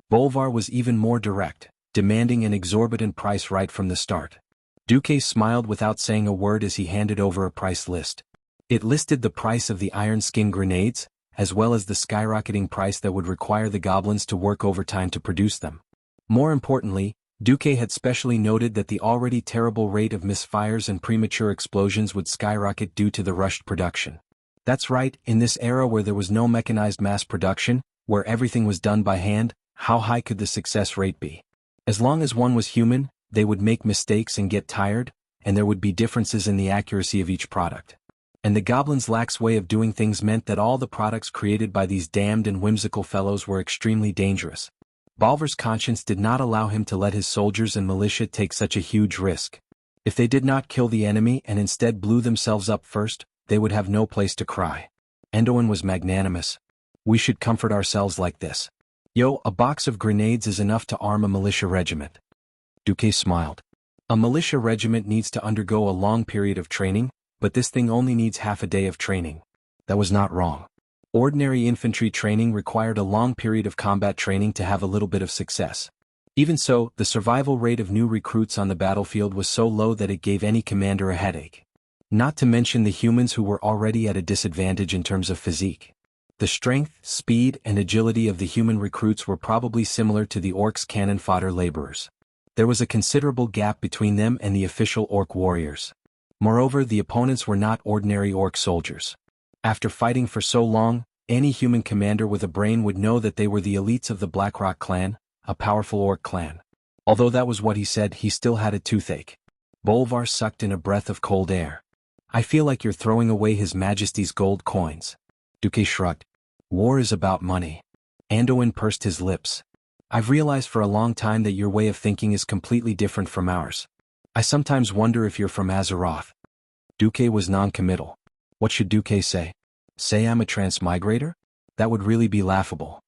Bolvar was even more direct, demanding an exorbitant price right from the start. Duque smiled without saying a word as he handed over a price list. It listed the price of the iron skin grenades, as well as the skyrocketing price that would require the goblins to work overtime to produce them. More importantly, Duque had specially noted that the already terrible rate of misfires and premature explosions would skyrocket due to the rushed production. That's right, in this era where there was no mechanized mass production, where everything was done by hand, how high could the success rate be? As long as one was human, they would make mistakes and get tired, and there would be differences in the accuracy of each product. And the goblins' lax way of doing things meant that all the products created by these damned and whimsical fellows were extremely dangerous. Bolvar's conscience did not allow him to let his soldiers and militia take such a huge risk. If they did not kill the enemy and instead blew themselves up first, they would have no place to cry. Anduin was magnanimous. We should comfort ourselves like this. Yo, a box of grenades is enough to arm a militia regiment. Duque smiled. A militia regiment needs to undergo a long period of training, but this thing only needs half a day of training. That was not wrong. Ordinary infantry training required a long period of combat training to have a little bit of success. Even so, the survival rate of new recruits on the battlefield was so low that it gave any commander a headache. Not to mention the humans who were already at a disadvantage in terms of physique. The strength, speed, and agility of the human recruits were probably similar to the orcs' cannon fodder laborers. There was a considerable gap between them and the official orc warriors. Moreover, the opponents were not ordinary orc soldiers. After fighting for so long, any human commander with a brain would know that they were the elites of the Blackrock clan, a powerful orc clan. Although that was what he said, he still had a toothache. Bolvar sucked in a breath of cold air. I feel like you're throwing away His Majesty's gold coins. Duque shrugged. War is about money. Anduin pursed his lips. I've realized for a long time that your way of thinking is completely different from ours. I sometimes wonder if you're from Azeroth. Duque was non-committal. What should Duque say? Say I'm a transmigrator? That would really be laughable.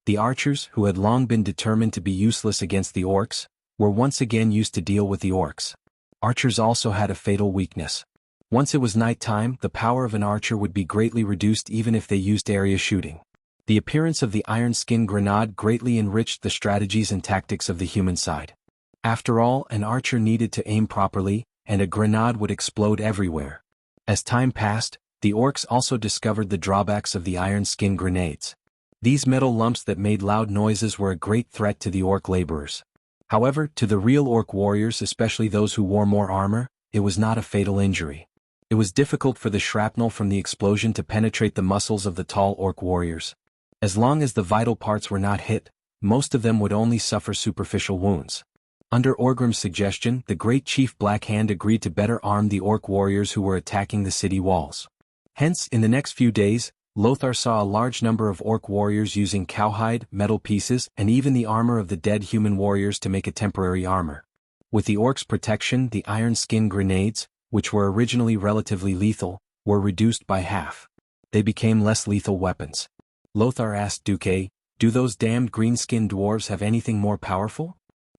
The archers, who had long been determined to be useless against the orcs, were once again used to deal with the orcs. Archers also had a fatal weakness. Once it was night time, the power of an archer would be greatly reduced even if they used area shooting. The appearance of the iron skin grenade greatly enriched the strategies and tactics of the human side. After all, an archer needed to aim properly, and a grenade would explode everywhere. As time passed, the orcs also discovered the drawbacks of the iron skin grenades. These metal lumps that made loud noises were a great threat to the orc laborers. However, to the real orc warriors, especially those who wore more armor, it was not a fatal injury. It was difficult for the shrapnel from the explosion to penetrate the muscles of the tall orc warriors. As long as the vital parts were not hit, most of them would only suffer superficial wounds. Under Orgrim's suggestion, the great chief Black Hand agreed to better arm the orc warriors who were attacking the city walls. Hence, in the next few days, Lothar saw a large number of orc warriors using cowhide, metal pieces, and even the armor of the dead human warriors to make a temporary armor. With the orcs' protection, the iron skin grenades, which were originally relatively lethal, were reduced by half. They became less lethal weapons. Lothar asked Duque, "Do those damned green-skinned dwarves have anything more powerful?"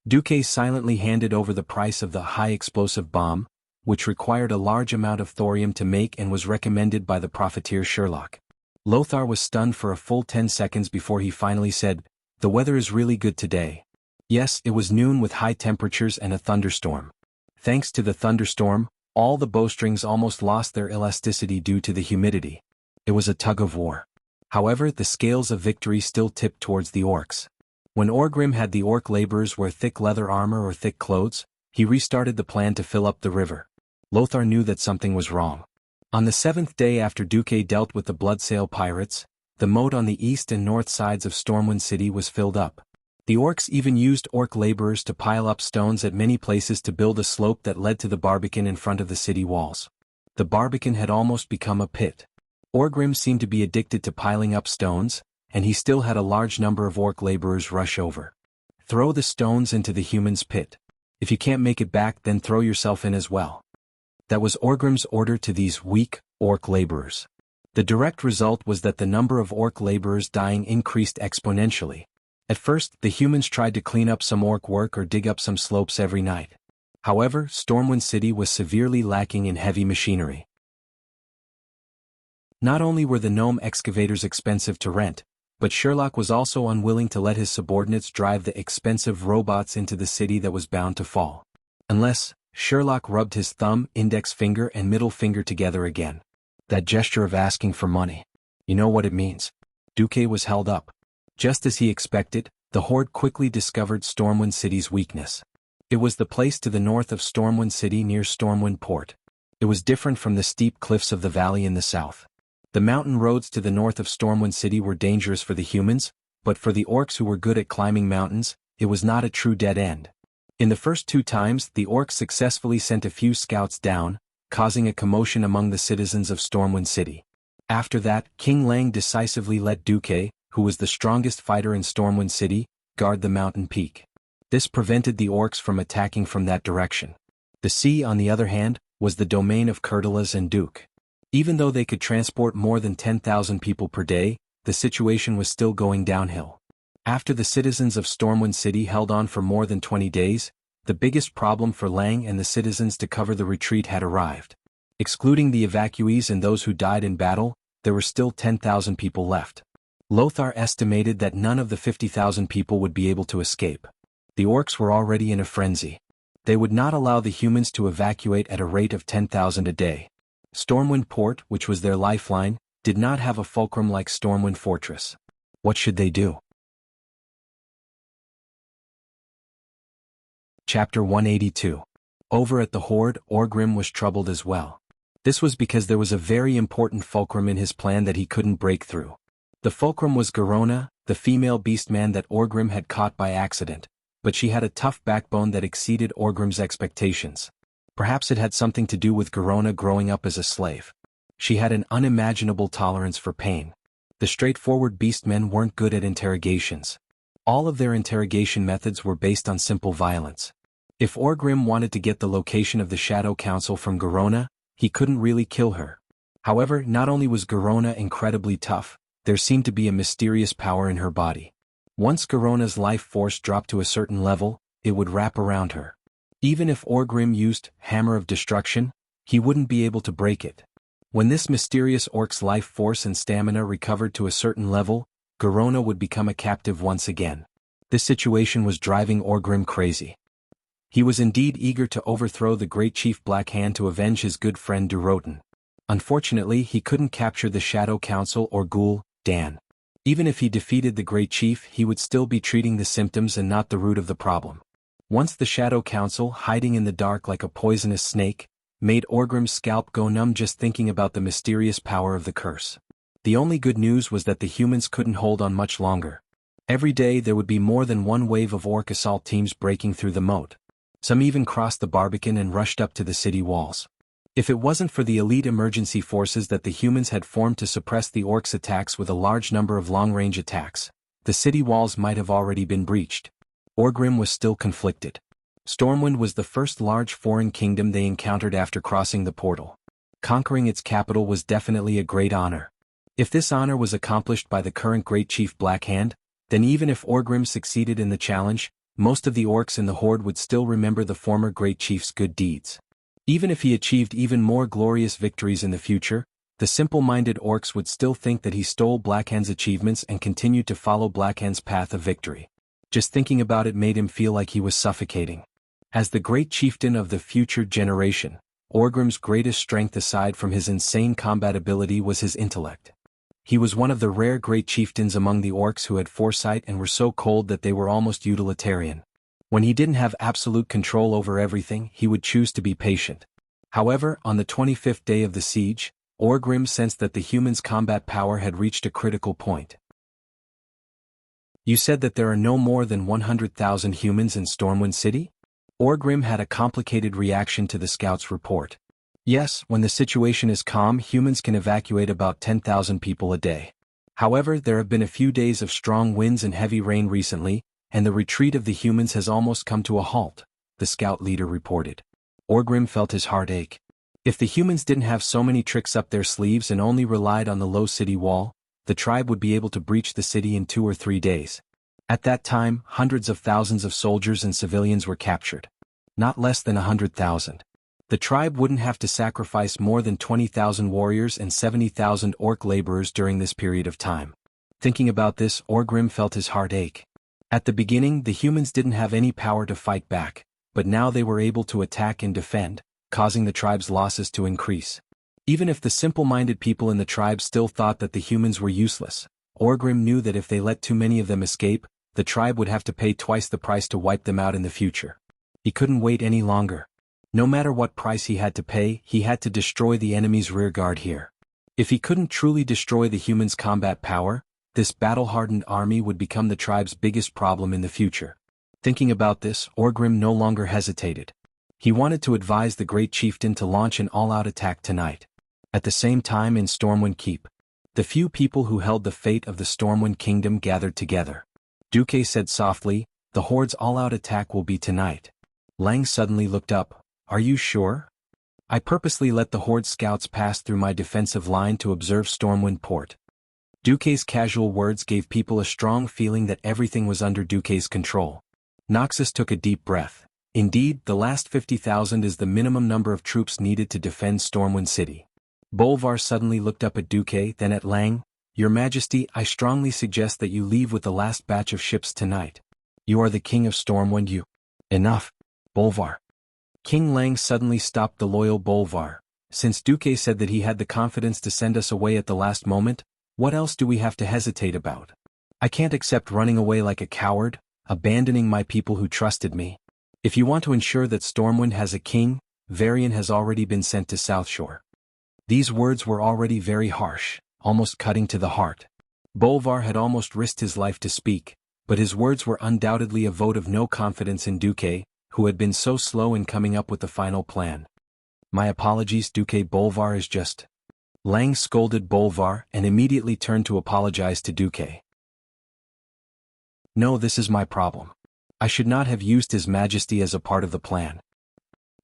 Duque silently handed over the price of the high-explosive bomb, which required a large amount of thorium to make and was recommended by the profiteer Sherlock. Lothar was stunned for a full 10 seconds before he finally said, "The weather is really good today." Yes, it was noon with high temperatures and a thunderstorm. Thanks to the thunderstorm, all the bowstrings almost lost their elasticity due to the humidity. It was a tug of war. However, the scales of victory still tipped towards the orcs. When Orgrim had the orc laborers wear thick leather armor or thick clothes, he restarted the plan to fill up the river. Lothar knew that something was wrong. On the 7th day after Duque dealt with the Bloodsail pirates, the moat on the east and north sides of Stormwind City was filled up. The orcs even used orc laborers to pile up stones at many places to build a slope that led to the barbican in front of the city walls. The barbican had almost become a pit. Orgrim seemed to be addicted to piling up stones, and he still had a large number of orc laborers rush over. Throw the stones into the human's pit. If you can't make it back, then throw yourself in as well. That was Orgrim's order to these weak, orc laborers. The direct result was that the number of orc laborers dying increased exponentially. At first, the humans tried to clean up some orc work or dig up some slopes every night. However, Stormwind City was severely lacking in heavy machinery. Not only were the gnome excavators expensive to rent, but Sherlock was also unwilling to let his subordinates drive the expensive robots into the city that was bound to fall. Unless, Sherlock rubbed his thumb, index finger and middle finger together again. That gesture of asking for money. You know what it means. Duque was held up. Just as he expected, the Horde quickly discovered Stormwind City's weakness. It was the place to the north of Stormwind City near Stormwind Port. It was different from the steep cliffs of the valley in the south. The mountain roads to the north of Stormwind City were dangerous for the humans, but for the orcs who were good at climbing mountains, it was not a true dead end. In the first 2 times, the orcs successfully sent a few scouts down, causing a commotion among the citizens of Stormwind City. After that, King Lang decisively let Duque, who was the strongest fighter in Stormwind City, guard the mountain peak. This prevented the orcs from attacking from that direction. The sea, on the other hand, was the domain of Kurtalas and Duke. Even though they could transport more than 10,000 people per day, the situation was still going downhill. After the citizens of Stormwind City held on for more than 20 days, the biggest problem for Lang and the citizens to cover the retreat had arrived. Excluding the evacuees and those who died in battle, there were still 10,000 people left. Lothar estimated that none of the 50,000 people would be able to escape. The orcs were already in a frenzy. They would not allow the humans to evacuate at a rate of 10,000 a day. Stormwind Port, which was their lifeline, did not have a fulcrum like Stormwind Fortress. What should they do? Chapter 182. Over at the Horde, Orgrim was troubled as well. This was because there was a very important fulcrum in his plan that he couldn't break through. The fulcrum was Garona, the female beastman that Orgrim had caught by accident, but she had a tough backbone that exceeded Orgrim's expectations. Perhaps it had something to do with Garona growing up as a slave. She had an unimaginable tolerance for pain. The straightforward beastmen weren't good at interrogations. All of their interrogation methods were based on simple violence. If Orgrim wanted to get the location of the Shadow Council from Garona, he couldn't really kill her. However, not only was Garona incredibly tough, there seemed to be a mysterious power in her body. Once Garona's life force dropped to a certain level, it would wrap around her. Even if Orgrim used Hammer of Destruction, he wouldn't be able to break it. When this mysterious orc's life force and stamina recovered to a certain level, Garona would become a captive once again. This situation was driving Orgrim crazy. He was indeed eager to overthrow the great chief Blackhand to avenge his good friend Durotan. Unfortunately, he couldn't capture the Shadow Council or Ghoul, Dan. Even if he defeated the great chief, he would still be treating the symptoms and not the root of the problem. Once the Shadow Council, hiding in the dark like a poisonous snake, made Orgrim's scalp go numb just thinking about the mysterious power of the curse. The only good news was that the humans couldn't hold on much longer. Every day there would be more than one wave of orc assault teams breaking through the moat. Some even crossed the Barbican and rushed up to the city walls. If it wasn't for the elite emergency forces that the humans had formed to suppress the orcs' attacks with a large number of long-range attacks, the city walls might have already been breached. Orgrim was still conflicted. Stormwind was the first large foreign kingdom they encountered after crossing the portal. Conquering its capital was definitely a great honor. If this honor was accomplished by the current Great Chief Blackhand, then even if Orgrim succeeded in the challenge, most of the orcs in the Horde would still remember the former Great Chief's good deeds. Even if he achieved even more glorious victories in the future, the simple-minded orcs would still think that he stole Blackhand's achievements and continued to follow Blackhand's path of victory. Just thinking about it made him feel like he was suffocating. As the great chieftain of the future generation, Orgrim's greatest strength aside from his insane combat ability was his intellect. He was one of the rare great chieftains among the orcs who had foresight and were so cold that they were almost utilitarian. When he didn't have absolute control over everything, he would choose to be patient. However, on the 25th day of the siege, Orgrim sensed that the humans' combat power had reached a critical point. You said that there are no more than 100,000 humans in Stormwind City? Orgrim had a complicated reaction to the scout's report. Yes, when the situation is calm, humans can evacuate about 10,000 people a day. However, there have been a few days of strong winds and heavy rain recently, and the retreat of the humans has almost come to a halt, the scout leader reported. Orgrim felt his heart ache. If the humans didn't have so many tricks up their sleeves and only relied on the low city wall, the tribe would be able to breach the city in 2 or 3 days. At that time, hundreds of thousands of soldiers and civilians were captured. Not less than 100,000. The tribe wouldn't have to sacrifice more than 20,000 warriors and 70,000 orc laborers during this period of time. Thinking about this, Orgrim felt his heart ache. At the beginning, the humans didn't have any power to fight back, but now they were able to attack and defend, causing the tribe's losses to increase. Even if the simple-minded people in the tribe still thought that the humans were useless, Orgrim knew that if they let too many of them escape, the tribe would have to pay twice the price to wipe them out in the future. He couldn't wait any longer. No matter what price he had to pay, he had to destroy the enemy's rearguard here. If he couldn't truly destroy the humans' combat power, this battle-hardened army would become the tribe's biggest problem in the future. Thinking about this, Orgrim no longer hesitated. He wanted to advise the great chieftain to launch an all-out attack tonight. At the same time in Stormwind Keep, the few people who held the fate of the Stormwind Kingdom gathered together. Duque said softly, "The Horde's all-out attack will be tonight." Lang suddenly looked up. "Are you sure?" "I purposely let the Horde scouts pass through my defensive line to observe Stormwind Port." Duque's casual words gave people a strong feeling that everything was under Duque's control. Noxus took a deep breath. Indeed, the last 50,000 is the minimum number of troops needed to defend Stormwind City. Bolvar suddenly looked up at Duque, then at Lang. Your Majesty, I strongly suggest that you leave with the last batch of ships tonight. You are the king of Stormwind. You. Enough, Bolvar. King Lang suddenly stopped the loyal Bolvar. Since Duque said that he had the confidence to send us away at the last moment, what else do we have to hesitate about? I can't accept running away like a coward, abandoning my people who trusted me. If you want to ensure that Stormwind has a king, Varian has already been sent to South Shore. These words were already very harsh, almost cutting to the heart. Bolvar had almost risked his life to speak, but his words were undoubtedly a vote of no confidence in Duque, who had been so slow in coming up with the final plan. My apologies, Duque. Bolvar is just... Lang scolded Bolvar and immediately turned to apologize to Duque. No, this is my problem. I should not have used His Majesty as a part of the plan.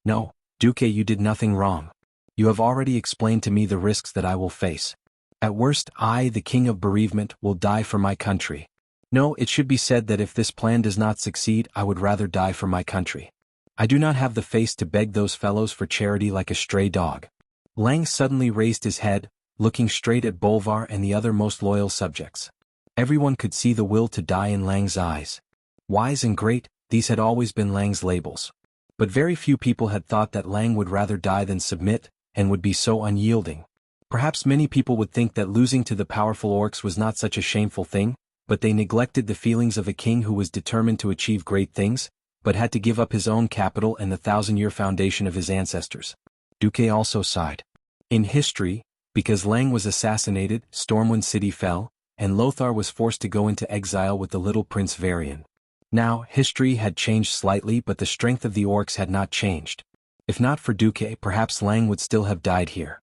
No, Duque, you did nothing wrong. You have already explained to me the risks that I will face. At worst, I, the King of Bereavement, will die for my country. No, it should be said that if this plan does not succeed, I would rather die for my country. I do not have the face to beg those fellows for charity like a stray dog. Lang suddenly raised his head, looking straight at Bolvar and the other most loyal subjects. Everyone could see the will to die in Lang's eyes. Wise and great, these had always been Lang's labels. But very few people had thought that Lang would rather die than submit, and would be so unyielding. Perhaps many people would think that losing to the powerful orcs was not such a shameful thing, but they neglected the feelings of a king who was determined to achieve great things, but had to give up his own capital and the 1,000-year foundation of his ancestors. Duque also sighed. In history, because Lang was assassinated, Stormwind City fell, and Lothar was forced to go into exile with the little Prince Varian. Now, history had changed slightly, but the strength of the orcs had not changed. If not for Duque, perhaps Lang would still have died here.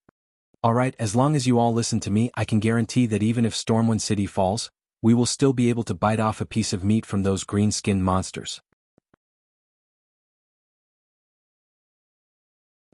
Alright, as long as you all listen to me, I can guarantee that even if Stormwind City falls, we will still be able to bite off a piece of meat from those green-skinned monsters.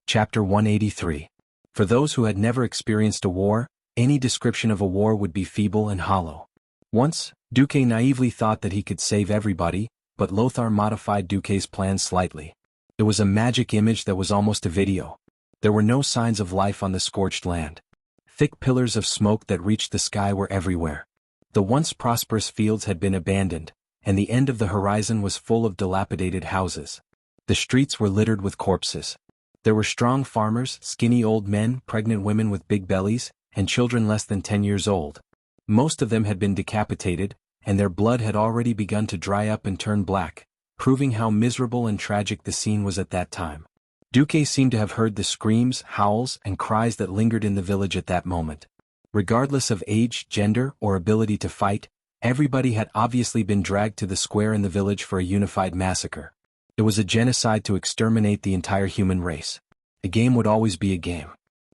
Chapter 183. For those who had never experienced a war, any description of a war would be feeble and hollow. Once, Duque naively thought that he could save everybody, but Lothar modified Duque's plan slightly. It was a magic image that was almost a video. There were no signs of life on the scorched land. Thick pillars of smoke that reached the sky were everywhere. The once prosperous fields had been abandoned, and the end of the horizon was full of dilapidated houses. The streets were littered with corpses. There were strong farmers, skinny old men, pregnant women with big bellies, and children less than 10 years old. Most of them had been decapitated, and their blood had already begun to dry up and turn black, proving how miserable and tragic the scene was at that time. Duque seemed to have heard the screams, howls, and cries that lingered in the village at that moment. Regardless of age, gender, or ability to fight, everybody had obviously been dragged to the square in the village for a unified massacre. It was a genocide to exterminate the entire human race. A game would always be a game.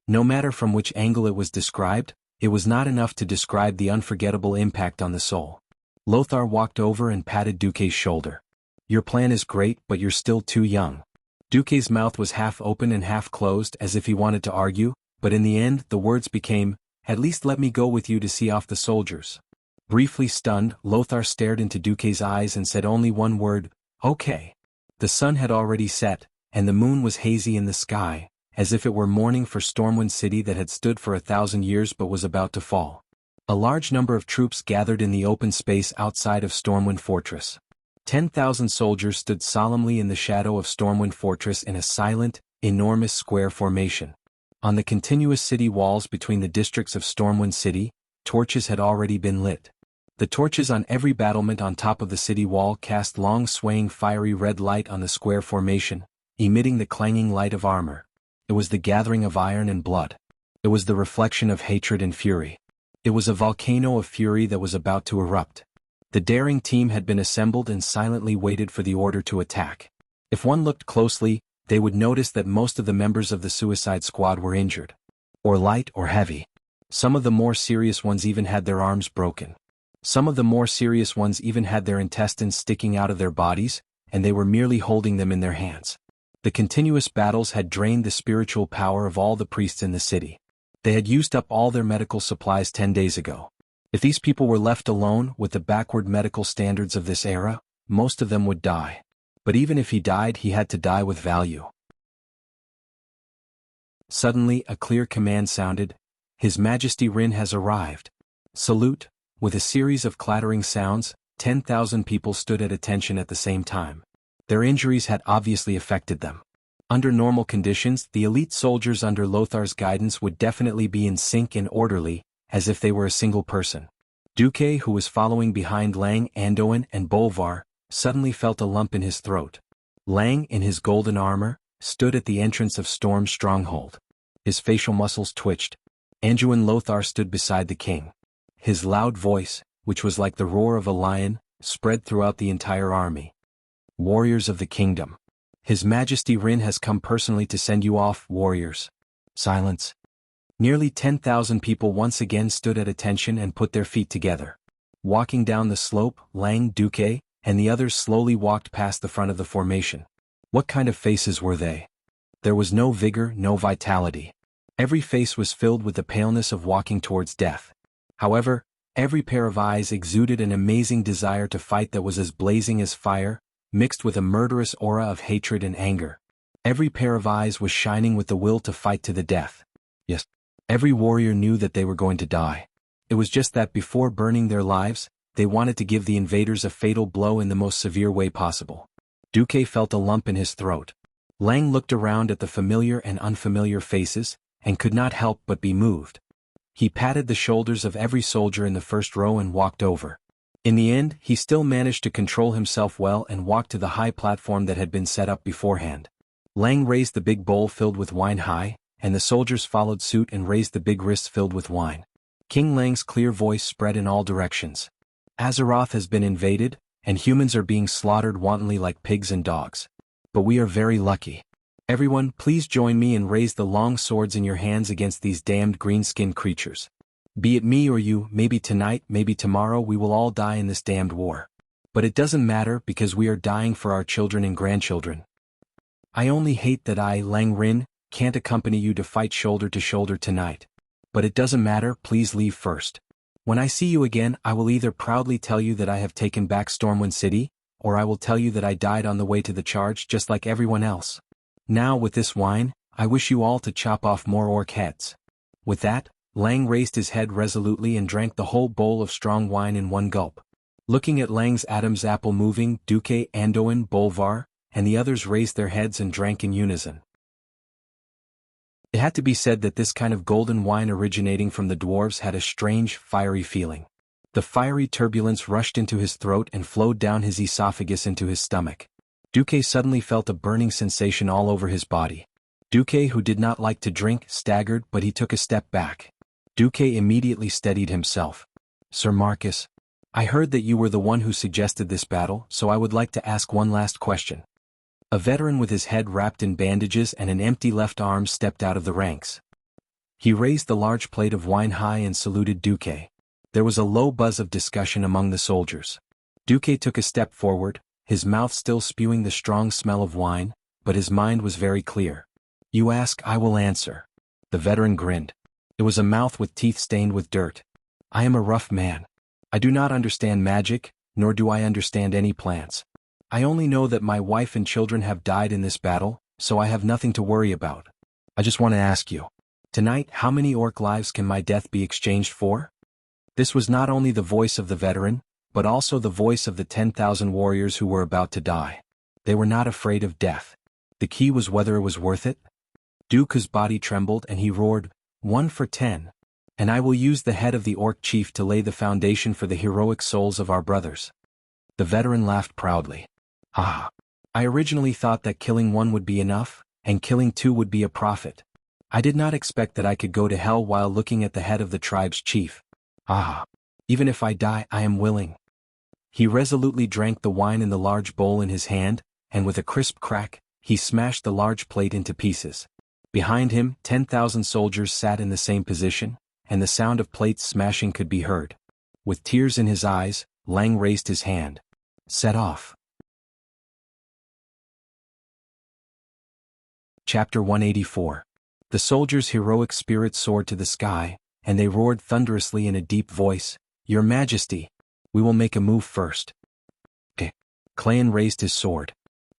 No matter from which angle it was described, it was not enough to describe the unforgettable impact on the soul. Lothar walked over and patted Duque's shoulder. Your plan is great, but you're still too young. Duque's mouth was half open and half closed as if he wanted to argue, but in the end the words became, at least let me go with you to see off the soldiers. Briefly stunned, Lothar stared into Duque's eyes and said only one word, okay. The sun had already set, and the moon was hazy in the sky, as if it were morning for Stormwind City that had stood for 1,000 years but was about to fall. A large number of troops gathered in the open space outside of Stormwind Fortress. 10,000 soldiers stood solemnly in the shadow of Stormwind Fortress in a silent, enormous square formation. On the continuous city walls between the districts of Stormwind City, torches had already been lit. The torches on every battlement on top of the city wall cast long swaying fiery red light on the square formation, emitting the clanging light of armor. It was the gathering of iron and blood. It was the reflection of hatred and fury. It was a volcano of fury that was about to erupt. The daring team had been assembled and silently waited for the order to attack. If one looked closely, they would notice that most of the members of the suicide squad were injured. Or light or heavy. Some of the more serious ones even had their arms broken. Some of the more serious ones even had their intestines sticking out of their bodies, and they were merely holding them in their hands. The continuous battles had drained the spiritual power of all the priests in the city. They had used up all their medical supplies 10 days ago. If these people were left alone with the backward medical standards of this era, most of them would die. But even if he died, he had to die with value. Suddenly, a clear command sounded. His Majesty Rin has arrived. Salute. With a series of clattering sounds, 10,000 people stood at attention at the same time. Their injuries had obviously affected them. Under normal conditions, the elite soldiers under Lothar's guidance would definitely be in sync and orderly, as if they were a single person. Duque, who was following behind Lang, Andoin, and Bolvar, suddenly felt a lump in his throat. Lang, in his golden armor, stood at the entrance of Storm's stronghold. His facial muscles twitched. Anduin Lothar stood beside the king. His loud voice, which was like the roar of a lion, spread throughout the entire army. Warriors of the kingdom. His Majesty Rin has come personally to send you off, warriors. Silence. Nearly 10,000 people once again stood at attention and put their feet together. Walking down the slope, Lang, Duque, and the others slowly walked past the front of the formation. What kind of faces were they? There was no vigor, no vitality. Every face was filled with the paleness of walking towards death. However, every pair of eyes exuded an amazing desire to fight that was as blazing as fire, mixed with a murderous aura of hatred and anger. Every pair of eyes was shining with the will to fight to the death. Yes, every warrior knew that they were going to die. It was just that before burning their lives, they wanted to give the invaders a fatal blow in the most severe way possible. Duque felt a lump in his throat. Lang looked around at the familiar and unfamiliar faces, and could not help but be moved. He patted the shoulders of every soldier in the first row and walked over. In the end, he still managed to control himself well and walked to the high platform that had been set up beforehand. Lang raised the big bowl filled with wine high, and the soldiers followed suit and raised the big wrists filled with wine. King Lang's clear voice spread in all directions. Azeroth has been invaded, and humans are being slaughtered wantonly like pigs and dogs. But we are very lucky. Everyone, please join me and raise the long swords in your hands against these damned green-skinned creatures. Be it me or you, maybe tonight, maybe tomorrow, we will all die in this damned war. But it doesn't matter because we are dying for our children and grandchildren. I only hate that I, Lang Rin, can't accompany you to fight shoulder to shoulder tonight. But it doesn't matter, please leave first. When I see you again, I will either proudly tell you that I have taken back Stormwind City, or I will tell you that I died on the way to the charge just like everyone else. Now with this wine, I wish you all to chop off more orc heads. With that, Lang raised his head resolutely and drank the whole bowl of strong wine in one gulp. Looking at Lang's Adam's apple moving, Duque, Andoin, Bolvar, and the others raised their heads and drank in unison. It had to be said that this kind of golden wine originating from the dwarves had a strange, fiery feeling. The fiery turbulence rushed into his throat and flowed down his esophagus into his stomach. Duque suddenly felt a burning sensation all over his body. Duque, who did not like to drink, staggered, but he took a step back. Duque immediately steadied himself. Sir Marcus, I heard that you were the one who suggested this battle, so I would like to ask one last question. A veteran with his head wrapped in bandages and an empty left arm stepped out of the ranks. He raised the large plate of wine high and saluted Duque. There was a low buzz of discussion among the soldiers. Duque took a step forward, his mouth still spewing the strong smell of wine, but his mind was very clear. You ask, I will answer. The veteran grinned. It was a mouth with teeth stained with dirt. I am a rough man. I do not understand magic, nor do I understand any plants. I only know that my wife and children have died in this battle, so I have nothing to worry about. I just want to ask you. Tonight, how many orc lives can my death be exchanged for? This was not only the voice of the veteran, but also the voice of the 10,000 warriors who were about to die. They were not afraid of death. The key was whether it was worth it. Duke's body trembled and he roared, 1 for 10. And I will use the head of the orc chief to lay the foundation for the heroic souls of our brothers. The veteran laughed proudly. Ah! I originally thought that killing 1 would be enough, and killing 2 would be a profit. I did not expect that I could go to hell while looking at the head of the tribe's chief. Ah! Even if I die, I am willing. He resolutely drank the wine in the large bowl in his hand, and with a crisp crack, he smashed the large plate into pieces. Behind him, 10,000 soldiers sat in the same position, and the sound of plates smashing could be heard. With tears in his eyes, Lang raised his hand. Set off. Chapter 184. The soldiers' heroic spirit soared to the sky, and they roared thunderously in a deep voice, Your Majesty, we will make a move first. Clan raised his sword.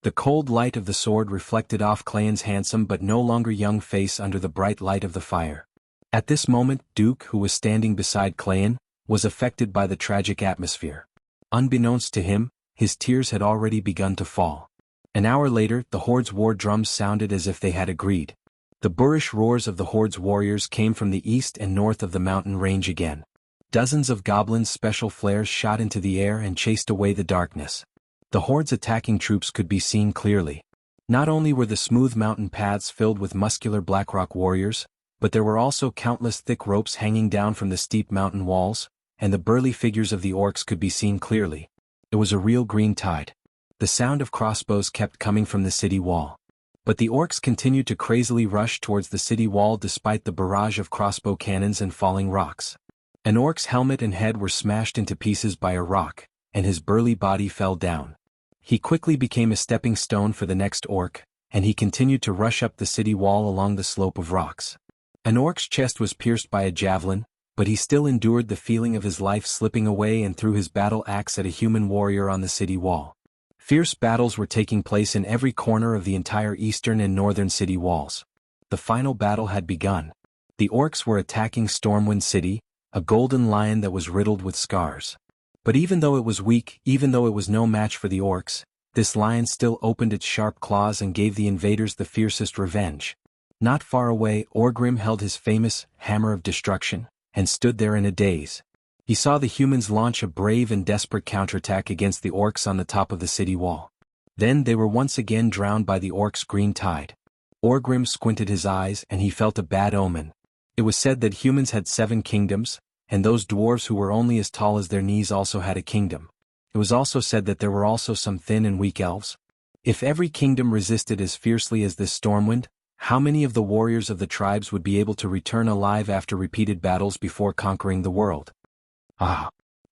The cold light of the sword reflected off Clan's handsome but no longer young face under the bright light of the fire. At this moment, Duke, who was standing beside Clan, was affected by the tragic atmosphere. Unbeknownst to him, his tears had already begun to fall. An hour later, the Horde's war drums sounded as if they had agreed. The boorish roars of the Horde's warriors came from the east and north of the mountain range again. Dozens of goblins' special flares shot into the air and chased away the darkness. The Horde's attacking troops could be seen clearly. Not only were the smooth mountain paths filled with muscular Blackrock warriors, but there were also countless thick ropes hanging down from the steep mountain walls, and the burly figures of the orcs could be seen clearly. It was a real green tide. The sound of crossbows kept coming from the city wall. But the orcs continued to crazily rush towards the city wall despite the barrage of crossbow cannons and falling rocks. An orc's helmet and head were smashed into pieces by a rock, and his burly body fell down. He quickly became a stepping stone for the next orc, and he continued to rush up the city wall along the slope of rocks. An orc's chest was pierced by a javelin, but he still endured the feeling of his life slipping away and threw his battle axe at a human warrior on the city wall. Fierce battles were taking place in every corner of the entire eastern and northern city walls. The final battle had begun. The orcs were attacking Stormwind City, a golden lion that was riddled with scars. But even though it was weak, even though it was no match for the orcs, this lion still opened its sharp claws and gave the invaders the fiercest revenge. Not far away, Orgrim held his famous Hammer of Destruction, and stood there in a daze. He saw the humans launch a brave and desperate counterattack against the orcs on the top of the city wall. Then they were once again drowned by the orcs' green tide. Orgrim squinted his eyes and he felt a bad omen. It was said that humans had 7 kingdoms, and those dwarves who were only as tall as their knees also had a kingdom. It was also said that there were also some thin and weak elves. If every kingdom resisted as fiercely as this Stormwind, how many of the warriors of the tribes would be able to return alive after repeated battles before conquering the world?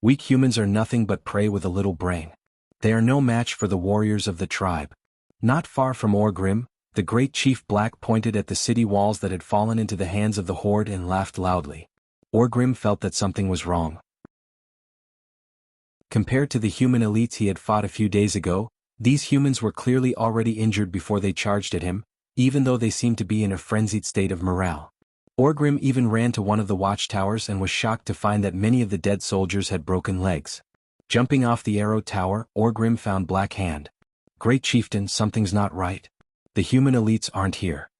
Weak humans are nothing but prey with a little brain. They are no match for the warriors of the tribe. Not far from Orgrim, the great chief Black pointed at the city walls that had fallen into the hands of the Horde and laughed loudly. Orgrim felt that something was wrong. Compared to the human elites he had fought a few days ago, these humans were clearly already injured before they charged at him, even though they seemed to be in a frenzied state of morale. Orgrim even ran to one of the watchtowers and was shocked to find that many of the dead soldiers had broken legs. Jumping off the arrow tower, Orgrim found Black Hand. "Great Chieftain, something's not right. The human elites aren't here."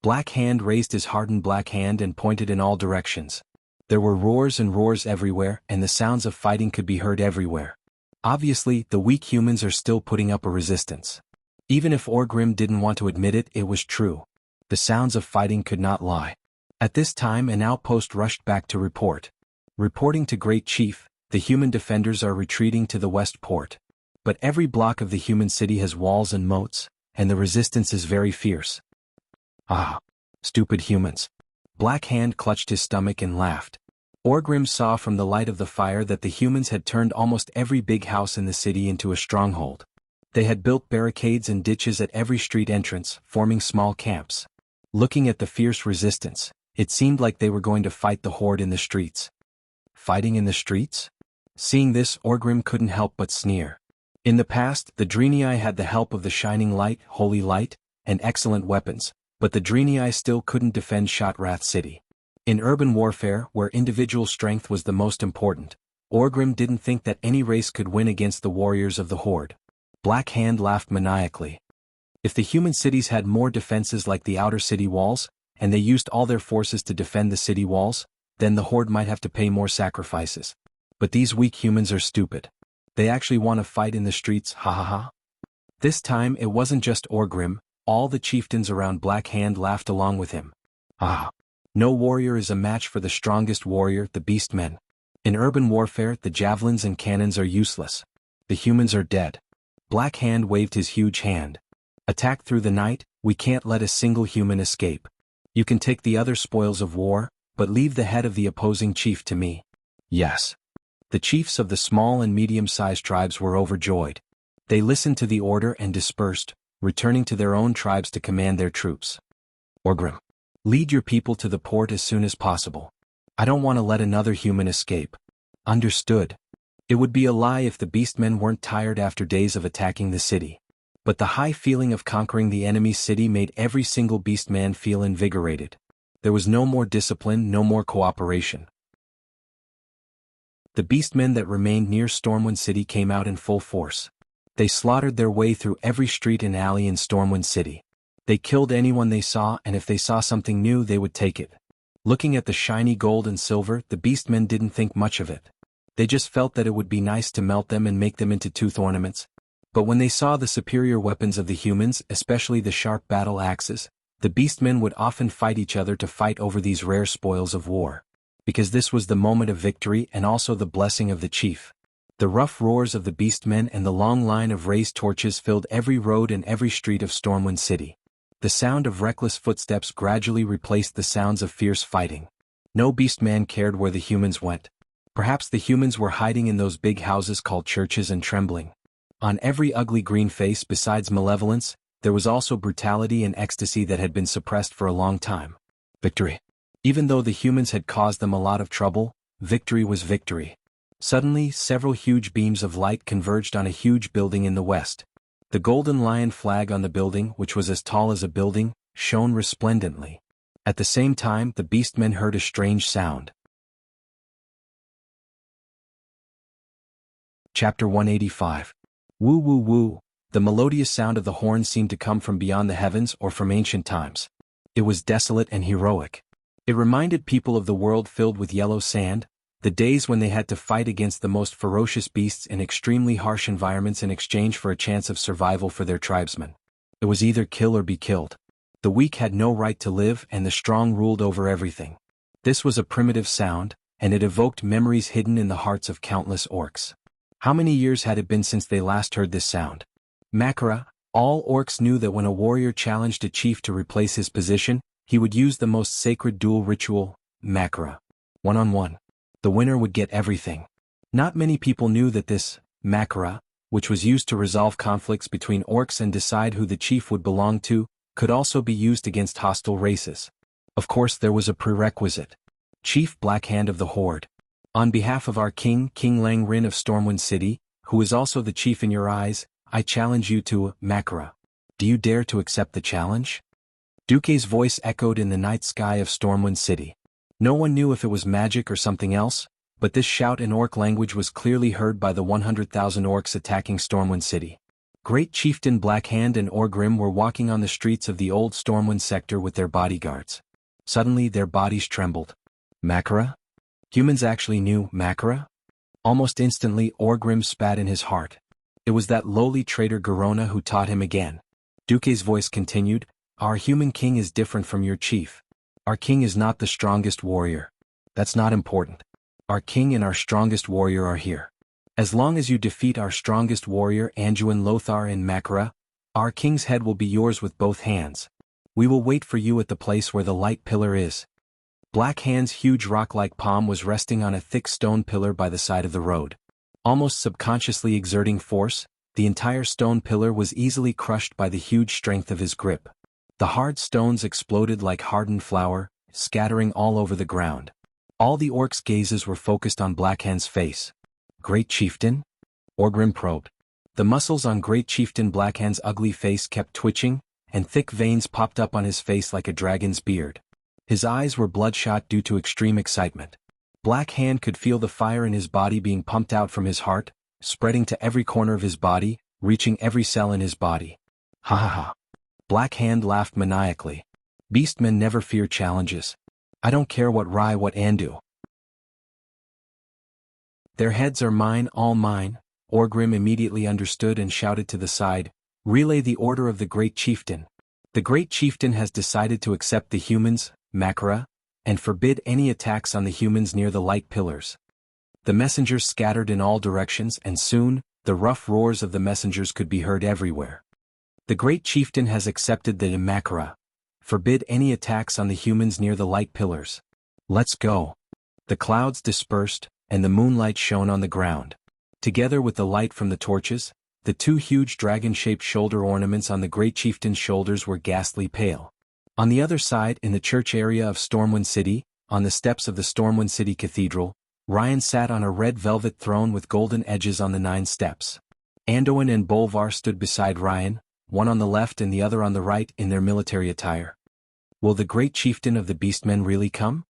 Black Hand raised his hardened black hand and pointed in all directions. There were roars and roars everywhere, and the sounds of fighting could be heard everywhere. Obviously, the weak humans are still putting up a resistance. Even if Orgrim didn't want to admit it, it was true. The sounds of fighting could not lie. At this time an outpost rushed back to report. Reporting to Great Chief, the human defenders are retreating to the west port. But every block of the human city has walls and moats, and the resistance is very fierce. Stupid humans. Black Hand clutched his stomach and laughed. Orgrim saw from the light of the fire that the humans had turned almost every big house in the city into a stronghold. They had built barricades and ditches at every street entrance, forming small camps. Looking at the fierce resistance, it seemed like they were going to fight the Horde in the streets. Fighting in the streets? Seeing this, Orgrim couldn't help but sneer. In the past, the Draenei had the help of the Shining Light, Holy Light, and excellent weapons, but the Draenei still couldn't defend Shotrath City. In urban warfare, where individual strength was the most important, Orgrim didn't think that any race could win against the warriors of the Horde. Black Hand laughed maniacally. If the human cities had more defenses like the outer city walls, and they used all their forces to defend the city walls, then the Horde might have to pay more sacrifices. But these weak humans are stupid. They actually want to fight in the streets, This time it wasn't just Orgrim, all the chieftains around Black Hand laughed along with him. No warrior is a match for the strongest warrior, the beastmen. In urban warfare, the javelins and cannons are useless. The humans are dead. Black Hand waved his huge hand. Attack through the night, we can't let a single human escape. You can take the other spoils of war, but leave the head of the opposing chief to me. Yes. The chiefs of the small and medium-sized tribes were overjoyed. They listened to the order and dispersed, returning to their own tribes to command their troops. Orgrim, lead your people to the port as soon as possible. I don't want to let another human escape. Understood. It would be a lie if the beastmen weren't tired after days of attacking the city. But the high feeling of conquering the enemy city made every single beastman feel invigorated. There was no more discipline, no more cooperation. The beastmen that remained near Stormwind City came out in full force. They slaughtered their way through every street and alley in Stormwind City. They killed anyone they saw, and if they saw something new they would take it. Looking at the shiny gold and silver, the beastmen didn't think much of it. They just felt that it would be nice to melt them and make them into tooth ornaments. But when they saw the superior weapons of the humans, especially the sharp battle axes, the beastmen would often fight each other to fight over these rare spoils of war. Because this was the moment of victory and also the blessing of the chief. The rough roars of the beastmen and the long line of raised torches filled every road and every street of Stormwind City. The sound of reckless footsteps gradually replaced the sounds of fierce fighting. No beastman cared where the humans went. Perhaps the humans were hiding in those big houses called churches and trembling. On every ugly green face besides malevolence, there was also brutality and ecstasy that had been suppressed for a long time. Victory. Even though the humans had caused them a lot of trouble, victory was victory. Suddenly, several huge beams of light converged on a huge building in the west. The golden lion flag on the building, which was as tall as a building, shone resplendently. At the same time, the beastmen heard a strange sound. Chapter 185. Woo woo woo. The melodious sound of the horn seemed to come from beyond the heavens or from ancient times. It was desolate and heroic. It reminded people of the world filled with yellow sand, the days when they had to fight against the most ferocious beasts in extremely harsh environments in exchange for a chance of survival for their tribesmen. It was either kill or be killed. The weak had no right to live and the strong ruled over everything. This was a primitive sound, and it evoked memories hidden in the hearts of countless orcs. How many years had it been since they last heard this sound? Makara, all orcs knew that when a warrior challenged a chief to replace his position, he would use the most sacred duel ritual, Makara. One-on-one. The winner would get everything. Not many people knew that this Makara, which was used to resolve conflicts between orcs and decide who the chief would belong to, could also be used against hostile races. Of course there was a prerequisite. Chief Blackhand of the Horde. On behalf of our king, King Lang Rin of Stormwind City, who is also the chief in your eyes, I challenge you to Makara. Do you dare to accept the challenge? Duke's voice echoed in the night sky of Stormwind City. No one knew if it was magic or something else, but this shout in orc language was clearly heard by the 100,000 orcs attacking Stormwind City. Great Chieftain Blackhand and Orgrim were walking on the streets of the old Stormwind sector with their bodyguards. Suddenly their bodies trembled. Makara? Humans actually knew Makara? Almost instantly Orgrim spat in his heart. It was that lowly traitor Garona who taught him again. Duke's voice continued, Our human king is different from your chief. Our king is not the strongest warrior. That's not important. Our king and our strongest warrior are here. As long as you defeat our strongest warrior Anduin Lothar in Makara, our king's head will be yours with both hands. We will wait for you at the place where the light pillar is. Blackhand's huge rock-like palm was resting on a thick stone pillar by the side of the road. Almost subconsciously exerting force, the entire stone pillar was easily crushed by the huge strength of his grip. The hard stones exploded like hardened flour, scattering all over the ground. All the orcs' gazes were focused on Blackhand's face. Great Chieftain? Orgrim probed. The muscles on Great Chieftain Blackhand's ugly face kept twitching, and thick veins popped up on his face like a dragon's beard. His eyes were bloodshot due to extreme excitement. Blackhand could feel the fire in his body being pumped out from his heart, spreading to every corner of his body, reaching every cell in his body. Ha ha ha. Blackhand laughed maniacally. Beastmen never fear challenges. I don't care what Rai what Andu. Their heads are mine, all mine. Orgrim immediately understood and shouted to the side, Relay the order of the Great Chieftain. The Great Chieftain has decided to accept the humans, Makara, and forbid any attacks on the humans near the light pillars. The messengers scattered in all directions and soon, the rough roars of the messengers could be heard everywhere. The Great Chieftain has accepted the Makara. Forbid any attacks on the humans near the light pillars. Let's go. The clouds dispersed, and the moonlight shone on the ground. Together with the light from the torches, the two huge dragon-shaped shoulder ornaments on the Great Chieftain's shoulders were ghastly pale. On the other side, in the church area of Stormwind City, on the steps of the Stormwind City Cathedral, Ryan sat on a red velvet throne with golden edges on the 9 steps. Anduin and Bolvar stood beside Ryan, one on the left and the other on the right in their military attire. Will the great chieftain of the beastmen really come?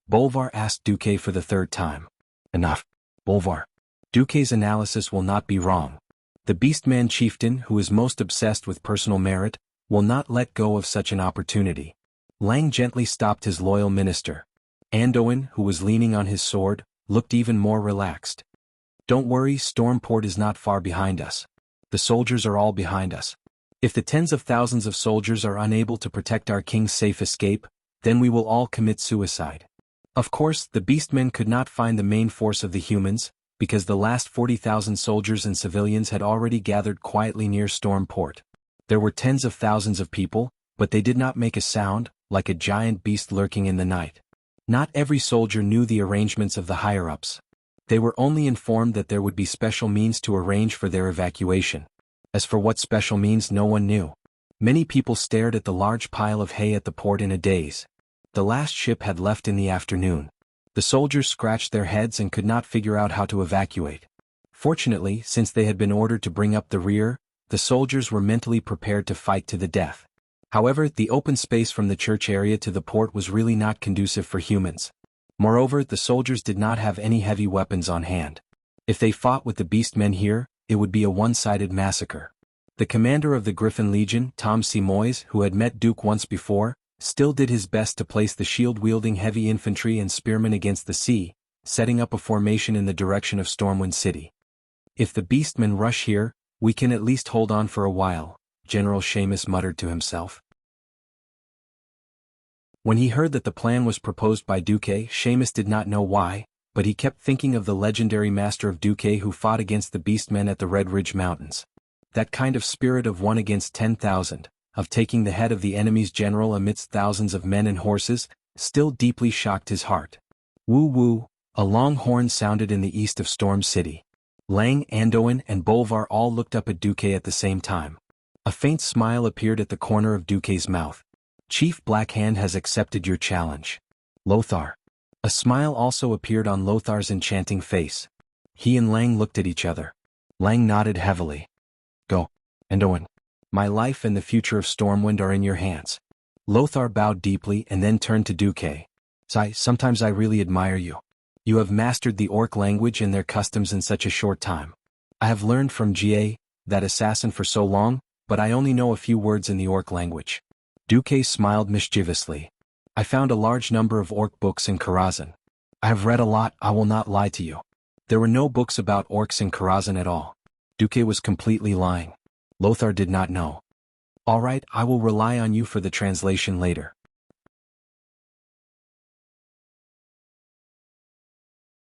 Bolvar asked Duque for the 3rd time. Enough, Bolvar. Duque's analysis will not be wrong. The beastman chieftain, who is most obsessed with personal merit, will not let go of such an opportunity. Lang gently stopped his loyal minister. Anduin, who was leaning on his sword, looked even more relaxed. Don't worry, Stormport is not far behind us. The soldiers are all behind us. If the tens of thousands of soldiers are unable to protect our king's safe escape, then we will all commit suicide. Of course, the beastmen could not find the main force of the humans, because the last 40,000 soldiers and civilians had already gathered quietly near Stormport. There were tens of thousands of people, but they did not make a sound, like a giant beast lurking in the night. Not every soldier knew the arrangements of the higher-ups. They were only informed that there would be special means to arrange for their evacuation. As for what special means, no one knew. Many people stared at the large pile of hay at the port in a daze. The last ship had left in the afternoon. The soldiers scratched their heads and could not figure out how to evacuate. Fortunately, since they had been ordered to bring up the rear, the soldiers were mentally prepared to fight to the death. However, the open space from the church area to the port was really not conducive for humans. Moreover, the soldiers did not have any heavy weapons on hand. If they fought with the beastmen here, it would be a one-sided massacre. The commander of the Griffin Legion, Tom Simoes, who had met Duke once before, still did his best to place the shield-wielding heavy infantry and spearmen against the sea, setting up a formation in the direction of Stormwind City. If the beastmen rush here, we can at least hold on for a while, General Seamus muttered to himself. When he heard that the plan was proposed by Duque, Seamus did not know why, but he kept thinking of the legendary master of Duque who fought against the beastmen at the Red Ridge Mountains. That kind of spirit of 1 against 10,000, of taking the head of the enemy's general amidst thousands of men and horses, still deeply shocked his heart. Woo-woo, a long horn sounded in the east of Storm City. Lang, Anduin, and Bolvar all looked up at Duque at the same time. A faint smile appeared at the corner of Duque's mouth. Chief Blackhand has accepted your challenge. Lothar. A smile also appeared on Lothar's enchanting face. He and Lang looked at each other. Lang nodded heavily. Go, Anduin. My life and the future of Stormwind are in your hands. Lothar bowed deeply and then turned to Duque. Sometimes I really admire you. You have mastered the Orc language and their customs in such a short time. I have learned from Ga, that assassin, for so long, but I only know a few words in the Orc language. Duque smiled mischievously. I found a large number of Orc books in Karazhan. I have read a lot, I will not lie to you. There were no books about Orcs in Karazhan at all. Duque was completely lying. Lothar did not know. All right, I will rely on you for the translation later.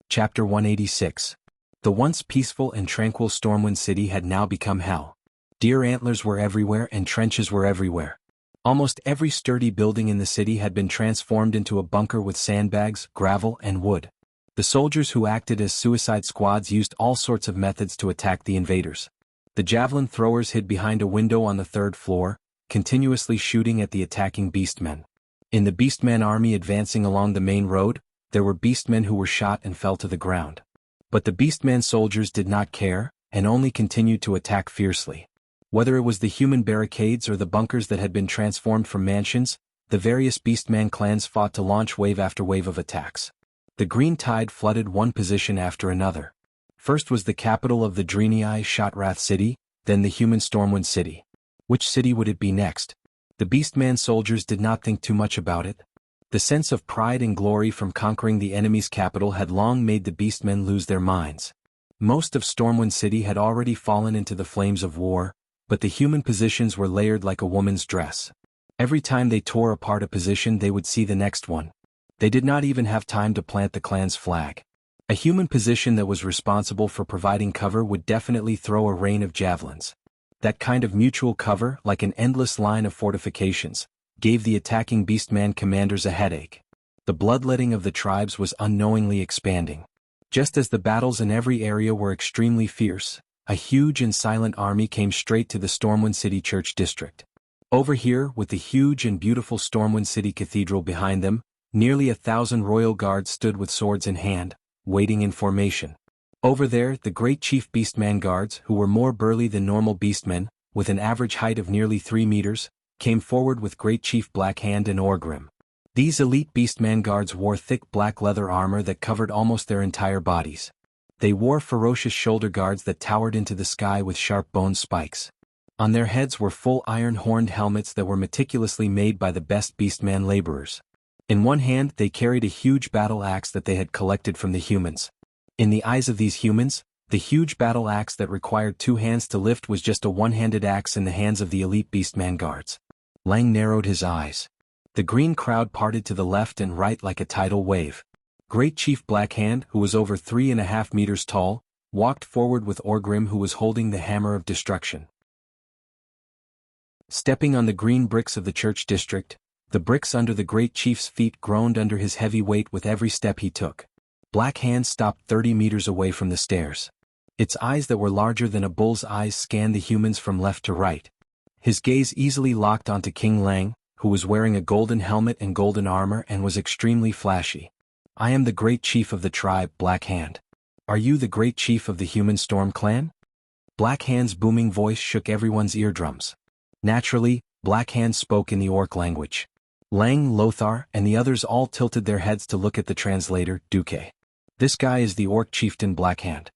Chapter 186. The once peaceful and tranquil Stormwind City had now become hell. Deer antlers were everywhere and trenches were everywhere. Almost every sturdy building in the city had been transformed into a bunker with sandbags, gravel, and wood. The soldiers who acted as suicide squads used all sorts of methods to attack the invaders. The javelin throwers hid behind a window on the 3rd floor, continuously shooting at the attacking beastmen. In the beastman army advancing along the main road, there were beastmen who were shot and fell to the ground. But the beastman soldiers did not care, and only continued to attack fiercely. Whether it was the human barricades or the bunkers that had been transformed from mansions, the various beastman clans fought to launch wave after wave of attacks. The green tide flooded one position after another. First was the capital of the Dreenii Shotrath city, then the human Stormwind city. Which city would it be next? The beastman soldiers did not think too much about it. The sense of pride and glory from conquering the enemy's capital had long made the beastmen lose their minds. Most of Stormwind City had already fallen into the flames of war, but the human positions were layered like a woman's dress. Every time they tore apart a position they would see the next one. They did not even have time to plant the clan's flag. A human position that was responsible for providing cover would definitely throw a rain of javelins. That kind of mutual cover, like an endless line of fortifications, gave the attacking beastman commanders a headache. The bloodletting of the tribes was unknowingly expanding. Just as the battles in every area were extremely fierce, a huge and silent army came straight to the Stormwind City Church District. Over here, with the huge and beautiful Stormwind City Cathedral behind them, nearly 1,000 royal guards stood with swords in hand, waiting in formation. Over there, the great chief beastman guards, who were more burly than normal beastmen, with an average height of nearly 3 meters, came forward with Great Chief Blackhand and Orgrim. These elite beastman guards wore thick black leather armor that covered almost their entire bodies. They wore ferocious shoulder guards that towered into the sky with sharp bone spikes. On their heads were full iron-horned helmets that were meticulously made by the best beastman laborers. In one hand they carried a huge battle axe that they had collected from the humans. In the eyes of these humans, the huge battle axe that required 2 hands to lift was just a one-handed axe in the hands of the elite beastman guards. Lang narrowed his eyes. The green crowd parted to the left and right like a tidal wave. Great Chief Blackhand, who was over 3.5 meters tall, walked forward with Orgrim, who was holding the hammer of destruction. Stepping on the green bricks of the church district, the bricks under the Great Chief's feet groaned under his heavy weight with every step he took. Blackhand stopped 30 meters away from the stairs. Its eyes that were larger than a bull's eyes scanned the humans from left to right. His gaze easily locked onto King Lang, who was wearing a golden helmet and golden armor and was extremely flashy. "I am the Great Chief of the tribe, Blackhand. Are you the Great Chief of the human Storm clan?" Blackhand's booming voice shook everyone's eardrums. Naturally, Blackhand spoke in the Orc language. Lang, Lothar, and the others all tilted their heads to look at the translator, Duque. "This guy is the Orc chieftain Blackhand."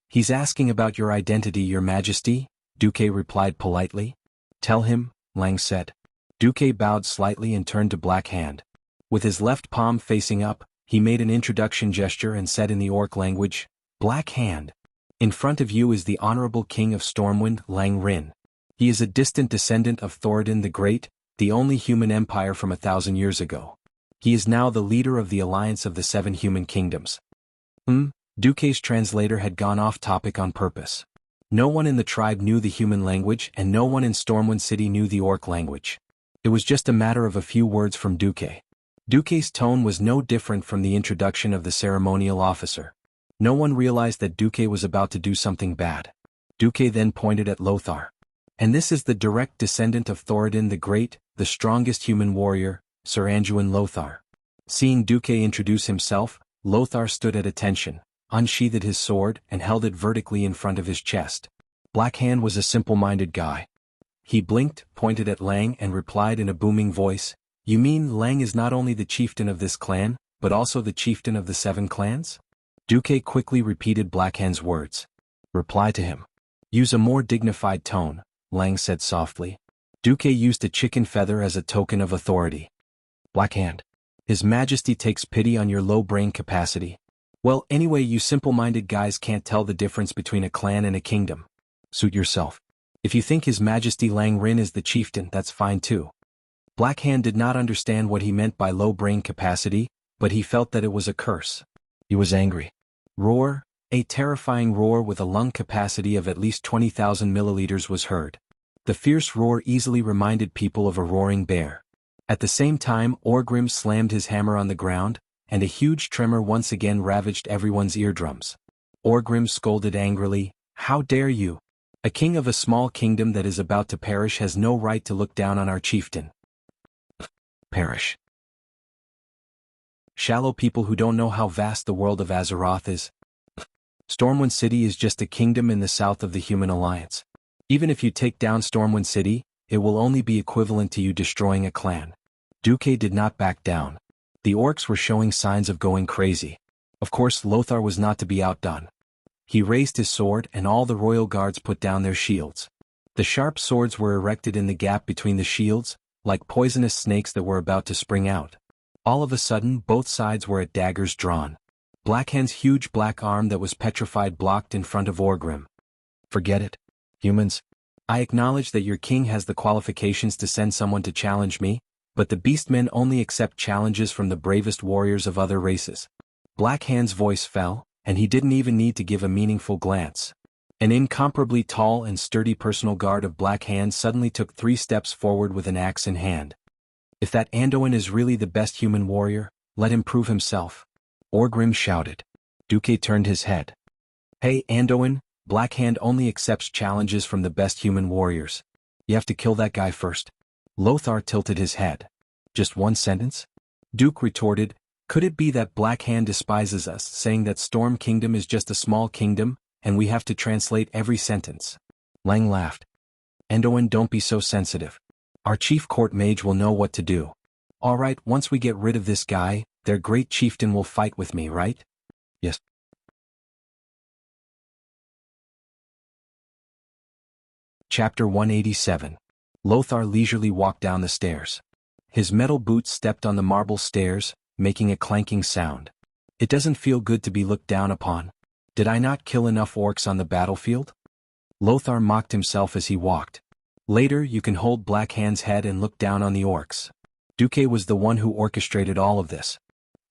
"He's asking about your identity, your majesty," Duque replied politely. "Tell him," Lang said. Duque bowed slightly and turned to Blackhand. With his left palm facing up, he made an introduction gesture and said in the Orc language, "Blackhand, in front of you is the Honorable King of Stormwind, Lang Rin. He is a distant descendant of Thoradin the Great, the only human empire from 1,000 years ago. He is now the leader of the Alliance of the 7 Human Kingdoms." Duque's translator had gone off topic on purpose. No one in the tribe knew the human language and no one in Stormwind City knew the Orc language. It was just a matter of a few words from Duque. Duque's tone was no different from the introduction of the ceremonial officer. No one realized that Duque was about to do something bad. Duque then pointed at Lothar. "And this is the direct descendant of Thoradin the Great, the strongest human warrior, Sir Anduin Lothar." Seeing Duque introduce himself, Lothar stood at attention, unsheathed his sword and held it vertically in front of his chest. Blackhand was a simple-minded guy. He blinked, pointed at Lang and replied in a booming voice, "You mean Lang is not only the chieftain of this clan, but also the chieftain of the 7 clans?" Duque quickly repeated Blackhand's words. "Reply to him. Use a more dignified tone," Lang said softly. Duque used a chicken feather as a token of authority. "Blackhand, His Majesty takes pity on your low brain capacity. Well, anyway, you simple-minded guys can't tell the difference between a clan and a kingdom. Suit yourself. If you think His Majesty Lang Rin is the chieftain, that's fine too." Blackhand did not understand what he meant by low brain capacity, but he felt that it was a curse. He was angry. Roar, a terrifying roar with a lung capacity of at least 20,000 milliliters was heard. The fierce roar easily reminded people of a roaring bear. At the same time, Orgrim slammed his hammer on the ground, and a huge tremor once again ravaged everyone's eardrums. Orgrim scolded angrily, "How dare you? A king of a small kingdom that is about to perish has no right to look down on our chieftain." Perish. Shallow people who don't know how vast the world of Azeroth is. Stormwind City is just a kingdom in the south of the Human Alliance. Even if you take down Stormwind City, it will only be equivalent to you destroying a clan. Duque did not back down. The orcs were showing signs of going crazy. Of course, Lothar was not to be outdone. He raised his sword and all the royal guards put down their shields. The sharp swords were erected in the gap between the shields, like poisonous snakes that were about to spring out. All of a sudden, both sides were at daggers drawn. Blackhand's huge black arm that was petrified blocked in front of Orgrim. "Forget it. Humans. I acknowledge that your king has the qualifications to send someone to challenge me, but the beastmen only accept challenges from the bravest warriors of other races." Blackhand's voice fell, and he didn't even need to give a meaningful glance. An incomparably tall and sturdy personal guard of Blackhand suddenly took 3 steps forward with an axe in hand. "If that Anduin is really the best human warrior, let him prove himself," Orgrim shouted. Duque turned his head. "Hey, Anduin, Blackhand only accepts challenges from the best human warriors. You have to kill that guy first." Lothar tilted his head. "Just one sentence?" Duke retorted, Could it be that Black Hand despises us, saying that Storm Kingdom is just a small kingdom, and we have to translate every sentence? Lang laughed. Andoin, don't be so sensitive. Our chief court mage will know what to do. Alright, once we get rid of this guy, their great chieftain will fight with me, right? Yes. Chapter 187. Lothar leisurely walked down the stairs. His metal boots stepped on the marble stairs, making a clanking sound. It doesn't feel good to be looked down upon. Did I not kill enough orcs on the battlefield? Lothar mocked himself as he walked. Later you can hold Black Hand's head and look down on the orcs. Duque was the one who orchestrated all of this.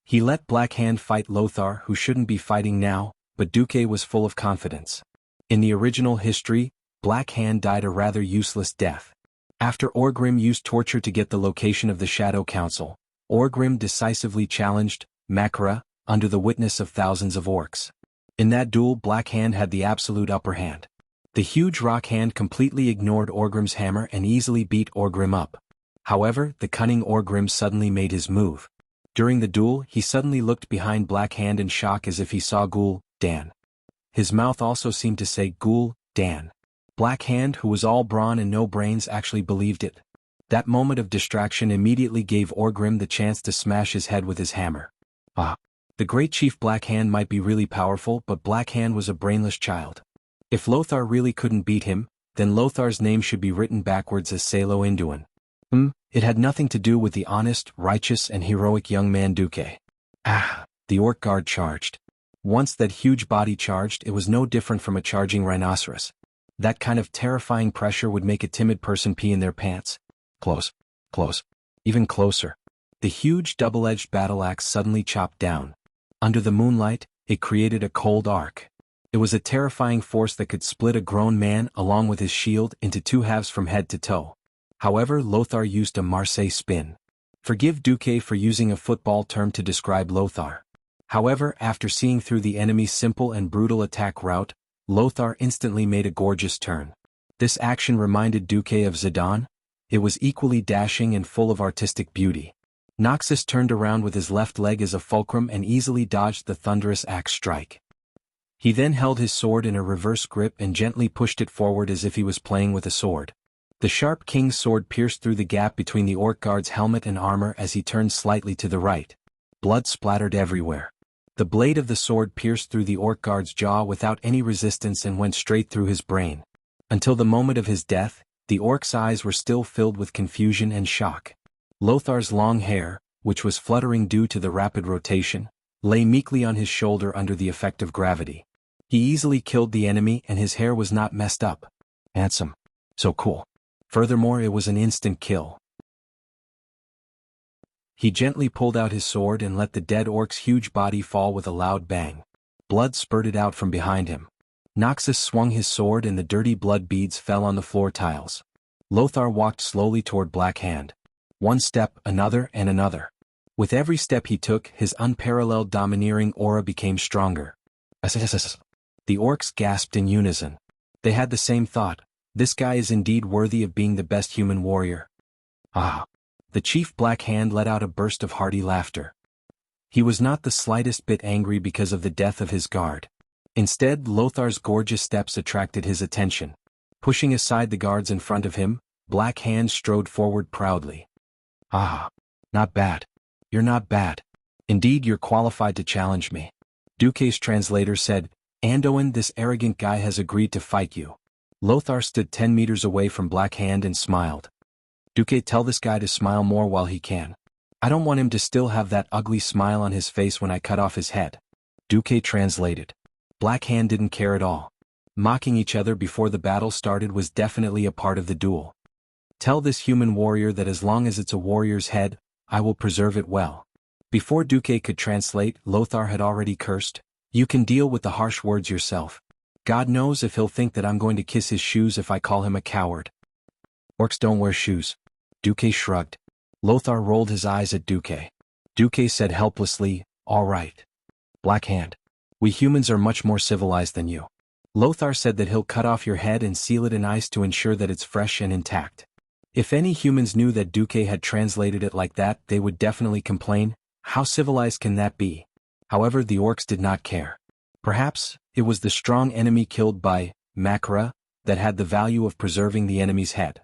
He let Black Hand fight Lothar, who shouldn't be fighting now, but Duque was full of confidence. In the original history, Black Hand died a rather useless death. After Orgrim used torture to get the location of the Shadow Council, Orgrim decisively challenged Makara, under the witness of thousands of orcs. In that duel, Black Hand had the absolute upper hand. The huge rock hand completely ignored Orgrim's hammer and easily beat Orgrim up. However, the cunning Orgrim suddenly made his move. During the duel, he suddenly looked behind Black Hand in shock as if he saw Ghoul Dan. His mouth also seemed to say Ghoul Dan. Black Hand, who was all brawn and no brains, actually believed it. That moment of distraction immediately gave Orgrim the chance to smash his head with his hammer. The great chief Black Hand might be really powerful, but Black Hand was a brainless child. If Lothar really couldn't beat him, then Lothar's name should be written backwards as Salo Induin. It had nothing to do with the honest, righteous and heroic young man Duque. The orc guard charged. Once that huge body charged, it was no different from a charging rhinoceros. That kind of terrifying pressure would make a timid person pee in their pants. Close. Even closer. The huge double-edged battle axe suddenly chopped down. Under the moonlight, it created a cold arc. It was a terrifying force that could split a grown man along with his shield into two halves from head to toe. However, Lothar used a Marseille spin. Forgive Duque for using a football term to describe Lothar. However, after seeing through the enemy's simple and brutal attack route, Lothar instantly made a gorgeous turn. This action reminded Duque of Zidane. It was equally dashing and full of artistic beauty. Noxus turned around with his left leg as a fulcrum and easily dodged the thunderous axe strike. He then held his sword in a reverse grip and gently pushed it forward as if he was playing with a sword. The sharp king's sword pierced through the gap between the orc guard's helmet and armor as he turned slightly to the right. Blood splattered everywhere. The blade of the sword pierced through the orc guard's jaw without any resistance and went straight through his brain. Until the moment of his death, the orc's eyes were still filled with confusion and shock. Lothar's long hair, which was fluttering due to the rapid rotation, lay meekly on his shoulder under the effect of gravity. He easily killed the enemy and his hair was not messed up. Handsome. So cool. Furthermore, it was an instant kill. He gently pulled out his sword and let the dead orc's huge body fall with a loud bang. Blood spurted out from behind him. Noxus swung his sword and the dirty blood beads fell on the floor tiles. Lothar walked slowly toward Black Hand. One step, another and another. With every step he took, his unparalleled domineering aura became stronger. The orcs gasped in unison. They had the same thought. This guy is indeed worthy of being the best human warrior. The chief Black Hand let out a burst of hearty laughter. He was not the slightest bit angry because of the death of his guard. Instead, Lothar's gorgeous steps attracted his attention. Pushing aside the guards in front of him, Black Hand strode forward proudly. Not bad. You're not bad. Indeed, you're qualified to challenge me. Duque's translator said, Andoin, this arrogant guy has agreed to fight you. Lothar stood 10 meters away from Black Hand and smiled. Duque, tell this guy to smile more while he can. I don't want him to still have that ugly smile on his face when I cut off his head. Duque translated. Black Hand didn't care at all. Mocking each other before the battle started was definitely a part of the duel. Tell this human warrior that as long as it's a warrior's head, I will preserve it well. Before Duque could translate, Lothar had already cursed. You can deal with the harsh words yourself. God knows if he'll think that I'm going to kiss his shoes if I call him a coward. Orcs don't wear shoes. Duque shrugged. Lothar rolled his eyes at Duque. Duque said helplessly, all right. Black Hand. We humans are much more civilized than you. Lothar said that he'll cut off your head and seal it in ice to ensure that it's fresh and intact. If any humans knew that Duque had translated it like that, they would definitely complain. How civilized can that be? However, the orcs did not care. Perhaps, it was the strong enemy killed by Makara that had the value of preserving the enemy's head.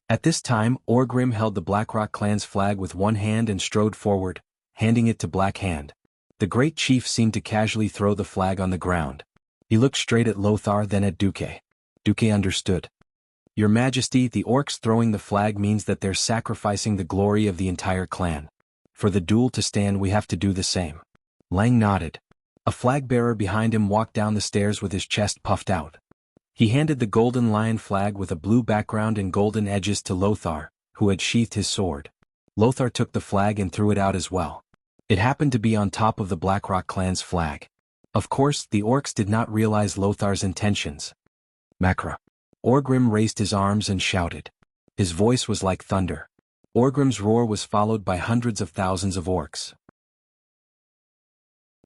At this time, Orgrim held the Blackrock clan's flag with one hand and strode forward, handing it to Black Hand. The great chief seemed to casually throw the flag on the ground. He looked straight at Lothar, then at Duque. Duque understood. Your Majesty, the orcs throwing the flag means that they're sacrificing the glory of the entire clan. For the duel to stand, we have to do the same. Lang nodded. A flag-bearer behind him walked down the stairs with his chest puffed out. He handed the golden lion flag with a blue background and golden edges to Lothar, who had sheathed his sword. Lothar took the flag and threw it out as well. It happened to be on top of the Blackrock clan's flag. Of course, the orcs did not realize Lothar's intentions. Makara. Orgrim raised his arms and shouted. His voice was like thunder. Orgrim's roar was followed by hundreds of thousands of orcs.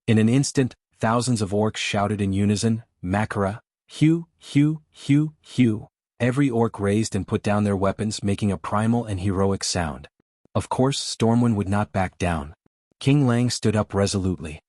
In an instant, thousands of orcs shouted in unison, Makara, Hugh, Hugh, Hugh, Hugh. Every orc raised and put down their weapons, making a primal and heroic sound. Of course, Stormwind would not back down. King Lang stood up resolutely.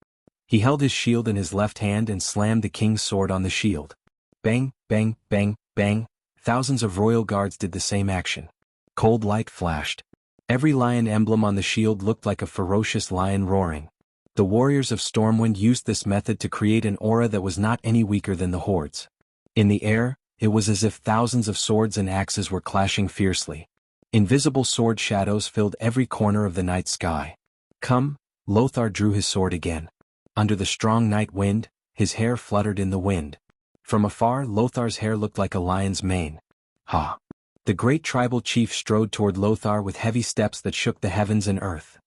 He held his shield in his left hand and slammed the king's sword on the shield. Bang, bang, bang, bang. Thousands of royal guards did the same action. Cold light flashed. Every lion emblem on the shield looked like a ferocious lion roaring. The warriors of Stormwind used this method to create an aura that was not any weaker than the hordes. In the air, it was as if thousands of swords and axes were clashing fiercely. Invisible sword shadows filled every corner of the night sky. Come, Lothar drew his sword again. Under the strong night wind, his hair fluttered in the wind. From afar, Lothar's hair looked like a lion's mane. Ha! The great tribal chief strode toward Lothar with heavy steps that shook the heavens and earth.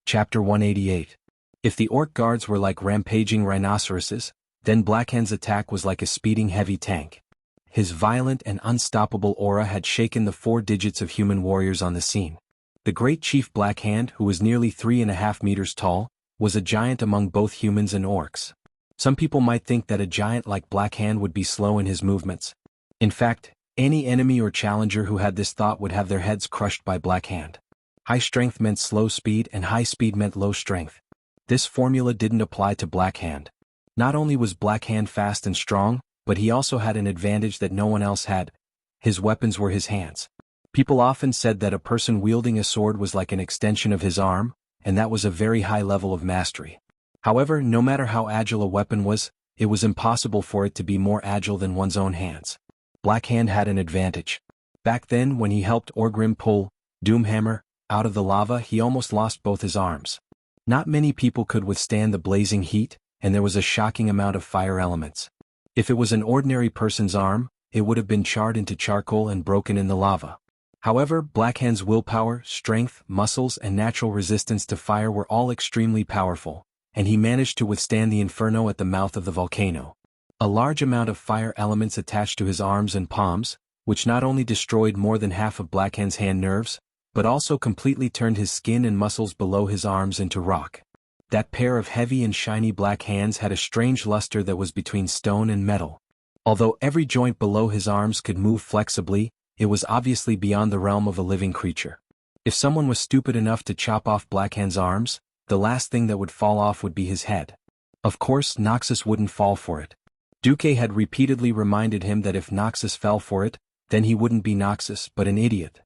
Chapter 188. If the orc guards were like rampaging rhinoceroses, then Blackhand's attack was like a speeding heavy tank. His violent and unstoppable aura had shaken the 4 digits of human warriors on the scene. The great chief Blackhand, who was nearly 3.5 meters tall, was a giant among both humans and orcs. Some people might think that a giant like Blackhand would be slow in his movements. In fact, any enemy or challenger who had this thought would have their heads crushed by Blackhand. High strength meant slow speed and high speed meant low strength. This formula didn't apply to Blackhand. Not only was Blackhand fast and strong, but he also had an advantage that no one else had. His weapons were his hands. People often said that a person wielding a sword was like an extension of his arm, and that was a very high level of mastery. However, no matter how agile a weapon was, it was impossible for it to be more agile than one's own hands. Blackhand had an advantage. Back then, when he helped Orgrim pull Doomhammer out of the lava, he almost lost both his arms. Not many people could withstand the blazing heat, and there was a shocking amount of fire elements. If it was an ordinary person's arm, it would have been charred into charcoal and broken in the lava. However, Blackhand's willpower, strength, muscles, and natural resistance to fire were all extremely powerful, and he managed to withstand the inferno at the mouth of the volcano. A large amount of fire elements attached to his arms and palms, which not only destroyed more than half of Blackhand's hand nerves, but also completely turned his skin and muscles below his arms into rock. That pair of heavy and shiny black hands had a strange luster that was between stone and metal. Although every joint below his arms could move flexibly, it was obviously beyond the realm of a living creature. If someone was stupid enough to chop off Blackhand's arms, the last thing that would fall off would be his head. Of course, Noxus wouldn't fall for it. Duque had repeatedly reminded him that if Noxus fell for it, then he wouldn't be Noxus but an idiot.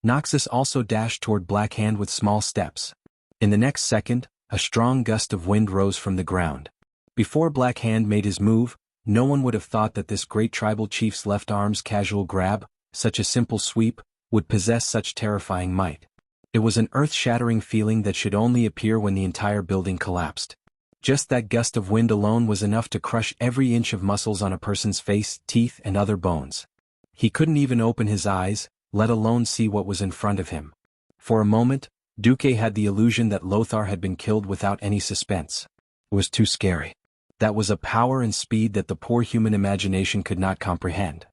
Noxus also dashed toward Blackhand with small steps. In the next second, a strong gust of wind rose from the ground. Before Blackhand made his move, no one would have thought that this great tribal chief's left arm's casual grab, such a simple sweep, would possess such terrifying might. It was an earth-shattering feeling that should only appear when the entire building collapsed. Just that gust of wind alone was enough to crush every inch of muscles on a person's face, teeth, and other bones. He couldn't even open his eyes, let alone see what was in front of him. For a moment, Duque had the illusion that Lothar had been killed without any suspense. It was too scary. That was a power and speed that the poor human imagination could not comprehend.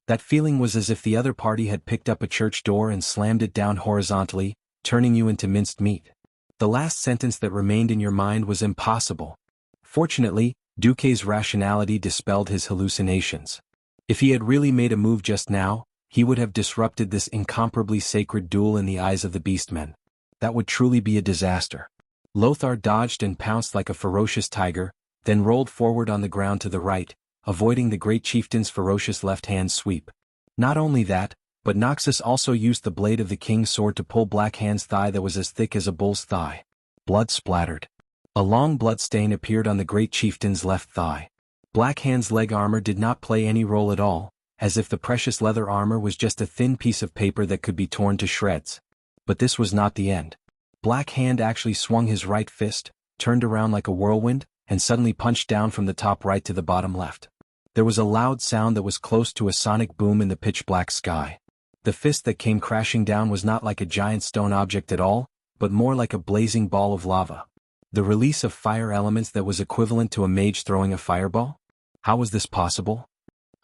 That feeling was as if the other party had picked up a church door and slammed it down horizontally, turning you into minced meat. The last sentence that remained in your mind was impossible. Fortunately, Duque's rationality dispelled his hallucinations. If he had really made a move just now, he would have disrupted this incomparably sacred duel in the eyes of the beastmen. That would truly be a disaster. Lothar dodged and pounced like a ferocious tiger, then rolled forward on the ground to the right, avoiding the great chieftain's ferocious left-hand sweep. Not only that, but Noxus also used the blade of the king's sword to pull Blackhand's thigh that was as thick as a bull's thigh. Blood splattered. A long blood stain appeared on the great chieftain's left thigh. Blackhand's leg armor did not play any role at all, as if the precious leather armor was just a thin piece of paper that could be torn to shreds. But this was not the end. Blackhand actually swung his right fist, turned around like a whirlwind, and suddenly punched down from the top right to the bottom left. There was a loud sound that was close to a sonic boom in the pitch-black sky. The fist that came crashing down was not like a giant stone object at all, but more like a blazing ball of lava. The release of fire elements that was equivalent to a mage throwing a fireball? How was this possible?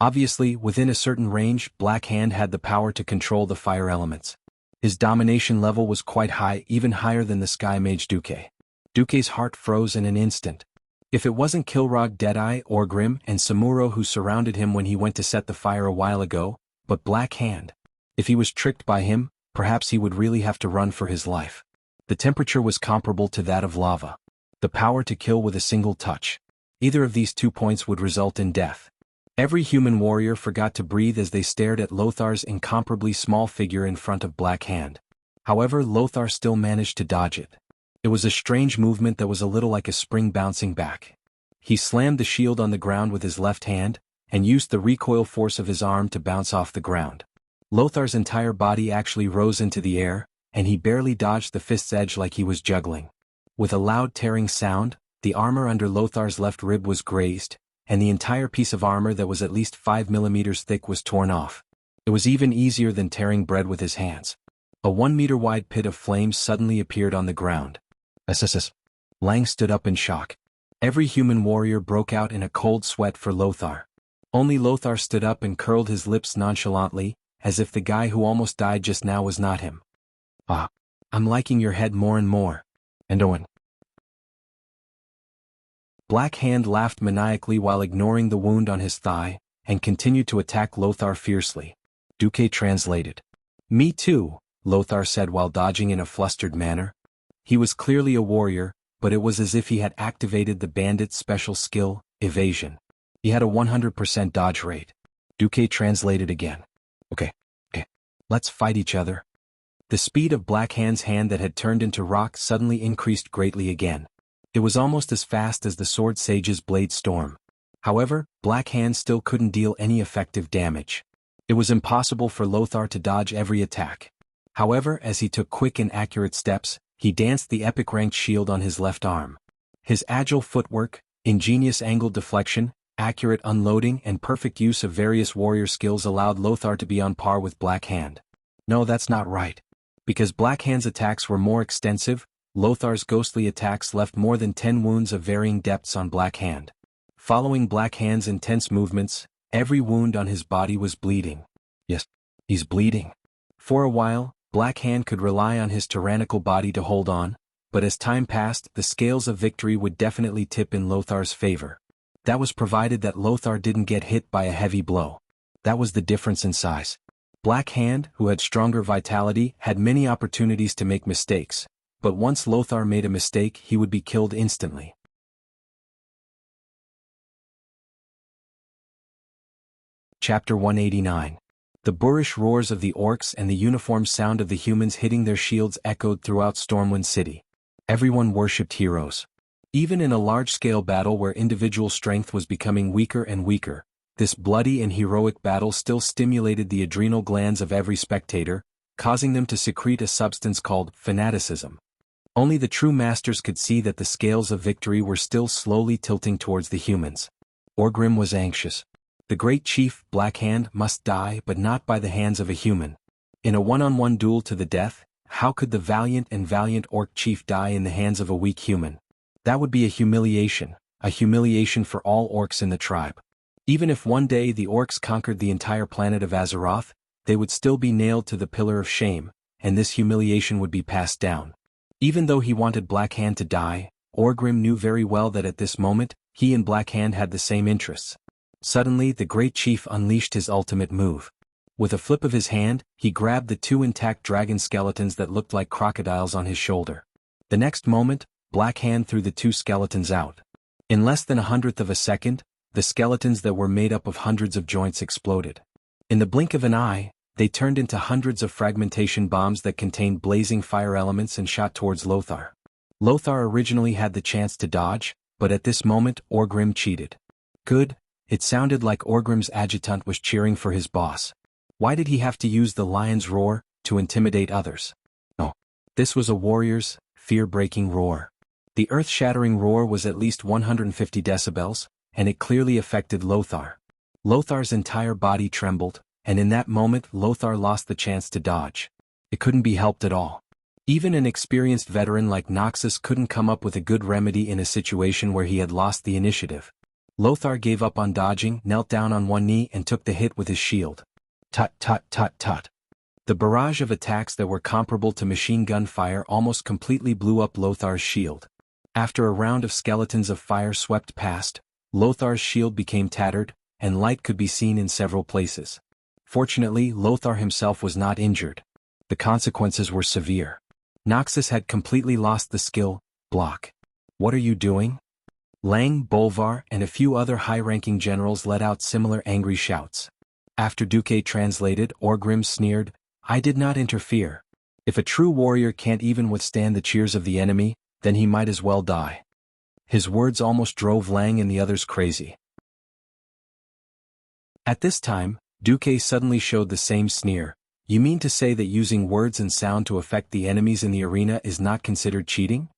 Obviously, within a certain range, Blackhand had the power to control the fire elements. His domination level was quite high, even higher than the Sky Mage Duque. Duque's heart froze in an instant. If it wasn't Kilrog, Deadeye, Orgrim, and Samuro who surrounded him when he went to set the fire a while ago, but Blackhand. If he was tricked by him, perhaps he would really have to run for his life. The temperature was comparable to that of lava. The power to kill with a single touch. Either of these 2 points would result in death. Every human warrior forgot to breathe as they stared at Lothar's incomparably small figure in front of Blackhand. However, Lothar still managed to dodge it. It was a strange movement that was a little like a spring bouncing back. He slammed the shield on the ground with his left hand, and used the recoil force of his arm to bounce off the ground. Lothar's entire body actually rose into the air, and he barely dodged the fist's edge like he was juggling. With a loud tearing sound, the armor under Lothar's left rib was grazed, and the entire piece of armor that was at least 5 millimeters thick was torn off. It was even easier than tearing bread with his hands. A 1-meter-wide pit of flames suddenly appeared on the ground. Assassin. Lang stood up in shock. Every human warrior broke out in a cold sweat for Lothar. Only Lothar stood up and curled his lips nonchalantly, as if the guy who almost died just now was not him. Ah, I'm liking your head more and more. And Owen. Blackhand laughed maniacally while ignoring the wound on his thigh, and continued to attack Lothar fiercely. Duque translated. Me too, Lothar said while dodging in a flustered manner. He was clearly a warrior, but it was as if he had activated the bandit's special skill, evasion. He had a 100% dodge rate. Duque translated again. Okay. Let's fight each other. The speed of Blackhand's hand that had turned into rock suddenly increased greatly again. It was almost as fast as the Sword Sage's blade storm. However, Blackhand still couldn't deal any effective damage. It was impossible for Lothar to dodge every attack. However, as he took quick and accurate steps, he danced the epic ranked shield on his left arm. His agile footwork, ingenious angle deflection, accurate unloading and perfect use of various warrior skills allowed Lothar to be on par with Blackhand. No, that's not right. Because Blackhand's attacks were more extensive, Lothar's ghostly attacks left more than 10 wounds of varying depths on Blackhand. Following Blackhand's intense movements, every wound on his body was bleeding. Yes, he's bleeding. For a while, Blackhand could rely on his tyrannical body to hold on, but as time passed, the scales of victory would definitely tip in Lothar's favor. That was provided that Lothar didn't get hit by a heavy blow. That was the difference in size. Blackhand, who had stronger vitality, had many opportunities to make mistakes, but once Lothar made a mistake he would be killed instantly. Chapter 189. The boorish roars of the orcs and the uniform sound of the humans hitting their shields echoed throughout Stormwind City. Everyone worshipped heroes. Even in a large-scale battle where individual strength was becoming weaker and weaker, this bloody and heroic battle still stimulated the adrenal glands of every spectator, causing them to secrete a substance called fanaticism. Only the true masters could see that the scales of victory were still slowly tilting towards the humans. Orgrim was anxious. The great chief, Blackhand, must die, but not by the hands of a human. In a one-on-one duel to the death, how could the valiant orc chief die in the hands of a weak human? That would be a humiliation for all orcs in the tribe. Even if one day the orcs conquered the entire planet of Azeroth, they would still be nailed to the pillar of shame, and this humiliation would be passed down. Even though he wanted Blackhand to die, Orgrim knew very well that at this moment, he and Blackhand had the same interests. Suddenly the great chief unleashed his ultimate move. With a flip of his hand, he grabbed the two intact dragon skeletons that looked like crocodiles on his shoulder. The next moment, Black Hand threw the two skeletons out. In less than 1/100th of a second, the skeletons that were made up of hundreds of joints exploded. In the blink of an eye, they turned into hundreds of fragmentation bombs that contained blazing fire elements and shot towards Lothar. Lothar originally had the chance to dodge, but at this moment Orgrim cheated. Good, it sounded like Orgrim's adjutant was cheering for his boss. Why did he have to use the lion's roar to intimidate others? No. This was a warrior's, fear-breaking roar. The earth-shattering roar was at least 150 decibels, and it clearly affected Lothar. Lothar's entire body trembled, and in that moment Lothar lost the chance to dodge. It couldn't be helped at all. Even an experienced veteran like Noxus couldn't come up with a good remedy in a situation where he had lost the initiative. Lothar gave up on dodging, knelt down on one knee and took the hit with his shield. Tut tut tut tut. The barrage of attacks that were comparable to machine gun fire almost completely blew up Lothar's shield. After a round of skeletons of fire swept past, Lothar's shield became tattered, and light could be seen in several places. Fortunately, Lothar himself was not injured. The consequences were severe. Noxus had completely lost the skill, block. What are you doing? Lang, Bolvar, and a few other high-ranking generals let out similar angry shouts. After Duque translated, Orgrim sneered, I did not interfere. If a true warrior can't even withstand the cheers of the enemy, then he might as well die. His words almost drove Lang and the others crazy. At this time, Duque suddenly showed the same sneer. You mean to say that using words and sound to affect the enemies in the arena is not considered cheating?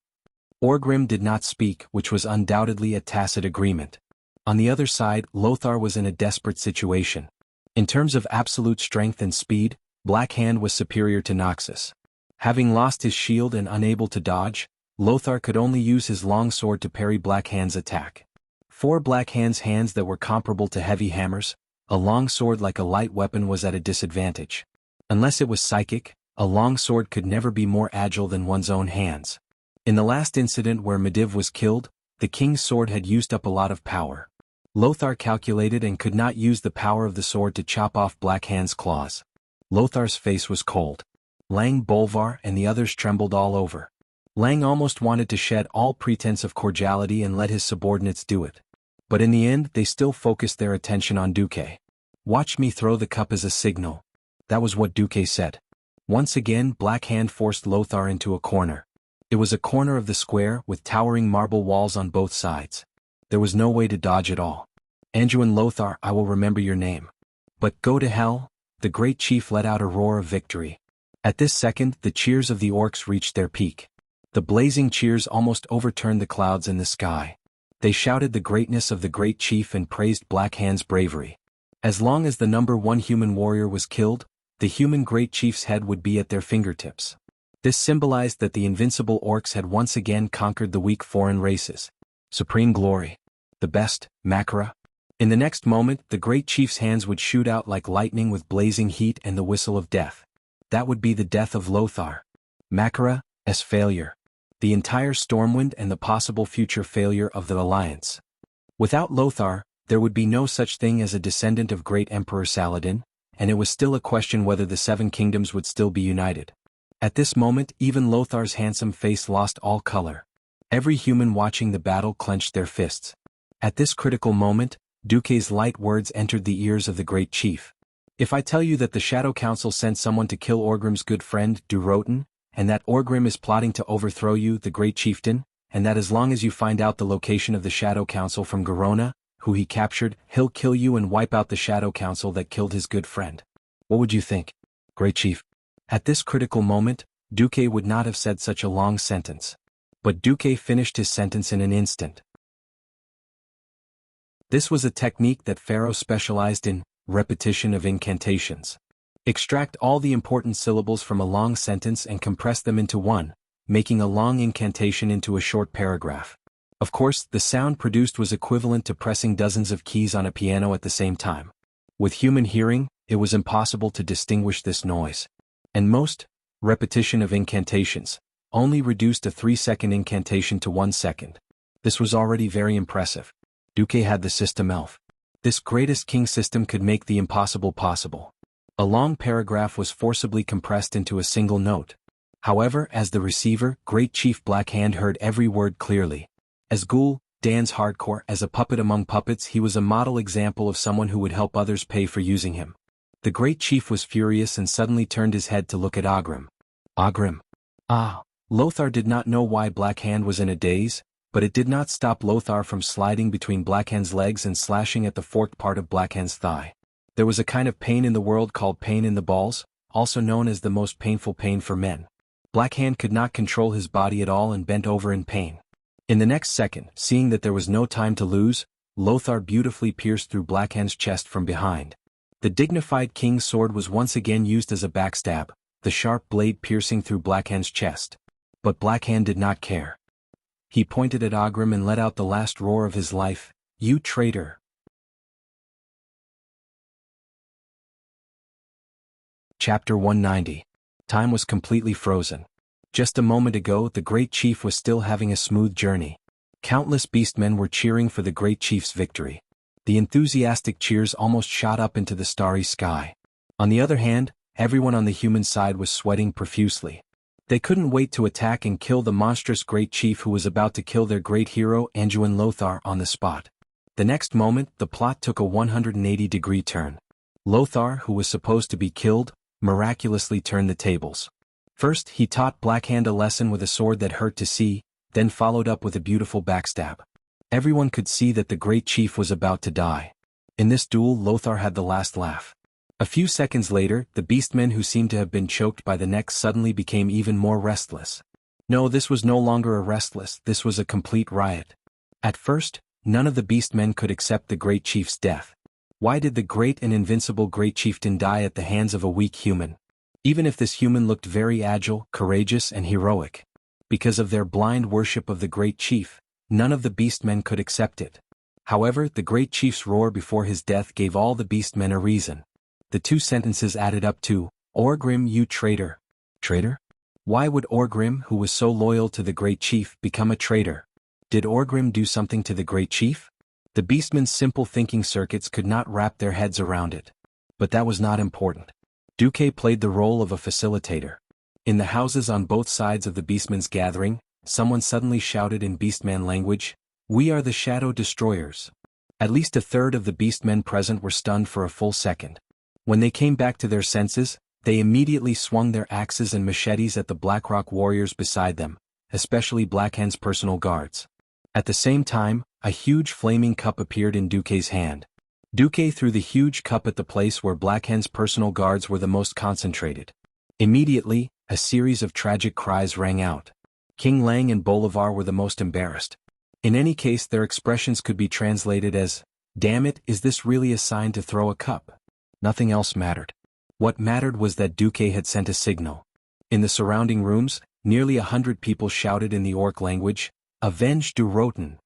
Orgrim did not speak, which was undoubtedly a tacit agreement. On the other side, Lothar was in a desperate situation. In terms of absolute strength and speed, Black Hand was superior to Noxus. Having lost his shield and unable to dodge, Lothar could only use his long sword to parry Black Hand's attack. For Black Hand's hands that were comparable to heavy hammers, a long sword like a light weapon was at a disadvantage. Unless it was psychic, a long sword could never be more agile than one's own hands. In the last incident where Medivh was killed, the king's sword had used up a lot of power. Lothar calculated and could not use the power of the sword to chop off Black Hand's claws. Lothar's face was cold. Lang, Bolvar, and the others trembled all over. Lang almost wanted to shed all pretense of cordiality and let his subordinates do it. But in the end they still focused their attention on Duque. Watch me throw the cup as a signal. That was what Duque said. Once again Black Hand forced Lothar into a corner. It was a corner of the square with towering marble walls on both sides. There was no way to dodge at all. Anduin Lothar, I will remember your name. But go to hell, the great chief let out a roar of victory. At this second the cheers of the orcs reached their peak. The blazing cheers almost overturned the clouds in the sky. They shouted the greatness of the great chief and praised Black Hand's bravery. As long as the number one human warrior was killed, the human great chief's head would be at their fingertips. This symbolized that the invincible orcs had once again conquered the weak foreign races. Supreme glory. The best, Makara. In the next moment the great chief's hands would shoot out like lightning with blazing heat and the whistle of death. That would be the death of Lothar. Makara's failure. The entire Stormwind and the possible future failure of the Alliance. Without Lothar, there would be no such thing as a descendant of great Emperor Saladin, and it was still a question whether the Seven Kingdoms would still be united. At this moment even Lothar's handsome face lost all color. Every human watching the battle clenched their fists. At this critical moment, Duque's light words entered the ears of the great chief. If I tell you that the Shadow Council sent someone to kill Orgrim's good friend, Durotan, and that Orgrim is plotting to overthrow you, the great chieftain, and that as long as you find out the location of the Shadow Council from Garona, who he captured, he'll kill you and wipe out the Shadow Council that killed his good friend. What would you think, great chief? At this critical moment, Duque would not have said such a long sentence. But Duque finished his sentence in an instant. This was a technique that Pharaoh specialized in, repetition of incantations. Extract all the important syllables from a long sentence and compress them into one, making a long incantation into a short paragraph. Of course, the sound produced was equivalent to pressing dozens of keys on a piano at the same time. With human hearing, it was impossible to distinguish this noise. And most, repetition of incantations, only reduced a 3-second incantation to 1 second. This was already very impressive. Duque had the system elf. This greatest king system could make the impossible possible. A long paragraph was forcibly compressed into a single note. However, as the receiver, Great Chief Black Hand heard every word clearly. As Ghoul, Dan's hardcore, as a puppet among puppets, he was a model example of someone who would help others pay for using him. The Great Chief was furious and suddenly turned his head to look at Ogrim. Ogrim. Ah. Lothar did not know why Black Hand was in a daze, but it did not stop Lothar from sliding between Black Hand's legs and slashing at the forked part of Black Hand's thigh. There was a kind of pain in the world called pain in the balls, also known as the most painful pain for men. Black Hand could not control his body at all and bent over in pain. In the next second, seeing that there was no time to lose, Lothar beautifully pierced through Black Hand's chest from behind. The dignified king's sword was once again used as a backstab, the sharp blade piercing through Black Hand's chest. But Black Hand did not care. He pointed at Ogrim and let out the last roar of his life, "You traitor!" Chapter 190. Time was completely frozen. Just a moment ago, the Great Chief was still having a smooth journey. Countless beastmen were cheering for the Great Chief's victory. The enthusiastic cheers almost shot up into the starry sky. On the other hand, everyone on the human side was sweating profusely. They couldn't wait to attack and kill the monstrous Great Chief who was about to kill their great hero Anduin Lothar on the spot. The next moment, the plot took a 180-degree turn. Lothar, who was supposed to be killed, miraculously turned the tables. First, he taught Black Hand a lesson with a sword that hurt to see, then followed up with a beautiful backstab. Everyone could see that the Great Chief was about to die. In this duel, Lothar had the last laugh. A few seconds later, the beastmen who seemed to have been choked by the neck suddenly became even more restless. No, this was no longer a restless, this was a complete riot. At first, none of the beastmen could accept the Great Chief's death. Why did the great and invincible Great Chieftain die at the hands of a weak human? Even if this human looked very agile, courageous, and heroic. Because of their blind worship of the Great Chief, none of the beastmen could accept it. However, the Great Chief's roar before his death gave all the beastmen a reason. The two sentences added up to, "Orgrim, you traitor." Traitor? Why would Orgrim, who was so loyal to the Great Chief, become a traitor? Did Orgrim do something to the Great Chief? The beastmen's simple thinking circuits could not wrap their heads around it. But that was not important. Duque played the role of a facilitator. In the houses on both sides of the beastmen's gathering, someone suddenly shouted in beastman language, "We are the Shadow Destroyers." At least a third of the beastmen present were stunned for a full second. When they came back to their senses, they immediately swung their axes and machetes at the Blackrock warriors beside them, especially Black Hand's personal guards. At the same time, a huge flaming cup appeared in Duque's hand. Duque threw the huge cup at the place where Black Hand's personal guards were the most concentrated. Immediately, a series of tragic cries rang out. King Lang and Bolivar were the most embarrassed. In any case, their expressions could be translated as, "Damn it, is this really a sign to throw a cup?" Nothing else mattered. What mattered was that Duque had sent a signal. In the surrounding rooms, nearly 100 people shouted in the Orc language, "Avenge du Roten."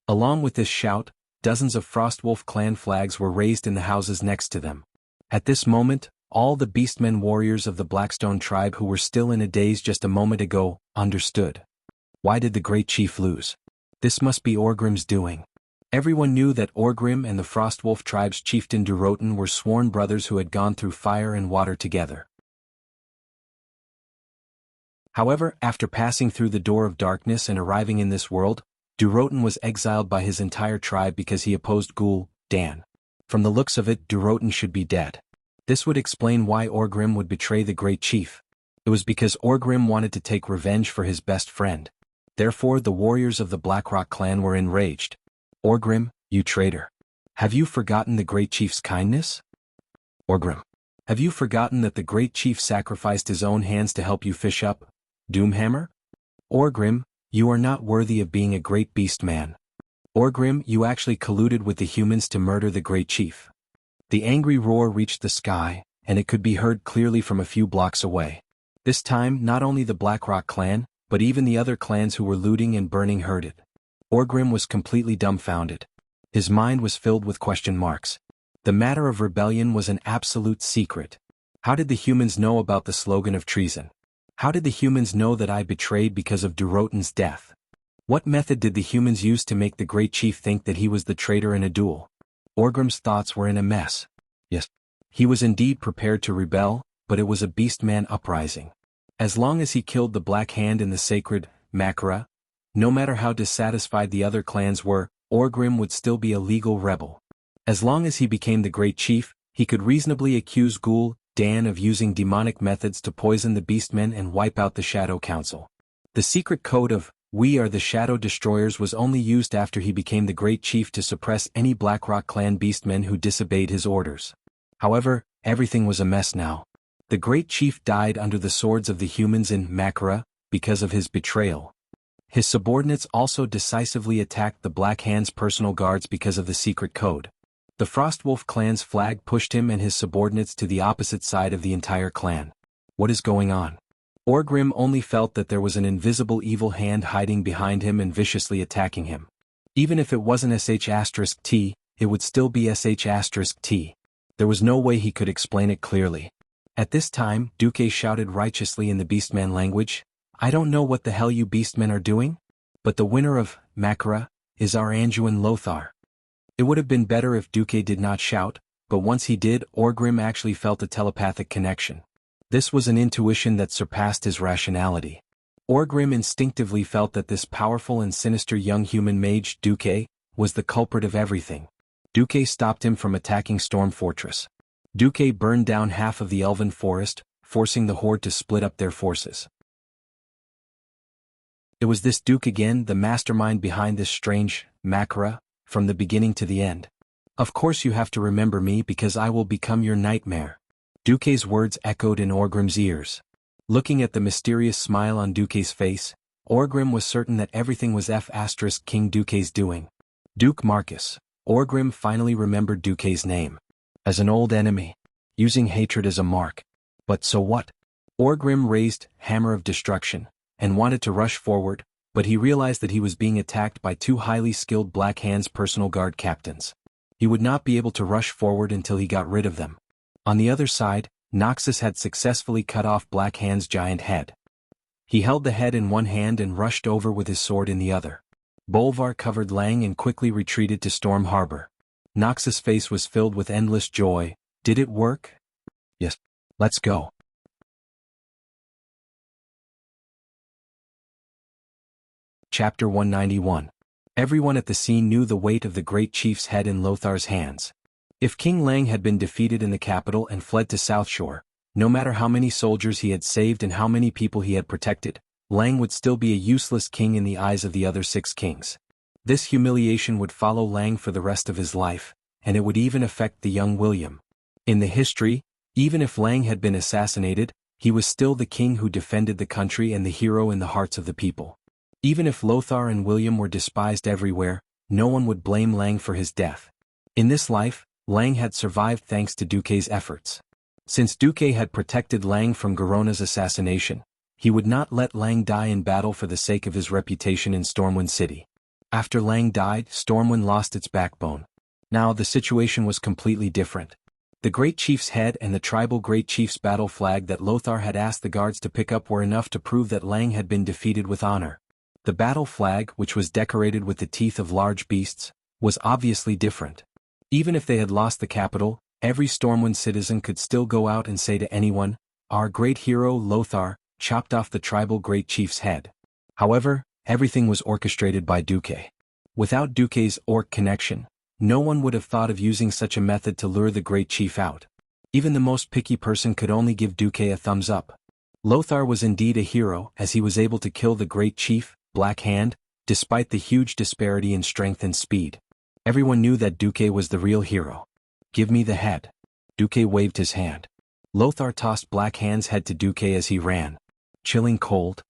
Along with this shout, dozens of Frostwolf clan flags were raised in the houses next to them. At this moment, all the beastmen warriors of the Blackstone tribe who were still in a daze just a moment ago, understood. Why did the Great Chief lose? This must be Orgrim's doing. Everyone knew that Orgrim and the Frostwolf tribe's chieftain Durotan were sworn brothers who had gone through fire and water together. However, after passing through the door of darkness and arriving in this world, Durotan was exiled by his entire tribe because he opposed Ghoul, Dan. From the looks of it, Durotan should be dead. This would explain why Orgrim would betray the Great Chief. It was because Orgrim wanted to take revenge for his best friend. Therefore, the warriors of the Blackrock clan were enraged. "Orgrim, you traitor. Have you forgotten the Great Chief's kindness? Orgrim, have you forgotten that the Great Chief sacrificed his own hands to help you fish up Doomhammer? Orgrim, you are not worthy of being a great beast man. Orgrim, you actually colluded with the humans to murder the Great Chief." The angry roar reached the sky, and it could be heard clearly from a few blocks away. This time, not only the Blackrock clan, but even the other clans who were looting and burning heard it. Orgrim was completely dumbfounded. His mind was filled with question marks. The matter of rebellion was an absolute secret. How did the humans know about the slogan of treason? How did the humans know that I betrayed because of Durotan's death? What method did the humans use to make the Great Chief think that he was the traitor in a duel? Orgrim's thoughts were in a mess. Yes, He was indeed prepared to rebel, but it was a beastman uprising. As long as he killed the Black Hand in the sacred Makara, no matter how dissatisfied the other clans were, Orgrim would still be a legal rebel. As long as he became the great chief, he could reasonably accuse Ghoul Dan of using demonic methods to poison the beastmen and wipe out the Shadow Council. The secret code of "We are the Shadow Destroyers" was only used after he became the great chief to suppress any Blackrock clan beastmen who disobeyed his orders. However, everything was a mess now. The great chief died under the swords of the humans in Makara because of his betrayal. His subordinates also decisively attacked the Black Hand's personal guards because of the secret code. The Frostwolf clan's flag pushed him and his subordinates to the opposite side of the entire clan. What is going on? Orgrim only felt that there was an invisible evil hand hiding behind him and viciously attacking him. Even if it wasn't sh*t, it would still be sh*t. There was no way he could explain it clearly. At this time, Duque shouted righteously in the Beastman language, "I don't know what the hell you Beastmen are doing, but the winner of Makara is our Anduin Lothar." It would have been better if Duque did not shout, but once he did, Orgrim actually felt a telepathic connection. This was an intuition that surpassed his rationality. Orgrim instinctively felt that this powerful and sinister young human mage, Duque, was the culprit of everything. Duque stopped him from attacking Storm Fortress. Duque burned down half of the elven forest, forcing the horde to split up their forces. It was this Duke again, the mastermind behind this strange Makara, from the beginning to the end. "Of course you have to remember me because I will become your nightmare." Duque's words echoed in Orgrim's ears. Looking at the mysterious smile on Duque's face, Orgrim was certain that everything was King Duque's doing. Duke Marcus. Orgrim finally remembered Duque's name. As an old enemy. Using hatred as a mark. But so what? Orgrim raised Hammer of Destruction, and wanted to rush forward, but he realized that he was being attacked by two highly skilled Black Hand's personal guard captains. He would not be able to rush forward until he got rid of them. On the other side, Noxus had successfully cut off Black Hand's giant head. He held the head in one hand and rushed over with his sword in the other. Bolvar covered Lang and quickly retreated to Storm Harbor. Noxus' face was filled with endless joy. Did it work? Yes. Let's go. Chapter 191. Everyone at the scene knew the weight of the great chief's head in Lothar's hands. If King Lang had been defeated in the capital and fled to South Shore, no matter how many soldiers he had saved and how many people he had protected, Lang would still be a useless king in the eyes of the other 6 kings. This humiliation would follow Lang for the rest of his life, and it would even affect the young William. In the history, even if Lang had been assassinated, he was still the king who defended the country and the hero in the hearts of the people. Even if Lothar and William were despised everywhere, no one would blame Lang for his death. In this life, Lang had survived thanks to Duque's efforts. Since Duque had protected Lang from Garona's assassination, he would not let Lang die in battle for the sake of his reputation in Stormwind City. After Lang died, Stormwind lost its backbone. Now the situation was completely different. The Great Chief's head and the tribal Great Chief's battle flag that Lothar had asked the guards to pick up were enough to prove that Lang had been defeated with honor. The battle flag, which was decorated with the teeth of large beasts, was obviously different. Even if they had lost the capital, every Stormwind citizen could still go out and say to anyone, "Our great hero Lothar chopped off the tribal Great Chief's head." However, everything was orchestrated by Duque. Without Duque's orc connection, no one would have thought of using such a method to lure the Great Chief out. Even the most picky person could only give Duque a thumbs up. Lothar was indeed a hero as he was able to kill the Great Chief, Black Hand, despite the huge disparity in strength and speed. Everyone knew that Duque was the real hero. "Give me the head." Duque waved his hand. Lothar tossed Black Hand's head to Duque as he ran. Chilling cold.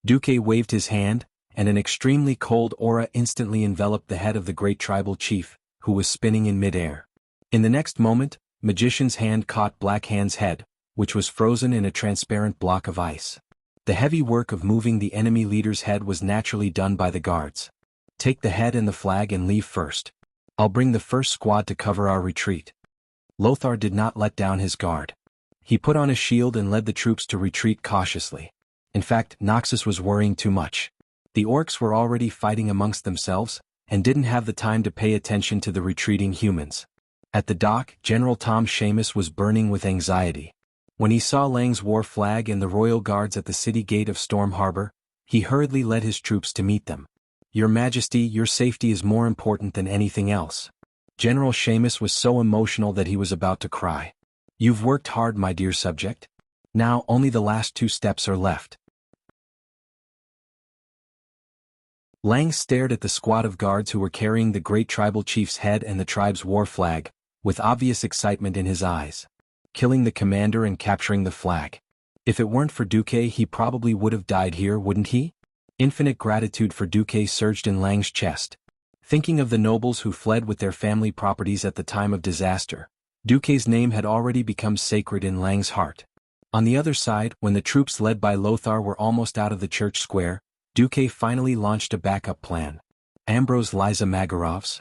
Duque waved his hand, and an extremely cold aura instantly enveloped the head of the great tribal chief, who was spinning in midair. In the next moment, Magician's hand caught Black Hand's head, which was frozen in a transparent block of ice. The heavy work of moving the enemy leader's head was naturally done by the guards. "Take the head and the flag and leave first. I'll bring the first squad to cover our retreat." Lothar did not let down his guard. He put on a shield and led the troops to retreat cautiously. In fact, Noxus was worrying too much. The orcs were already fighting amongst themselves, and didn't have the time to pay attention to the retreating humans. At the dock, General Tom Seamus was burning with anxiety. When he saw Lang's war flag and the royal guards at the city gate of Storm Harbor, he hurriedly led his troops to meet them. "Your Majesty, your safety is more important than anything else." General Seamus was so emotional that he was about to cry. "You've worked hard, my dear subject. Now only the last 2 steps are left." Lang stared at the squad of guards who were carrying the great tribal chief's head and the tribe's war flag, with obvious excitement in his eyes. Killing the commander and capturing the flag. If it weren't for Duque, he probably would have died here, wouldn't he? Infinite gratitude for Duque surged in Lang's chest. Thinking of the nobles who fled with their family properties at the time of disaster, Duque's name had already become sacred in Lang's heart. On the other side, when the troops led by Lothar were almost out of the church square, Duque finally launched a backup plan. Ambrose Liza Magarov's.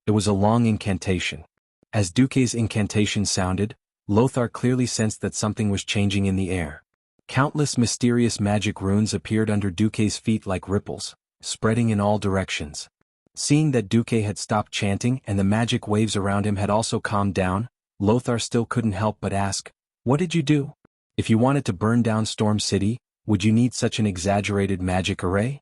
It was a long incantation. As Duque's incantation sounded, Lothar clearly sensed that something was changing in the air. Countless mysterious magic runes appeared under Duque's feet like ripples, spreading in all directions. Seeing that Duque had stopped chanting and the magic waves around him had also calmed down, Lothar still couldn't help but ask, "What did you do? If you wanted to burn down Storm City, would you need such an exaggerated magic array?"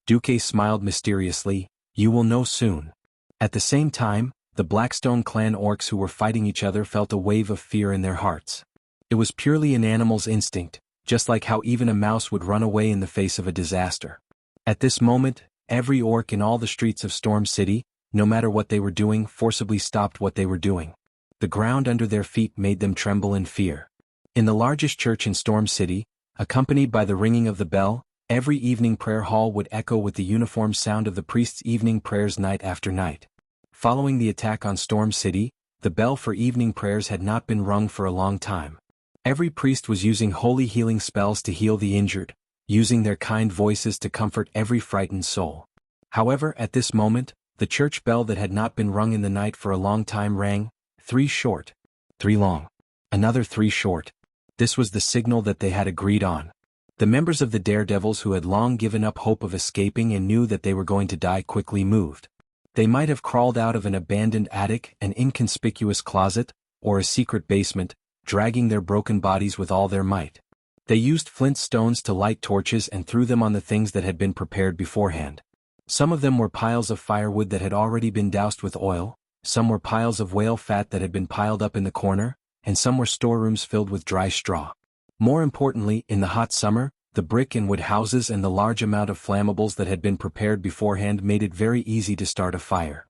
Duque smiled mysteriously, "You will know soon." At the same time, the Blackstone clan orcs who were fighting each other felt a wave of fear in their hearts. It was purely an animal's instinct, just like how even a mouse would run away in the face of a disaster. At this moment, every orc in all the streets of Storm City, no matter what they were doing, forcibly stopped what they were doing. The ground under their feet made them tremble in fear. In the largest church in Storm City, accompanied by the ringing of the bell, every evening prayer hall would echo with the uniform sound of the priest's evening prayers night after night. Following the attack on Storm City, the bell for evening prayers had not been rung for a long time. Every priest was using holy healing spells to heal the injured, using their kind voices to comfort every frightened soul. However, at this moment, the church bell that had not been rung in the night for a long time rang, 3 short, 3 long, another 3 short. This was the signal that they had agreed on. The members of the daredevils who had long given up hope of escaping and knew that they were going to die quickly moved. They might have crawled out of an abandoned attic, an inconspicuous closet, or a secret basement, dragging their broken bodies with all their might. They used flint stones to light torches and threw them on the things that had been prepared beforehand. Some of them were piles of firewood that had already been doused with oil, some were piles of whale fat that had been piled up in the corner, and some were storerooms filled with dry straw. More importantly, in the hot summer, the brick and wood houses and the large amount of flammables that had been prepared beforehand made it very easy to start a fire.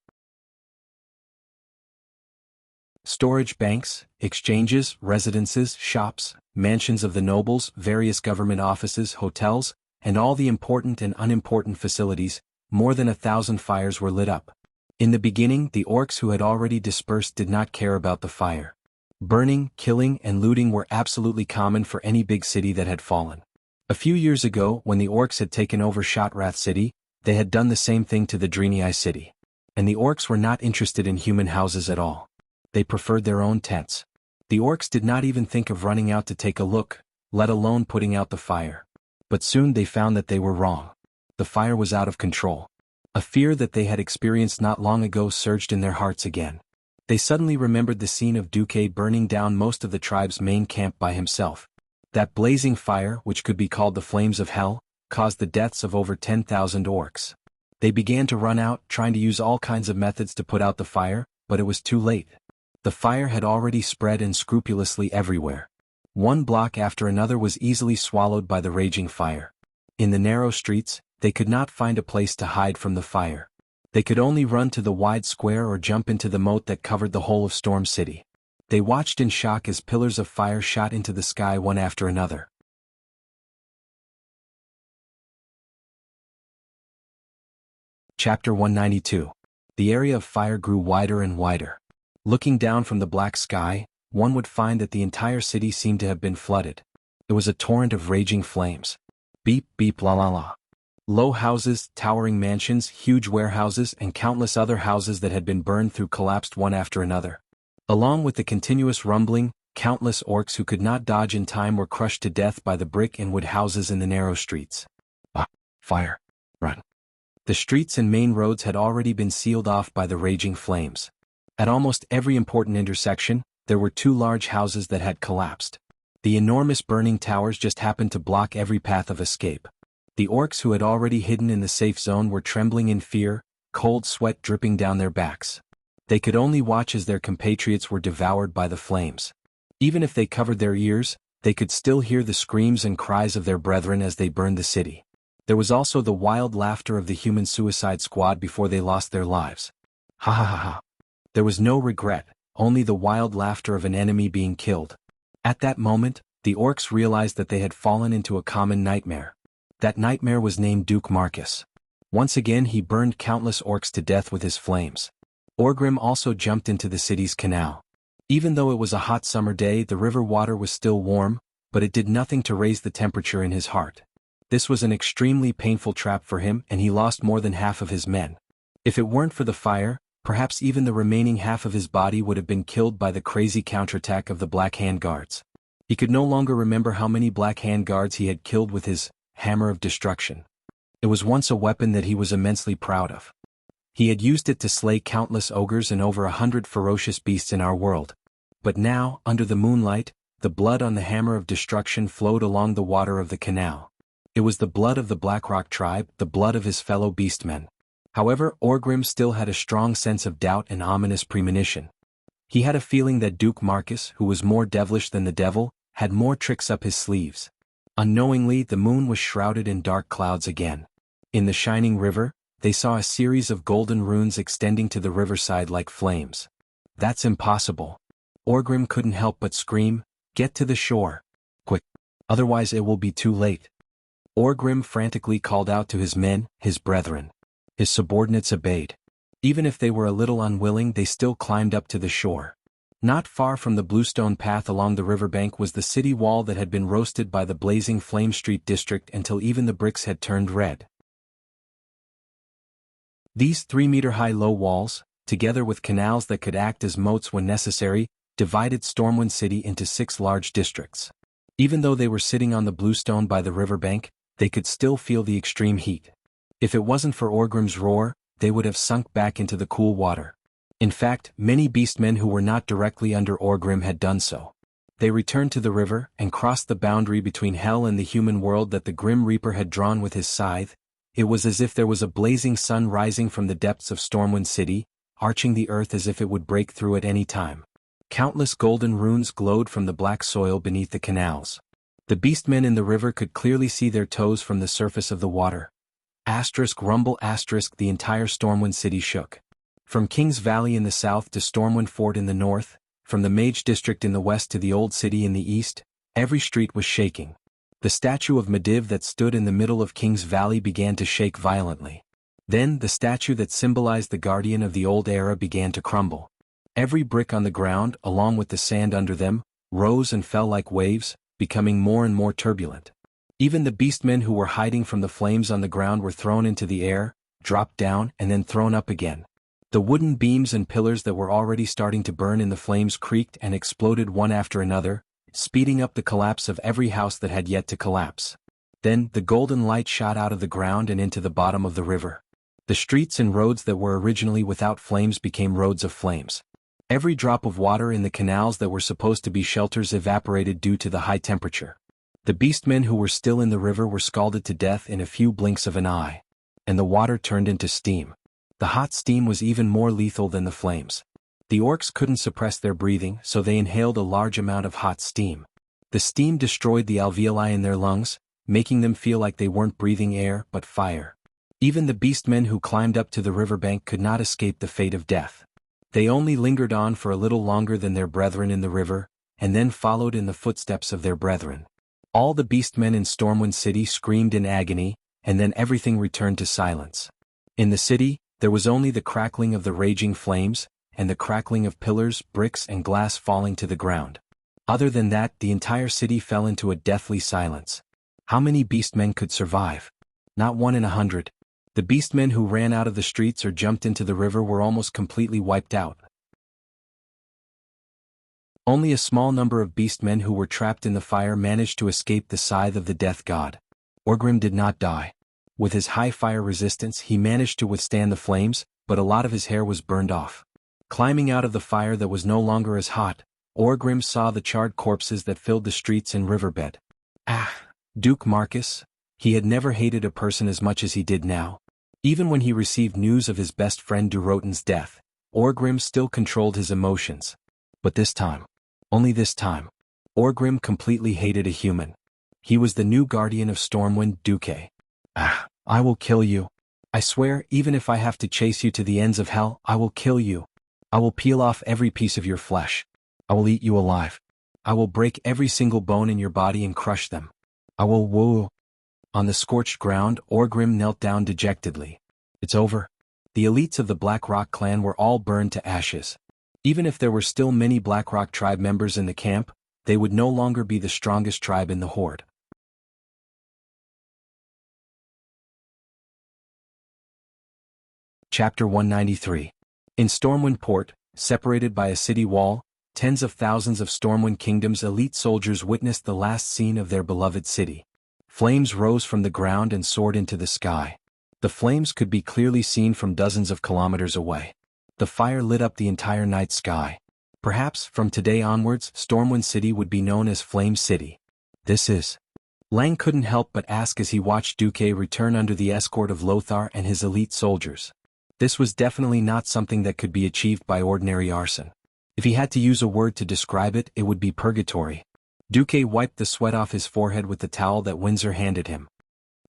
Storage banks, exchanges, residences, shops, mansions of the nobles, various government offices, hotels, and all the important and unimportant facilities, more than 1,000 fires were lit up. In the beginning, the orcs who had already dispersed did not care about the fire. Burning, killing, and looting were absolutely common for any big city that had fallen. A few years ago, when the orcs had taken over Shotrath City, they had done the same thing to the Dreenii City. And the orcs were not interested in human houses at all. They preferred their own tents. The orcs did not even think of running out to take a look, let alone putting out the fire. But soon they found that they were wrong. The fire was out of control. A fear that they had experienced not long ago surged in their hearts again. They suddenly remembered the scene of Duque burning down most of the tribe's main camp by himself. That blazing fire, which could be called the flames of hell, caused the deaths of over 10,000 orcs. They began to run out, trying to use all kinds of methods to put out the fire, but it was too late. The fire had already spread unscrupulously everywhere. One block after another was easily swallowed by the raging fire. In the narrow streets, they could not find a place to hide from the fire. They could only run to the wide square or jump into the moat that covered the whole of Storm City. They watched in shock as pillars of fire shot into the sky one after another. Chapter 192. The area of fire grew wider and wider. Looking down from the black sky, one would find that the entire city seemed to have been flooded. It was a torrent of raging flames. Beep, beep, la la la. Low houses, towering mansions, huge warehouses, and countless other houses that had been burned through collapsed one after another. Along with the continuous rumbling, countless orcs who could not dodge in time were crushed to death by the brick and wood houses in the narrow streets. Ah, fire. Run. The streets and main roads had already been sealed off by the raging flames. At almost every important intersection, there were two large houses that had collapsed. The enormous burning towers just happened to block every path of escape. The orcs who had already hidden in the safe zone were trembling in fear, cold sweat dripping down their backs. They could only watch as their compatriots were devoured by the flames. Even if they covered their ears, they could still hear the screams and cries of their brethren as they burned the city. There was also the wild laughter of the human suicide squad before they lost their lives. Ha ha ha ha. There was no regret, only the wild laughter of an enemy being killed. At that moment, the orcs realized that they had fallen into a common nightmare. That nightmare was named Duke Marcus. Once again he burned countless orcs to death with his flames. Orgrim also jumped into the city's canal. Even though it was a hot summer day, the river water was still warm, but it did nothing to raise the temperature in his heart. This was an extremely painful trap for him, and he lost more than half of his men. If it weren't for the fire, perhaps even the remaining half of his body would have been killed by the crazy counterattack of the Black Hand Guards. He could no longer remember how many Black Hand Guards he had killed with his hammer of destruction. It was once a weapon that he was immensely proud of. He had used it to slay countless ogres and over 100 ferocious beasts in our world. But now, under the moonlight, the blood on the hammer of destruction flowed along the water of the canal. It was the blood of the Blackrock tribe, the blood of his fellow beastmen. However, Orgrim still had a strong sense of doubt and ominous premonition. He had a feeling that Duke Marcus, who was more devilish than the devil, had more tricks up his sleeves. Unknowingly, the moon was shrouded in dark clouds again. In the shining river, they saw a series of golden runes extending to the riverside like flames. That's impossible. Orgrim couldn't help but scream, "Get to the shore! Quick! Otherwise it will be too late." Orgrim frantically called out to his men, his brethren. His subordinates obeyed. Even if they were a little unwilling, they still climbed up to the shore. Not far from the bluestone path along the riverbank was the city wall that had been roasted by the blazing Flame Street district until even the bricks had turned red. These 3-meter-high low walls, together with canals that could act as moats when necessary, divided Stormwind City into 6 large districts. Even though they were sitting on the bluestone by the riverbank, they could still feel the extreme heat. If it wasn't for Orgrim's roar, they would have sunk back into the cool water. In fact, many beastmen who were not directly under Orgrim had done so. They returned to the river and crossed the boundary between hell and the human world that the Grim Reaper had drawn with his scythe. It was as if there was a blazing sun rising from the depths of Stormwind City, arching the earth as if it would break through at any time. Countless golden runes glowed from the black soil beneath the canals. The beastmen in the river could clearly see their toes from the surface of the water. Asterisk rumble asterisk the entire Stormwind City shook. From King's Valley in the south to Stormwind Fort in the north, from the Mage District in the west to the Old City in the east, every street was shaking. The statue of Medivh that stood in the middle of King's Valley began to shake violently. Then the statue that symbolized the guardian of the old era began to crumble. Every brick on the ground, along with the sand under them, rose and fell like waves, becoming more and more turbulent. Even the beastmen who were hiding from the flames on the ground were thrown into the air, dropped down and then thrown up again. The wooden beams and pillars that were already starting to burn in the flames creaked and exploded one after another, speeding up the collapse of every house that had yet to collapse. Then the golden light shot out of the ground and into the bottom of the river. The streets and roads that were originally without flames became roads of flames. Every drop of water in the canals that were supposed to be shelters evaporated due to the high temperature. The beastmen who were still in the river were scalded to death in a few blinks of an eye. And the water turned into steam. The hot steam was even more lethal than the flames. The orcs couldn't suppress their breathing, so they inhaled a large amount of hot steam. The steam destroyed the alveoli in their lungs, making them feel like they weren't breathing air but fire. Even the beastmen who climbed up to the riverbank could not escape the fate of death. They only lingered on for a little longer than their brethren in the river, and then followed in the footsteps of their brethren. All the beastmen in Stormwind City screamed in agony, and then everything returned to silence. In the city, there was only the crackling of the raging flames, and the crackling of pillars, bricks and glass falling to the ground. Other than that, the entire city fell into a deathly silence. How many beastmen could survive? Not 1 in 100. The beastmen who ran out of the streets or jumped into the river were almost completely wiped out. Only a small number of beastmen who were trapped in the fire managed to escape the scythe of the death god. Orgrim did not die. With his high fire resistance he managed to withstand the flames, but a lot of his hair was burned off. Climbing out of the fire that was no longer as hot, Orgrim saw the charred corpses that filled the streets and riverbed. Ah! Duke Marcus. He had never hated a person as much as he did now. Even when he received news of his best friend Durotan's death, Orgrim still controlled his emotions. But this time, only this time, Orgrim completely hated a human. He was the new guardian of Stormwind, Duque. Ah! I will kill you. I swear, even if I have to chase you to the ends of hell, I will kill you. I will peel off every piece of your flesh. I will eat you alive. I will break every single bone in your body and crush them. I will woo. On the scorched ground, Orgrim knelt down dejectedly. It's over. The elites of the Blackrock clan were all burned to ashes. Even if there were still many Blackrock tribe members in the camp, they would no longer be the strongest tribe in the horde. Chapter 193. In Stormwind Port, separated by a city wall, tens of thousands of Stormwind Kingdom's elite soldiers witnessed the last scene of their beloved city. Flames rose from the ground and soared into the sky. The flames could be clearly seen from dozens of kilometers away. The fire lit up the entire night sky. Perhaps, from today onwards, Stormwind City would be known as Flame City. This is... Lang couldn't help but ask as he watched Duque return under the escort of Lothar and his elite soldiers. This was definitely not something that could be achieved by ordinary arson. If he had to use a word to describe it, it would be purgatory. Duque wiped the sweat off his forehead with the towel that Windsor handed him.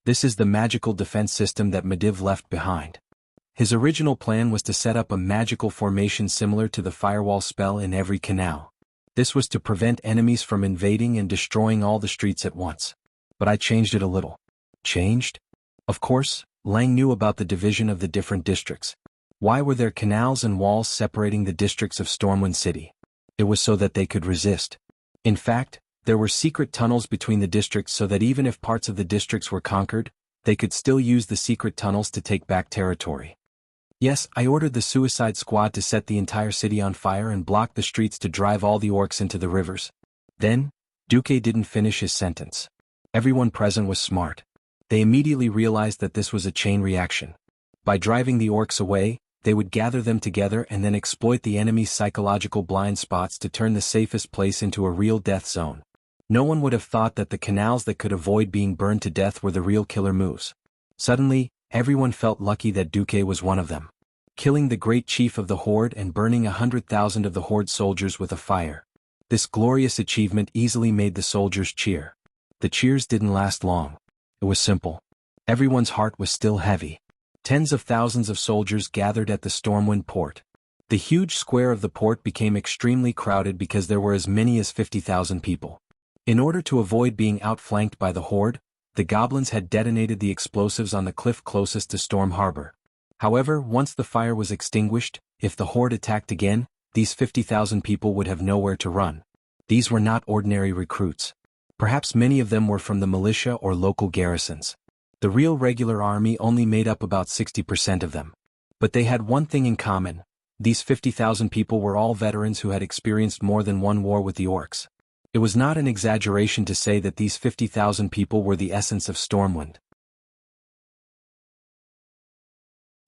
This is the magical defense system that Medivh left behind. His original plan was to set up a magical formation similar to the firewall spell in every canal. This was to prevent enemies from invading and destroying all the streets at once. But I changed it a little. Changed? Of course, Lang knew about the division of the different districts. Why were there canals and walls separating the districts of Stormwind City? It was so that they could resist. In fact, there were secret tunnels between the districts so that even if parts of the districts were conquered, they could still use the secret tunnels to take back territory. Yes, I ordered the Suicide Squad to set the entire city on fire and block the streets to drive all the orcs into the rivers. Then, Duque didn't finish his sentence. Everyone present was smart. They immediately realized that this was a chain reaction. By driving the orcs away, they would gather them together and then exploit the enemy's psychological blind spots to turn the safest place into a real death zone. No one would have thought that the canals that could avoid being burned to death were the real killer moves. Suddenly, everyone felt lucky that Duque was one of them. Killing the great chief of the horde and burning 100,000 of the horde soldiers with a fire. This glorious achievement easily made the soldiers cheer. The cheers didn't last long. It was simple. Everyone's heart was still heavy. Tens of thousands of soldiers gathered at the Stormwind port. The huge square of the port became extremely crowded because there were as many as 50,000 people. In order to avoid being outflanked by the horde, the goblins had detonated the explosives on the cliff closest to Storm Harbor. However, once the fire was extinguished, if the horde attacked again, these 50,000 people would have nowhere to run. These were not ordinary recruits. Perhaps many of them were from the militia or local garrisons. The real regular army only made up about 60% of them. But they had one thing in common. These 50,000 people were all veterans who had experienced more than one war with the orcs. It was not an exaggeration to say that these 50,000 people were the essence of Stormwind.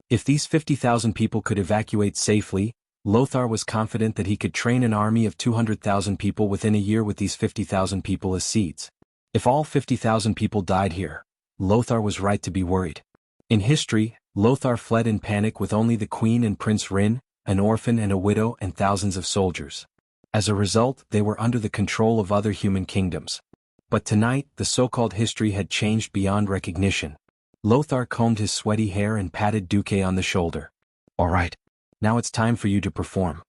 If these 50,000 people could evacuate safely, Lothar was confident that he could train an army of 200,000 people within a year with these 50,000 people as seeds. If all 50,000 people died here, Lothar was right to be worried. In history, Lothar fled in panic with only the queen and Prince Rin, an orphan and a widow and thousands of soldiers. As a result, they were under the control of other human kingdoms. But tonight, the so-called history had changed beyond recognition. Lothar combed his sweaty hair and patted Duque on the shoulder. All right. Now it's time for you to perform.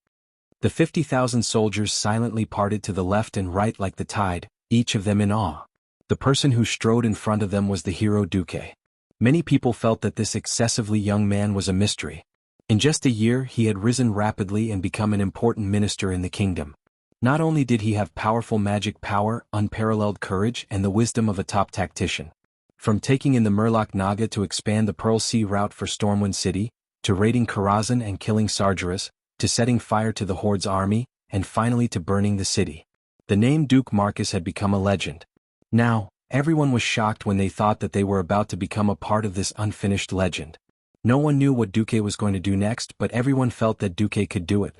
The 50,000 soldiers silently parted to the left and right like the tide, each of them in awe. The person who strode in front of them was the hero Duque. Many people felt that this excessively young man was a mystery. In just a year he had risen rapidly and become an important minister in the kingdom. Not only did he have powerful magic power, unparalleled courage, and the wisdom of a top tactician. From taking in the Murloc Naga to expand the Pearl Sea route for Stormwind City, to raiding Karazhan and killing Sargeras, to setting fire to the Horde's army, and finally to burning the city. The name Duke Marcus had become a legend. Now, everyone was shocked when they thought that they were about to become a part of this unfinished legend. No one knew what Duque was going to do next, but everyone felt that Duque could do it.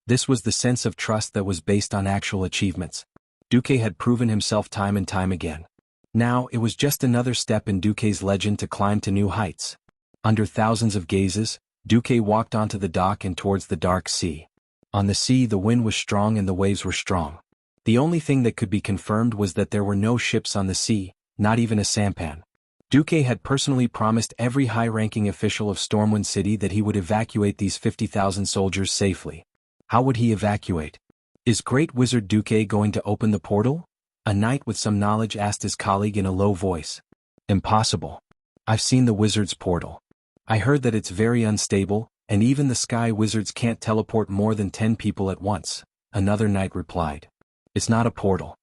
This was the sense of trust that was based on actual achievements. Duque had proven himself time and time again. Now, it was just another step in Duque's legend to climb to new heights. Under thousands of gazes, Duque walked onto the dock and towards the dark sea. On the sea, the wind was strong and the waves were strong. The only thing that could be confirmed was that there were no ships on the sea, not even a sampan. Duque had personally promised every high-ranking official of Stormwind City that he would evacuate these 50,000 soldiers safely. How would he evacuate? Is Great Wizard Duque going to open the portal? A knight with some knowledge asked his colleague in a low voice. Impossible. I've seen the wizard's portal. I heard that it's very unstable, and even the sky wizards can't teleport more than 10 people at once, another knight replied. It's not a portal.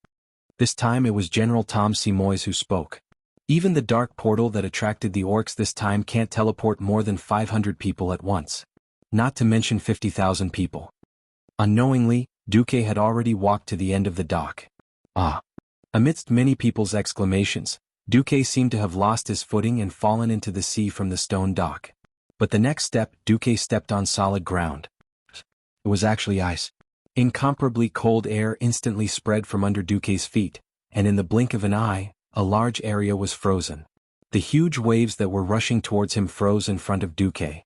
This time it was General Tom Simois who spoke. Even the dark portal that attracted the orcs this time can't teleport more than 500 people at once. Not to mention 50,000 people. Unknowingly, Duque had already walked to the end of the dock. Ah! Amidst many people's exclamations, Duque seemed to have lost his footing and fallen into the sea from the stone dock. But the next step, Duque stepped on solid ground. It was actually ice. Incomparably cold air instantly spread from under Duque's feet, and in the blink of an eye, a large area was frozen. The huge waves that were rushing towards him froze in front of Duque.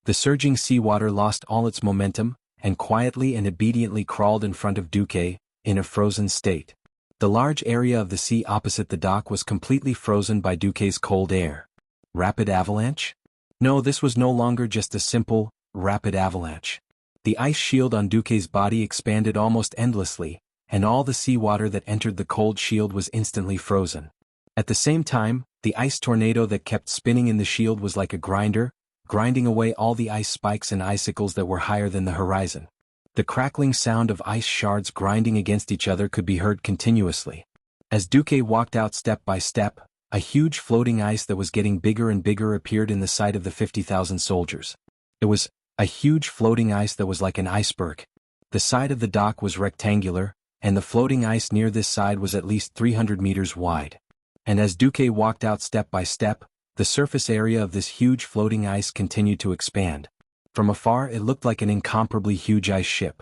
The surging seawater lost all its momentum, and quietly and obediently crawled in front of Duque, in a frozen state. The large area of the sea opposite the dock was completely frozen by Duque's cold air. Rapid avalanche? No, this was no longer just a simple, rapid avalanche. The ice shield on Duque's body expanded almost endlessly, and all the seawater that entered the cold shield was instantly frozen. At the same time, the ice tornado that kept spinning in the shield was like a grinder, grinding away all the ice spikes and icicles that were higher than the horizon. The crackling sound of ice shards grinding against each other could be heard continuously. As Duque walked out step by step, a huge floating ice that was getting bigger and bigger appeared in the sight of the 50,000 soldiers. It was a huge floating ice that was like an iceberg. The side of the dock was rectangular, and the floating ice near this side was at least 300 meters wide. And as Duque walked out step by step, the surface area of this huge floating ice continued to expand. From afar it looked like an incomparably huge ice ship.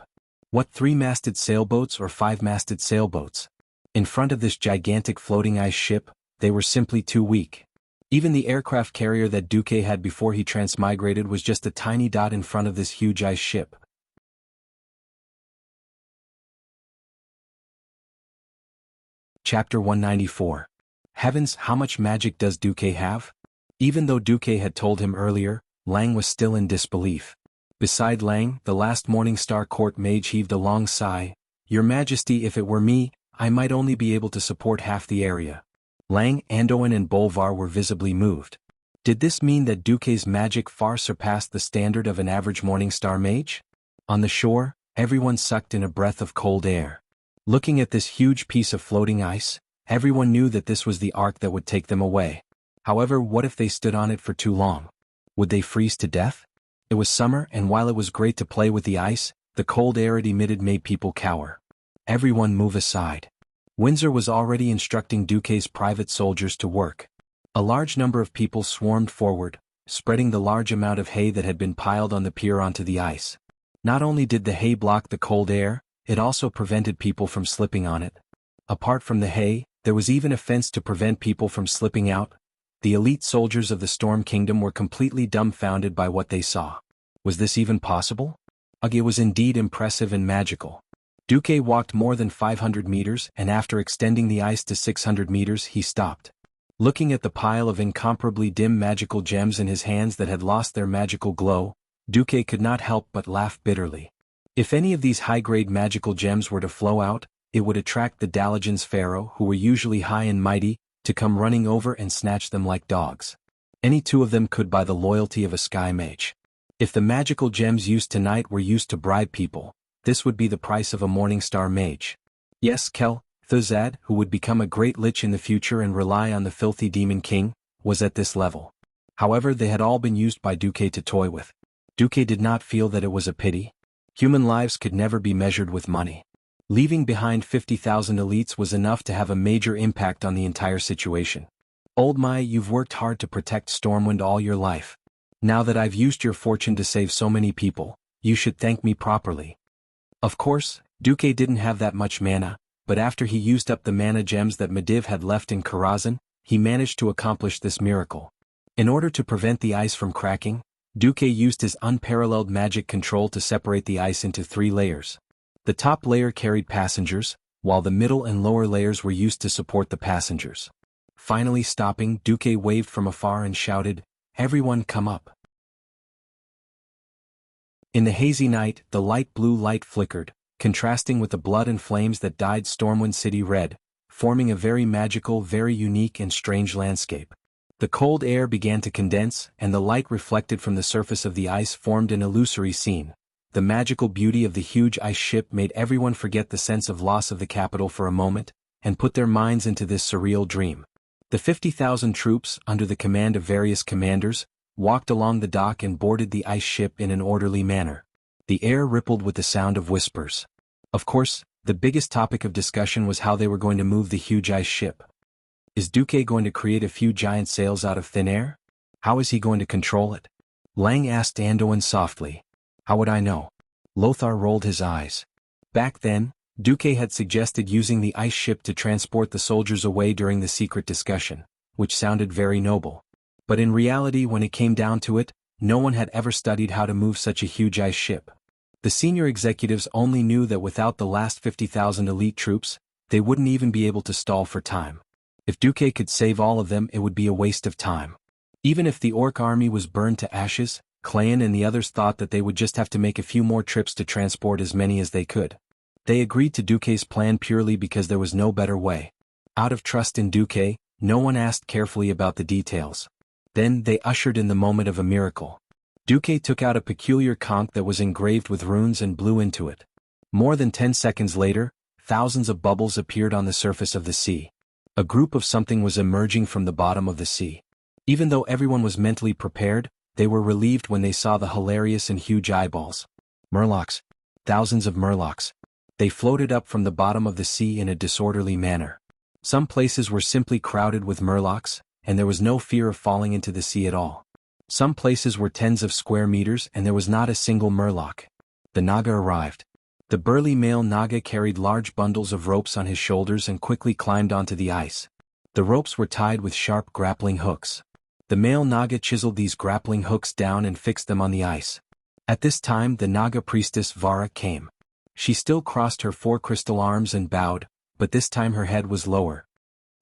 What 3-masted sailboats or 5-masted sailboats? In front of this gigantic floating ice ship, they were simply too weak. Even the aircraft carrier that Duque had before he transmigrated was just a tiny dot in front of this huge ice ship. Chapter 194. Heavens, how much magic does Duque have? Even though Duque had told him earlier, Lang was still in disbelief. Beside Lang, the last Morningstar court mage heaved a long sigh. Your Majesty, if it were me, I might only be able to support half the area. Lang, Andoin and Bolvar were visibly moved. Did this mean that Duque's magic far surpassed the standard of an average Morningstar mage? On the shore, everyone sucked in a breath of cold air. Looking at this huge piece of floating ice, everyone knew that this was the ark that would take them away. However, what if they stood on it for too long? Would they freeze to death? It was summer, and while it was great to play with the ice, the cold air it emitted made people cower. Everyone move aside. Windsor was already instructing Duque's private soldiers to work. A large number of people swarmed forward, spreading the large amount of hay that had been piled on the pier onto the ice. Not only did the hay block the cold air, it also prevented people from slipping on it. Apart from the hay, there was even a fence to prevent people from slipping out. The elite soldiers of the Storm Kingdom were completely dumbfounded by what they saw. Was this even possible? Ugh, it was indeed impressive and magical. Duque walked more than 500 meters, and after extending the ice to 600 meters, he stopped. Looking at the pile of incomparably dim magical gems in his hands that had lost their magical glow, Duque could not help but laugh bitterly. If any of these high-grade magical gems were to flow out, it would attract the Dalajan's pharaoh, who were usually high and mighty, to come running over and snatch them like dogs. Any two of them could buy the loyalty of a sky mage. If the magical gems used tonight were used to bribe people, this would be the price of a Morningstar mage. Yes, Kel, Thuzad, who would become a great lich in the future and rely on the filthy demon king, was at this level. However, they had all been used by Duque to toy with. Duque did not feel that it was a pity. Human lives could never be measured with money. Leaving behind 50,000 elites was enough to have a major impact on the entire situation. Old Mai, you've worked hard to protect Stormwind all your life. Now that I've used your fortune to save so many people, you should thank me properly. Of course, Duque didn't have that much mana, but after he used up the mana gems that Medivh had left in Karazhan, he managed to accomplish this miracle. In order to prevent the ice from cracking, Duque used his unparalleled magic control to separate the ice into 3 layers. The top layer carried passengers, while the middle and lower layers were used to support the passengers. Finally stopping, Duque waved from afar and shouted, "Everyone come up." In the hazy night, the light blue light flickered, contrasting with the blood and flames that dyed Stormwind City red, forming a very magical, very unique and strange landscape. The cold air began to condense, and the light reflected from the surface of the ice formed an illusory scene. The magical beauty of the huge ice ship made everyone forget the sense of loss of the capital for a moment, and put their minds into this surreal dream. The 50,000 troops, under the command of various commanders, walked along the dock and boarded the ice ship in an orderly manner. The air rippled with the sound of whispers. Of course, the biggest topic of discussion was how they were going to move the huge ice ship. Is Duque going to create a few giant sails out of thin air? How is he going to control it? Lang asked Anduin softly. How would I know? Lothar rolled his eyes. Back then, Duque had suggested using the ice ship to transport the soldiers away during the secret discussion, which sounded very noble. But in reality, when it came down to it, no one had ever studied how to move such a huge ice ship. The senior executives only knew that without the last 50,000 elite troops, they wouldn't even be able to stall for time. If Duque could save all of them, it would be a waste of time. Even if the orc army was burned to ashes, Klayan and the others thought that they would just have to make a few more trips to transport as many as they could. They agreed to Duque's plan purely because there was no better way. Out of trust in Duque, no one asked carefully about the details. Then they ushered in the moment of a miracle. Duque took out a peculiar conch that was engraved with runes and blew into it. More than 10 seconds later, thousands of bubbles appeared on the surface of the sea. A group of something was emerging from the bottom of the sea. Even though everyone was mentally prepared, they were relieved when they saw the hilarious and huge eyeballs. Murlocs. Thousands of murlocs. They floated up from the bottom of the sea in a disorderly manner. Some places were simply crowded with murlocs, and there was no fear of falling into the sea at all. Some places were tens of square meters and there was not a single murloc. The Naga arrived. The burly male Naga carried large bundles of ropes on his shoulders and quickly climbed onto the ice. The ropes were tied with sharp grappling hooks. The male Naga chiseled these grappling hooks down and fixed them on the ice. At this time the Naga priestess Vara came. She still crossed her 4 crystal arms and bowed, but this time her head was lower.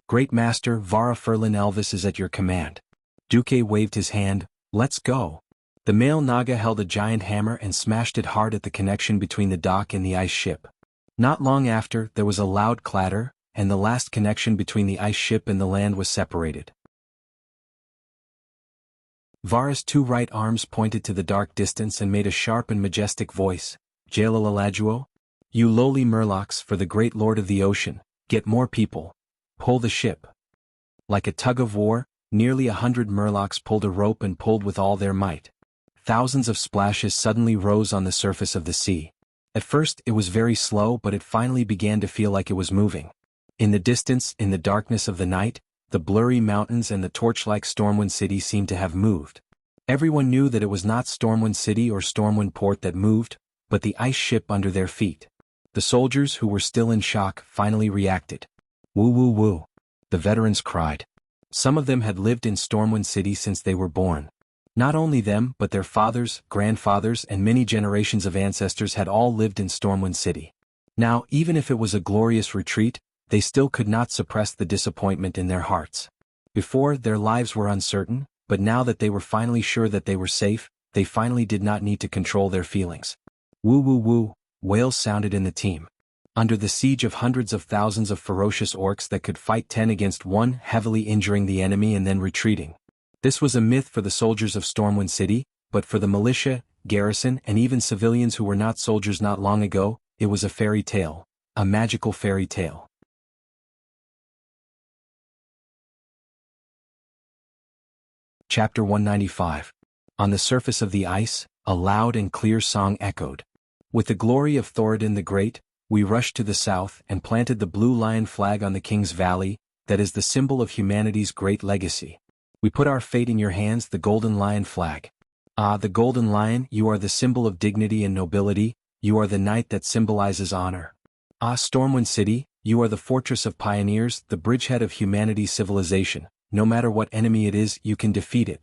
"Great Master, Vara Furlan Elvis is at your command." Duque waved his hand. "Let's go." The male Naga held a giant hammer and smashed it hard at the connection between the dock and the ice ship. Not long after, there was a loud clatter, and the last connection between the ice ship and the land was separated. Vara's 2 right arms pointed to the dark distance and made a sharp and majestic voice. "Jalalajuo? You lowly murlocs, for the great lord of the ocean, get more people. Pull the ship." Like a tug of war, nearly 100 murlocs pulled a rope and pulled with all their might. Thousands of splashes suddenly rose on the surface of the sea. At first it was very slow, but it finally began to feel like it was moving. In the distance, in the darkness of the night, the blurry mountains and the torch-like Stormwind City seemed to have moved. Everyone knew that it was not Stormwind City or Stormwind Port that moved, but the ice ship under their feet. The soldiers, who were still in shock, finally reacted. "Woo woo woo," the veterans cried. Some of them had lived in Stormwind City since they were born. Not only them, but their fathers, grandfathers, and many generations of ancestors had all lived in Stormwind City. Now, even if it was a glorious retreat, they still could not suppress the disappointment in their hearts. Before, their lives were uncertain, but now that they were finally sure that they were safe, they finally did not need to control their feelings. Woo woo woo, wails sounded in the team. Under the siege of hundreds of thousands of ferocious orcs that could fight 10 against 1, heavily injuring the enemy and then retreating. This was a myth for the soldiers of Stormwind City, but for the militia, garrison, and even civilians who were not soldiers not long ago, it was a fairy tale. A magical fairy tale. Chapter 195. On the surface of the ice, a loud and clear song echoed. With the glory of Thoradin the Great, we rushed to the south and planted the blue lion flag on the King's Valley, that is the symbol of humanity's great legacy. We put our fate in your hands, the Golden Lion flag. Ah, the Golden Lion, you are the symbol of dignity and nobility, you are the knight that symbolizes honor. Ah, Stormwind City, you are the fortress of pioneers, the bridgehead of humanity's civilization. No matter what enemy it is, you can defeat it.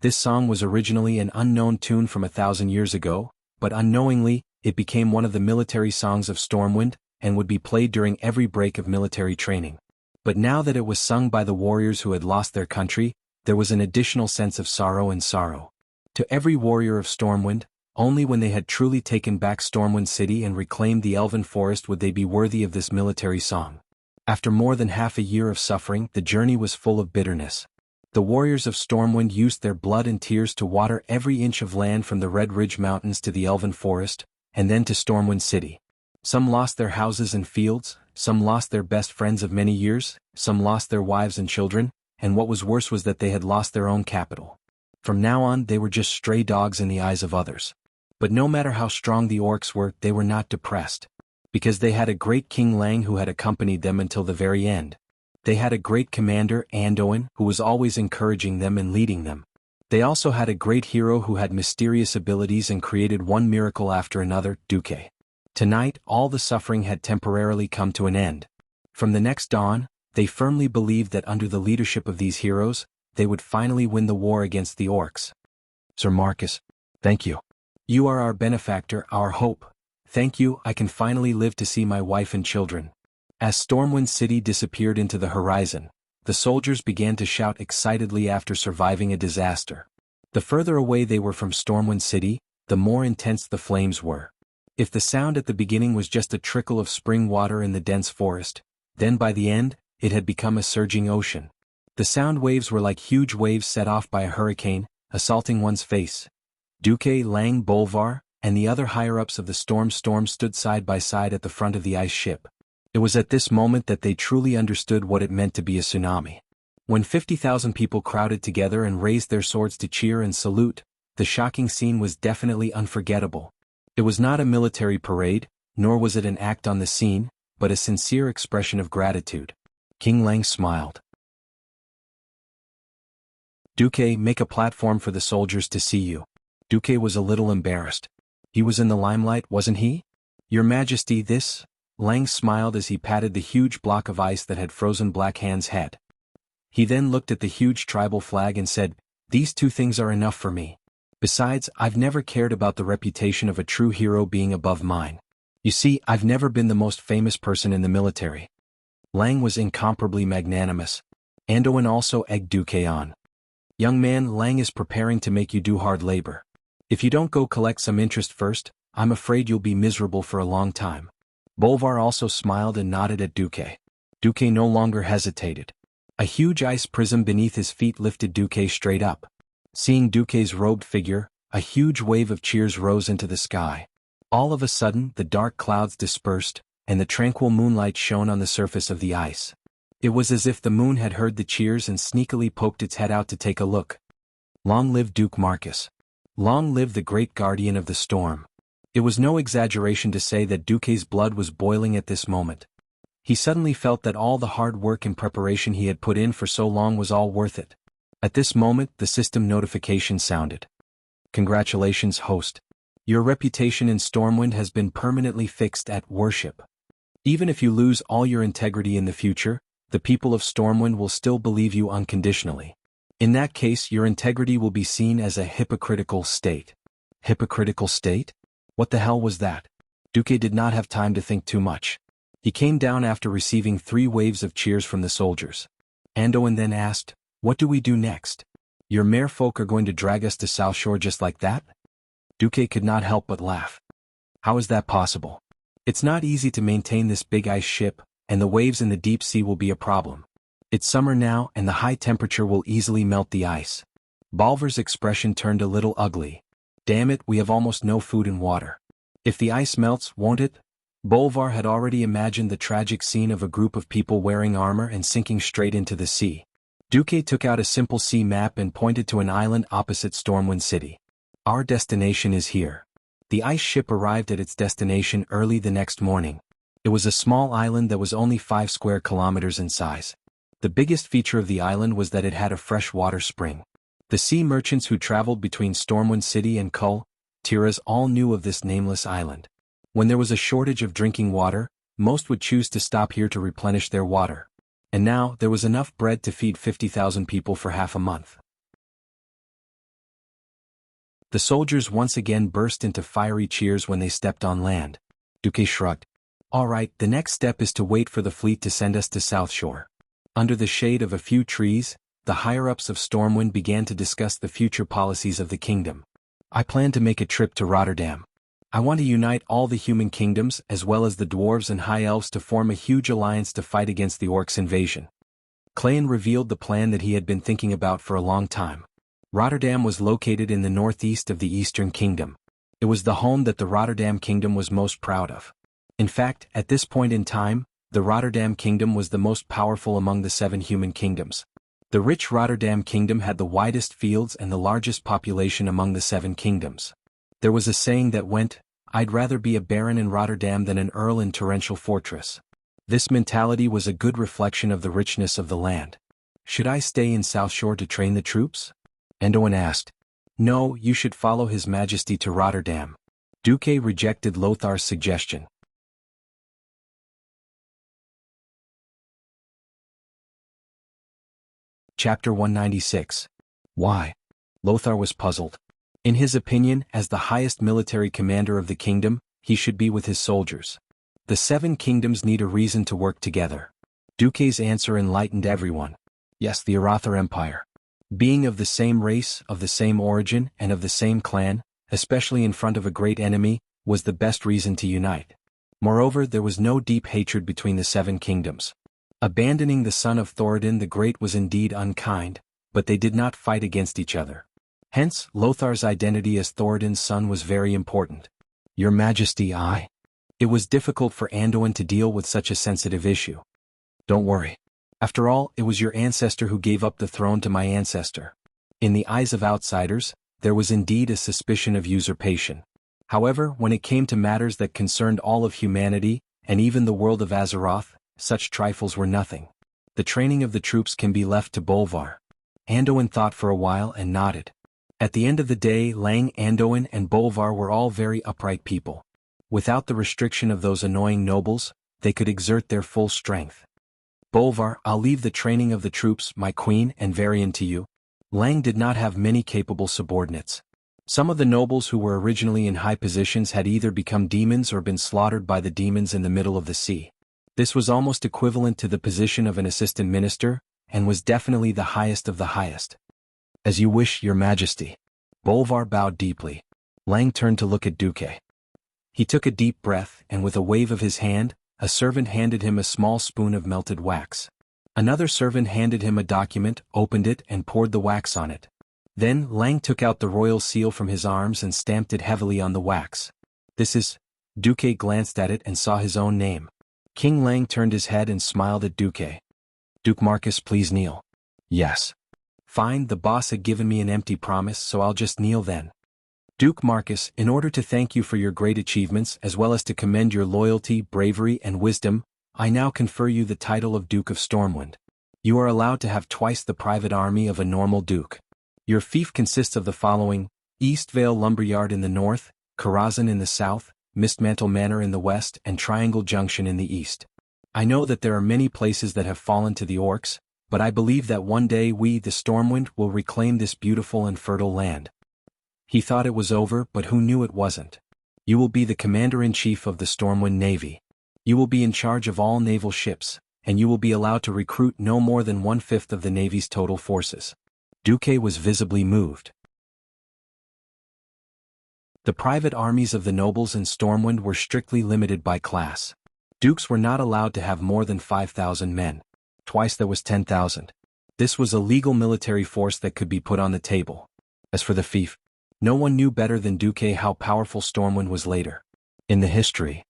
This song was originally an unknown tune from 1,000 years ago, but unknowingly, it became one of the military songs of Stormwind, and would be played during every break of military training. But now that it was sung by the warriors who had lost their country, there was an additional sense of sorrow and sorrow. To every warrior of Stormwind, only when they had truly taken back Stormwind City and reclaimed the Elven Forest would they be worthy of this military song. After more than half a year of suffering, the journey was full of bitterness. The warriors of Stormwind used their blood and tears to water every inch of land from the Red Ridge Mountains to the Elven Forest, and then to Stormwind City. Some lost their houses and fields, some lost their best friends of many years, some lost their wives and children, and what was worse was that they had lost their own capital. From now on they were just stray dogs in the eyes of others. But no matter how strong the orcs were, they were not depressed. Because they had a great King Lang who had accompanied them until the very end. They had a great commander, Anduin, who was always encouraging them and leading them. They also had a great hero who had mysterious abilities and created one miracle after another, Duque. Tonight, all the suffering had temporarily come to an end. From the next dawn, they firmly believed that under the leadership of these heroes, they would finally win the war against the orcs. Sir Marcus, thank you. You are our benefactor, our hope. Thank you, I can finally live to see my wife and children. As Stormwind City disappeared into the horizon, the soldiers began to shout excitedly after surviving a disaster. The further away they were from Stormwind City, the more intense the flames were. If the sound at the beginning was just a trickle of spring water in the dense forest, then by the end, it had become a surging ocean. The sound waves were like huge waves set off by a hurricane, assaulting one's face. Duque, Lang, Bolvar, and the other higher-ups of the storm stood side by side at the front of the ice ship. It was at this moment that they truly understood what it meant to be a tsunami. When 50,000 people crowded together and raised their swords to cheer and salute, the shocking scene was definitely unforgettable. It was not a military parade, nor was it an act on the scene, but a sincere expression of gratitude. King Lang smiled. Duque, make a platform for the soldiers to see you. Duque was a little embarrassed. He was in the limelight, wasn't he? Your Majesty, this? Lang smiled as he patted the huge block of ice that had frozen Black Hand's head. He then looked at the huge tribal flag and said, "These two things are enough for me. Besides, I've never cared about the reputation of a true hero being above mine. You see, I've never been the most famous person in the military." Lang was incomparably magnanimous. Anduin also egged Duque on. "Young man, Lang is preparing to make you do hard labor. If you don't go collect some interest first, I'm afraid you'll be miserable for a long time." Bolvar also smiled and nodded at Duque. Duque no longer hesitated. A huge ice prism beneath his feet lifted Duque straight up. Seeing Duque's robed figure, a huge wave of cheers rose into the sky. All of a sudden, the dark clouds dispersed, and the tranquil moonlight shone on the surface of the ice. It was as if the moon had heard the cheers and sneakily poked its head out to take a look. Long live Duke Marcus. Long live the great guardian of the storm. It was no exaggeration to say that Duque's blood was boiling at this moment. He suddenly felt that all the hard work and preparation he had put in for so long was all worth it. At this moment, the system notification sounded. "Congratulations, host. Your reputation in Stormwind has been permanently fixed at worship. Even if you lose all your integrity in the future, the people of Stormwind will still believe you unconditionally. In that case, your integrity will be seen as a hypocritical state." Hypocritical state? What the hell was that? Duque did not have time to think too much. He came down after receiving 3 waves of cheers from the soldiers. Anduin then asked, "What do we do next? Your merfolk are going to drag us to South Shore just like that?" Duque could not help but laugh. "How is that possible? It's not easy to maintain this big ice ship, and the waves in the deep sea will be a problem. It's summer now and the high temperature will easily melt the ice." Bolvar's expression turned a little ugly. "Damn it, we have almost no food and water. If the ice melts, won't it?" Bolvar had already imagined the tragic scene of a group of people wearing armor and sinking straight into the sea. Duque took out a simple sea map and pointed to an island opposite Stormwind City. "Our destination is here." The ice ship arrived at its destination early the next morning. It was a small island that was only 5 square kilometers in size. The The biggest feature of the island was that it had a freshwater spring. The sea merchants who traveled between Stormwind City and Kull, Tiras all knew of this nameless island. When there was a shortage of drinking water, most would choose to stop here to replenish their water. And now, there was enough bread to feed 50,000 people for half a month. The soldiers once again burst into fiery cheers when they stepped on land. Duque shrugged. All right, the next step is to wait for the fleet to send us to South Shore. Under the shade of a few trees, the higher-ups of Stormwind began to discuss the future policies of the kingdom. I plan to make a trip to Rotterdam. I want to unite all the human kingdoms as well as the dwarves and high elves to form a huge alliance to fight against the orcs' invasion. Clayan revealed the plan that he had been thinking about for a long time. Rotterdam was located in the northeast of the Eastern Kingdom. It was the home that the Rotterdam Kingdom was most proud of. In fact, at this point in time, the Rotterdam Kingdom was the most powerful among the 7 human kingdoms. The rich Rotterdam Kingdom had the widest fields and the largest population among the 7 kingdoms. There was a saying that went, "I'd rather be a baron in Rotterdam than an earl in Torrential Fortress." This mentality was a good reflection of the richness of the land. Should I stay in South Shore to train the troops? Anduin asked. No, you should follow His Majesty to Rotterdam. Duque rejected Lothar's suggestion. Chapter 196. Why? Lothar was puzzled. In his opinion, as the highest military commander of the kingdom, he should be with his soldiers. The 7 kingdoms need a reason to work together. Duque's answer enlightened everyone. Yes, the Arathar Empire. Being of the same race, of the same origin, and of the same clan, especially in front of a great enemy, was the best reason to unite. Moreover, there was no deep hatred between the 7 kingdoms. Abandoning the son of Thoradin the Great was indeed unkind, but they did not fight against each other. Hence, Lothar's identity as Thoradin's son was very important. Your Majesty, I. It was difficult for Anduin to deal with such a sensitive issue. Don't worry. After all, it was your ancestor who gave up the throne to my ancestor. In the eyes of outsiders, there was indeed a suspicion of usurpation. However, when it came to matters that concerned all of humanity, and even the world of Azeroth, such trifles were nothing. The training of the troops can be left to Bolvar. Anduin thought for a while and nodded. At the end of the day, Lang, Anduin, and Bolvar were all very upright people. Without the restriction of those annoying nobles, they could exert their full strength. Bolvar, I'll leave the training of the troops, my queen, and Varian to you. Lang did not have many capable subordinates. Some of the nobles who were originally in high positions had either become demons or been slaughtered by the demons in the middle of the sea. This was almost equivalent to the position of an assistant minister, and was definitely the highest of the highest. As you wish, your Majesty. Bolvar bowed deeply. Lang turned to look at Duque. He took a deep breath, and with a wave of his hand, a servant handed him a small spoon of melted wax. Another servant handed him a document, opened it, and poured the wax on it. Then, Lang took out the royal seal from his arms and stamped it heavily on the wax. This is... Duque glanced at it and saw his own name. King Lang turned his head and smiled at Duque. Duke Marcus, please kneel. Yes. Fine, the boss had given me an empty promise, so I'll just kneel then. Duke Marcus, in order to thank you for your great achievements as well as to commend your loyalty, bravery, and wisdom, I now confer you the title of Duke of Stormwind. You are allowed to have twice the private army of a normal duke. Your fief consists of the following: Eastvale Lumberyard in the north, Karazhan in the south, Mistmantle Manor in the west, and Triangle Junction in the east. I know that there are many places that have fallen to the orcs, but I believe that one day we, the Stormwind, will reclaim this beautiful and fertile land. He thought it was over, but who knew it wasn't? You will be the commander-in-chief of the Stormwind Navy. You will be in charge of all naval ships, and you will be allowed to recruit no more than 1/5 of the Navy's total forces. Duque was visibly moved. The private armies of the nobles in Stormwind were strictly limited by class. Dukes were not allowed to have more than 5,000 men. Twice that was 10,000. This was a legal military force that could be put on the table. As for the fief, no one knew better than Duque how powerful Stormwind was later. In the history.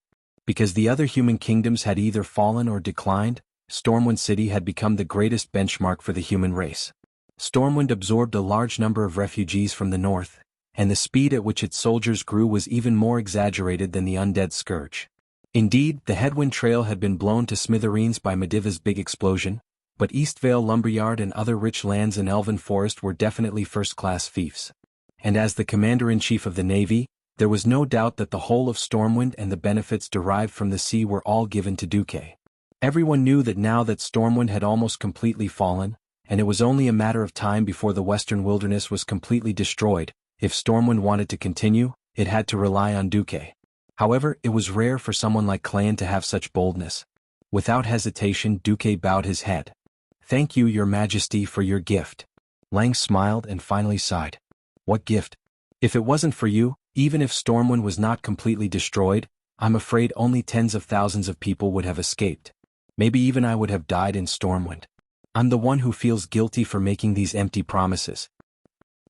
Because the other human kingdoms had either fallen or declined, Stormwind City had become the greatest benchmark for the human race. Stormwind absorbed a large number of refugees from the north, and the speed at which its soldiers grew was even more exaggerated than the undead scourge. Indeed, the Headwind Trail had been blown to smithereens by Mediva's big explosion, but Eastvale Lumberyard and other rich lands in Elven Forest were definitely first-class fiefs. And as the Commander-in-Chief of the Navy, there was no doubt that the whole of Stormwind and the benefits derived from the sea were all given to Duque. Everyone knew that now that Stormwind had almost completely fallen, and it was only a matter of time before the western wilderness was completely destroyed, if Stormwind wanted to continue, it had to rely on Duque. However, it was rare for someone like Clan to have such boldness. Without hesitation, Duque bowed his head. "Thank you, Your Majesty, for your gift." Lang smiled and finally sighed. "What gift? If it wasn't for you, even if Stormwind was not completely destroyed, I'm afraid only tens of thousands of people would have escaped. Maybe even I would have died in Stormwind. I'm the one who feels guilty for making these empty promises."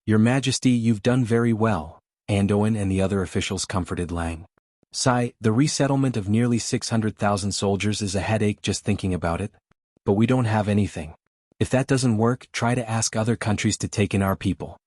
"Your Majesty, you've done very well," Anduin and the other officials comforted Lang. "Sigh, the resettlement of nearly 600,000 soldiers is a headache just thinking about it. But we don't have anything. If that doesn't work, try to ask other countries to take in our people."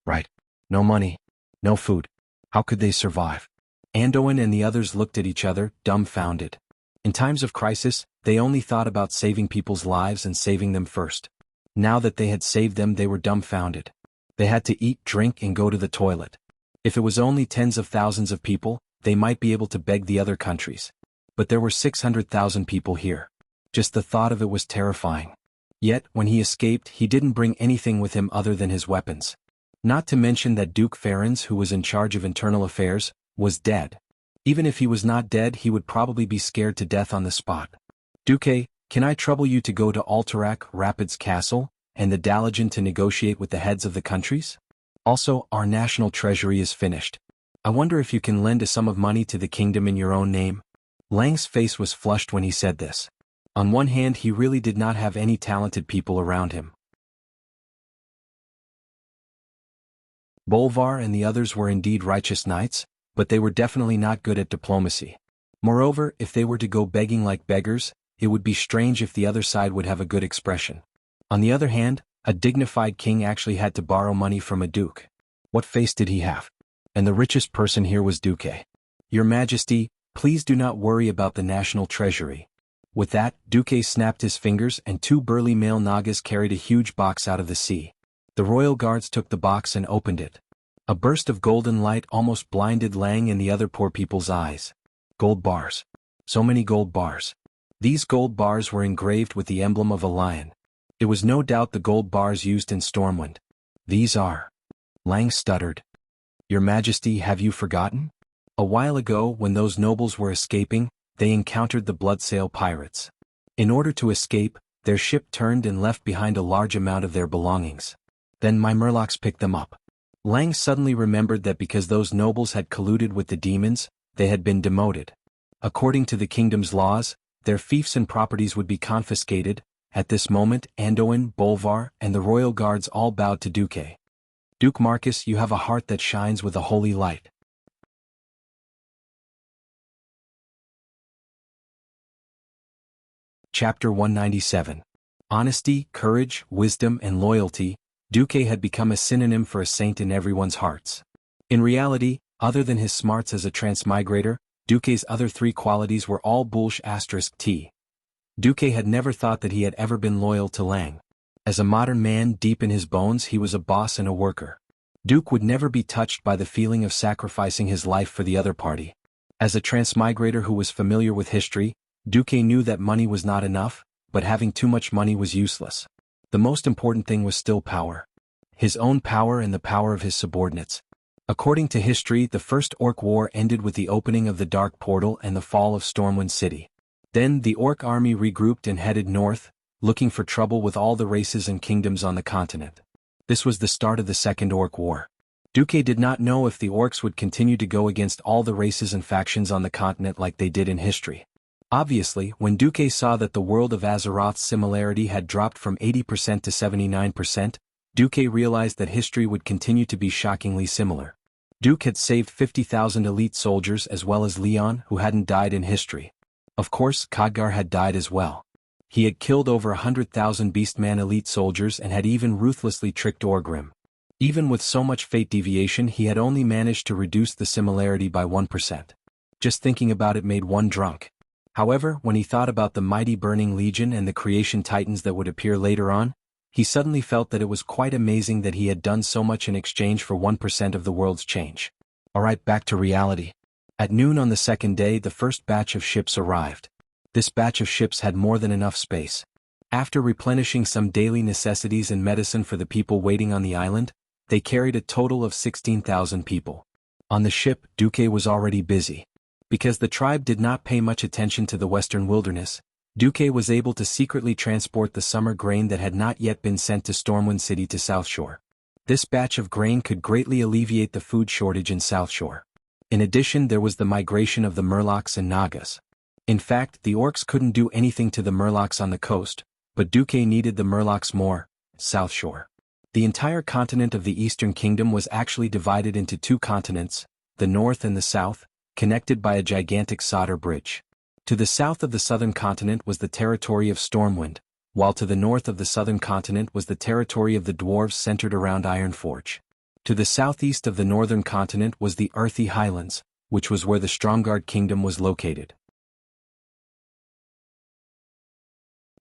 "Right. No money. No food. How could they survive?" Anduin and the others looked at each other, dumbfounded. In times of crisis, they only thought about saving people's lives and saving them first. Now that they had saved them, they were dumbfounded. They had to eat, drink, and go to the toilet. If it was only tens of thousands of people, they might be able to beg the other countries. But there were 600,000 people here. Just the thought of it was terrifying. Yet, when he escaped, he didn't bring anything with him other than his weapons. Not to mention that Duke Ferens, who was in charge of internal affairs, was dead. Even if he was not dead, he would probably be scared to death on the spot. "Duque, can I trouble you to go to Alterac Rapids Castle, and the Dalajan to negotiate with the heads of the countries? Also, our national treasury is finished. I wonder if you can lend a sum of money to the kingdom in your own name." Lang's face was flushed when he said this. On one hand, he really did not have any talented people around him. Bolvar and the others were indeed righteous knights, but they were definitely not good at diplomacy. Moreover, if they were to go begging like beggars, it would be strange if the other side would have a good expression. On the other hand, a dignified king actually had to borrow money from a duke. What face did he have? And the richest person here was Duque. "Your Majesty, please do not worry about the national treasury." With that, Duque snapped his fingers and two burly male Nagas carried a huge box out of the sea. The royal guards took the box and opened it. A burst of golden light almost blinded Lang and the other poor people's eyes. Gold bars. So many gold bars. These gold bars were engraved with the emblem of a lion. It was no doubt the gold bars used in Stormwind. "These are..." Lang stuttered. "Your Majesty, have you forgotten? A while ago, when those nobles were escaping, they encountered the Bloodsail pirates. In order to escape, their ship turned and left behind a large amount of their belongings. Then my Murlocs picked them up." Lang suddenly remembered that because those nobles had colluded with the demons, they had been demoted. According to the kingdom's laws, their fiefs and properties would be confiscated. At this moment, Anduin, Bolvar, and the royal guards all bowed to Duque. "Duke Marcus, you have a heart that shines with a holy light." Chapter 197. Honesty, courage, wisdom, and loyalty. Duque had become a synonym for a saint in everyone's hearts. In reality, other than his smarts as a transmigrator, Duque's other three qualities were all bullsh*t. Duque had never thought that he had ever been loyal to Lang. As a modern man deep in his bones, he was a boss and a worker. Duque would never be touched by the feeling of sacrificing his life for the other party. As a transmigrator who was familiar with history, Duque knew that money was not enough, but having too much money was useless. The most important thing was still power. His own power and the power of his subordinates. According to history, the First Orc War ended with the opening of the Dark Portal and the fall of Stormwind City. Then, the Orc army regrouped and headed north, looking for trouble with all the races and kingdoms on the continent. This was the start of the Second Orc War. Duque did not know if the Orcs would continue to go against all the races and factions on the continent like they did in history. Obviously, when Duque saw that the world of Azeroth's similarity had dropped from 80% to 79%, Duque realized that history would continue to be shockingly similar. Duque had saved 50,000 elite soldiers as well as Leon, who hadn't died in history. Of course, Khadgar had died as well. He had killed over 100,000 Beastman elite soldiers and had even ruthlessly tricked Orgrim. Even with so much fate deviation, he had only managed to reduce the similarity by 1%. Just thinking about it made one drunk. However, when he thought about the mighty Burning Legion and the creation titans that would appear later on, he suddenly felt that it was quite amazing that he had done so much in exchange for 1% of the world's change. Alright, back to reality. At noon on the second day, the first batch of ships arrived. This batch of ships had more than enough space. After replenishing some daily necessities and medicine for the people waiting on the island, they carried a total of 16,000 people. On the ship, Duque was already busy. Because the tribe did not pay much attention to the western wilderness, Duque was able to secretly transport the summer grain that had not yet been sent to Stormwind City to South Shore. This batch of grain could greatly alleviate the food shortage in South Shore. In addition, there was the migration of the Murlocs and Nagas. In fact, the orcs couldn't do anything to the Murlocs on the coast, but Duque needed the Murlocs more, South Shore. The entire continent of the Eastern Kingdom was actually divided into two continents, the North and the South, connected by a gigantic solder bridge. To the south of the southern continent was the territory of Stormwind, while to the north of the southern continent was the territory of the dwarves centered around Ironforge. To the southeast of the northern continent was the Earthy Highlands, which was where the Stromgarde Kingdom was located.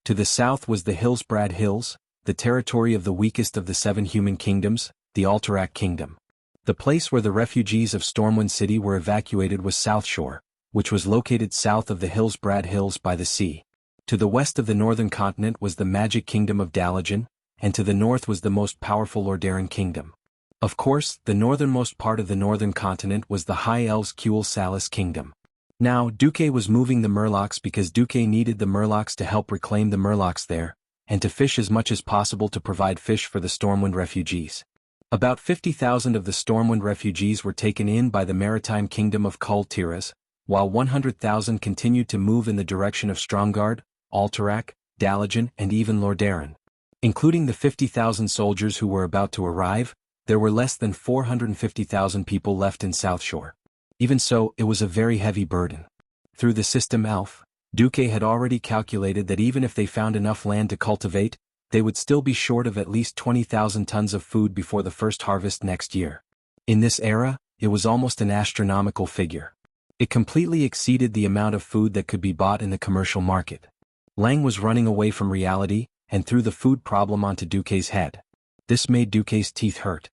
To the south was the Hillsbrad Hills, the territory of the weakest of the 7 human kingdoms, the Alterac Kingdom. The place where the refugees of Stormwind City were evacuated was South Shore, which was located south of the Hillsbrad Hills by the sea. To the west of the northern continent was the Magic Kingdom of Dalagen, and to the north was the most powerful Lordaeron Kingdom. Of course, the northernmost part of the northern continent was the High Elves Kuel Salis Kingdom. Now, Duque was moving the Murlocs because Duque needed the Murlocs to help reclaim the Murlocs there, and to fish as much as possible to provide fish for the Stormwind refugees. About 50,000 of the Stormwind refugees were taken in by the maritime kingdom of Kul Tiras, while 100,000 continued to move in the direction of Stromgarde, Alterac, Dalagen, and even Lordaeron. Including the 50,000 soldiers who were about to arrive, there were less than 450,000 people left in South Shore. Even so, it was a very heavy burden. Through the system ELF, Duque had already calculated that even if they found enough land to cultivate, they would still be short of at least 20,000 tons of food before the first harvest next year. In this era, it was almost an astronomical figure. It completely exceeded the amount of food that could be bought in the commercial market. Lang was running away from reality, and threw the food problem onto Duque's head. This made Duque's teeth hurt.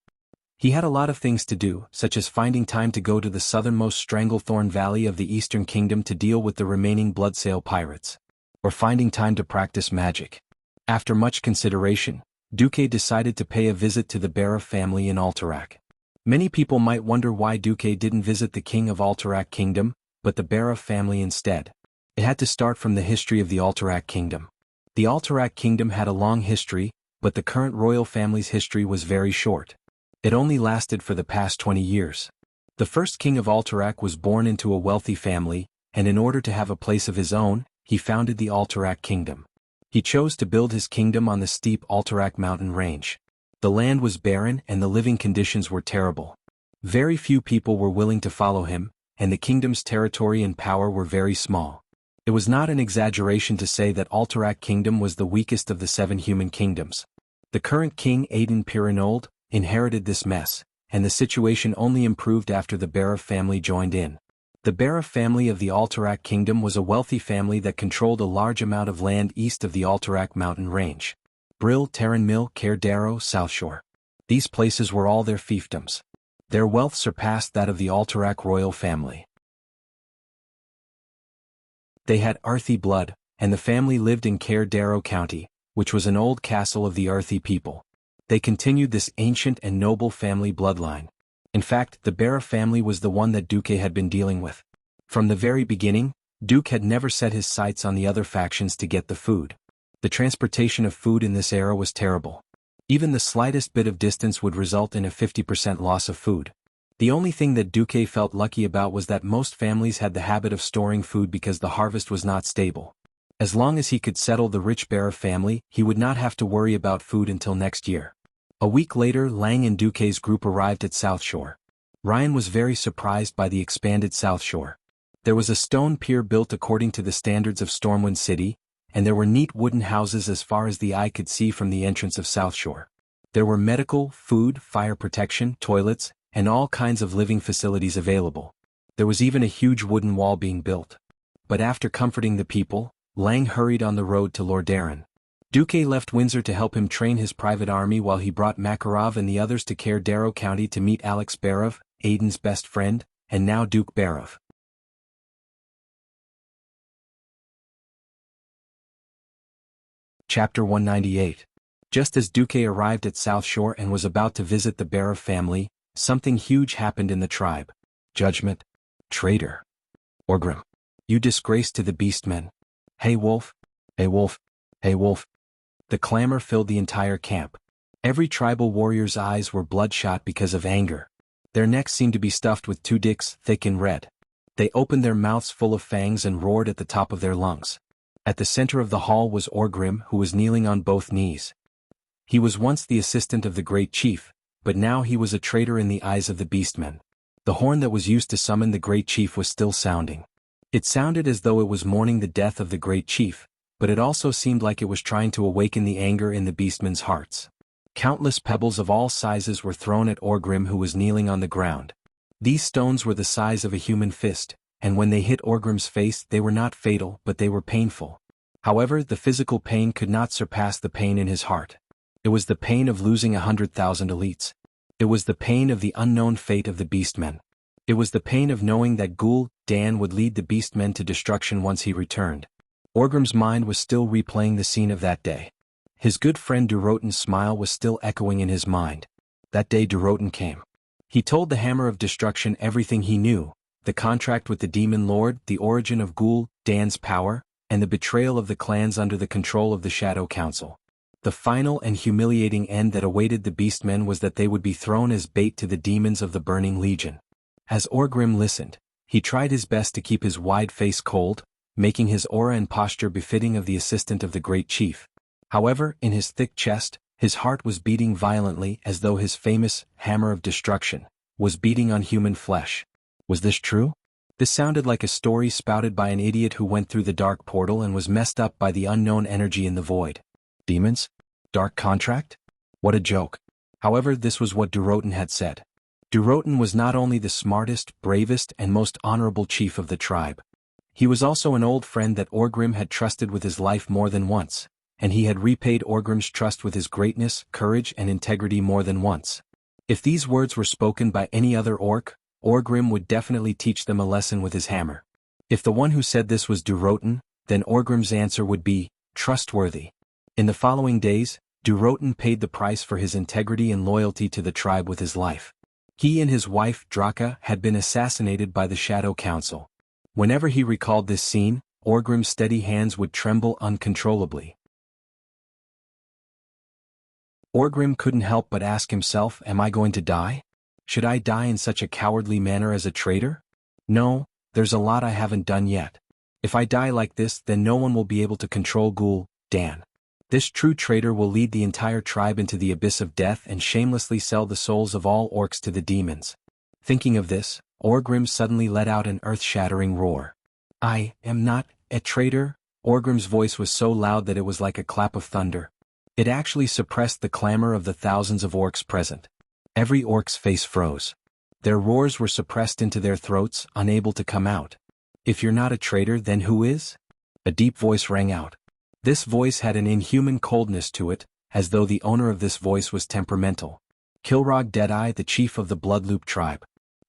He had a lot of things to do, such as finding time to go to the southernmost Stranglethorn Valley of the Eastern Kingdom to deal with the remaining Bloodsail pirates. Or finding time to practice magic. After much consideration, Duque decided to pay a visit to the Bara family in Alterac. Many people might wonder why Duque didn't visit the king of Alterac Kingdom, but the Bara family instead. It had to start from the history of the Alterac Kingdom. The Alterac Kingdom had a long history, but the current royal family's history was very short. It only lasted for the past 20 years. The first king of Alterac was born into a wealthy family, and in order to have a place of his own, he founded the Alterac Kingdom. He chose to build his kingdom on the steep Alterac mountain range. The land was barren and the living conditions were terrible. Very few people were willing to follow him, and the kingdom's territory and power were very small. It was not an exaggeration to say that Alterac Kingdom was the weakest of the 7 human kingdoms. The current king Aiden Pirinold inherited this mess, and the situation only improved after the Bara family joined in. The Bara family of the Alterac Kingdom was a wealthy family that controlled a large amount of land east of the Alterac mountain range. Brill, Terran Mill, Cair Darrow, South Shore. These places were all their fiefdoms. Their wealth surpassed that of the Alterac royal family. They had Earthy blood, and the family lived in Cair Darrow County, which was an old castle of the Earthy people. They continued this ancient and noble family bloodline. In fact, the Bara family was the one that Duque had been dealing with. From the very beginning, Duque had never set his sights on the other factions to get the food. The transportation of food in this era was terrible. Even the slightest bit of distance would result in a 50% loss of food. The only thing that Duque felt lucky about was that most families had the habit of storing food because the harvest was not stable. As long as he could settle the rich Bara family, he would not have to worry about food until next year. A week later, Lang and Duque's group arrived at South Shore. Ryan was very surprised by the expanded South Shore. There was a stone pier built according to the standards of Stormwind City, and there were neat wooden houses as far as the eye could see from the entrance of South Shore. There were medical, food, fire protection, toilets, and all kinds of living facilities available. There was even a huge wooden wall being built. but after comforting the people, Lang hurried on the road to Lordaeron. Duque left Windsor to help him train his private army while he brought Makarov and the others to Care Darrow County to meet Alex Barov, Aiden's best friend, and now Duke Barov. Chapter 198. Just as Duque arrived at South Shore and was about to visit the Barov family, something huge happened in the tribe. Judgment. Traitor. Orgrim. You disgrace to the beastmen. Hey wolf. Hey wolf. Hey wolf. The clamor filled the entire camp. Every tribal warrior's eyes were bloodshot because of anger. Their necks seemed to be stuffed with two dicks, thick and red. They opened their mouths full of fangs and roared at the top of their lungs. At the center of the hall was Orgrim, who was kneeling on both knees. He was once the assistant of the great chief, but now he was a traitor in the eyes of the beastmen. The horn that was used to summon the great chief was still sounding. It sounded as though it was mourning the death of the great chief, but it also seemed like it was trying to awaken the anger in the beastmen's hearts. Countless pebbles of all sizes were thrown at Orgrim, who was kneeling on the ground. These stones were the size of a human fist, and when they hit Orgrim's face they were not fatal but they were painful. However, the physical pain could not surpass the pain in his heart. It was the pain of losing 100,000 elites. It was the pain of the unknown fate of the beastmen. It was the pain of knowing that Ghoul Dan would lead the beastmen to destruction once he returned. Orgrim's mind was still replaying the scene of that day. His good friend Durotan's smile was still echoing in his mind. That day Durotan came. He told the Hammer of Destruction everything he knew, the contract with the Demon Lord, the origin of Ghoul Dan's power, and the betrayal of the clans under the control of the Shadow Council. The final and humiliating end that awaited the beastmen was that they would be thrown as bait to the demons of the Burning Legion. As Orgrim listened, he tried his best to keep his wide face cold, making his aura and posture befitting of the assistant of the great chief. However, in his thick chest, his heart was beating violently as though his famous Hammer of Destruction was beating on human flesh. Was this true? This sounded like a story spouted by an idiot who went through the dark portal and was messed up by the unknown energy in the void. Demons? Dark contract? What a joke. However, this was what Durotan had said. Durotan was not only the smartest, bravest, and most honorable chief of the tribe. He was also an old friend that Orgrim had trusted with his life more than once, and he had repaid Orgrim's trust with his greatness, courage, and integrity more than once. If these words were spoken by any other orc, Orgrim would definitely teach them a lesson with his hammer. If the one who said this was Durotan, then Orgrim's answer would be trustworthy. In the following days, Durotan paid the price for his integrity and loyalty to the tribe with his life. He and his wife, Draka, had been assassinated by the Shadow Council. Whenever he recalled this scene, Orgrim's steady hands would tremble uncontrollably. Orgrim couldn't help but ask himself, am I going to die? Should I die in such a cowardly manner as a traitor? No, there's a lot I haven't done yet. If I die like this, then no one will be able to control Ghoul Dan. This true traitor will lead the entire tribe into the abyss of death and shamelessly sell the souls of all orcs to the demons. Thinking of this, Orgrim suddenly let out an earth-shattering roar. I am not a traitor. Orgrim's voice was so loud that it was like a clap of thunder. It actually suppressed the clamor of the thousands of orcs present. Every orc's face froze. Their roars were suppressed into their throats, unable to come out. If you're not a traitor, then who is? A deep voice rang out. This voice had an inhuman coldness to it, as though the owner of this voice was temperamental. Kilrog Deadeye, the chief of the Bloodloop tribe.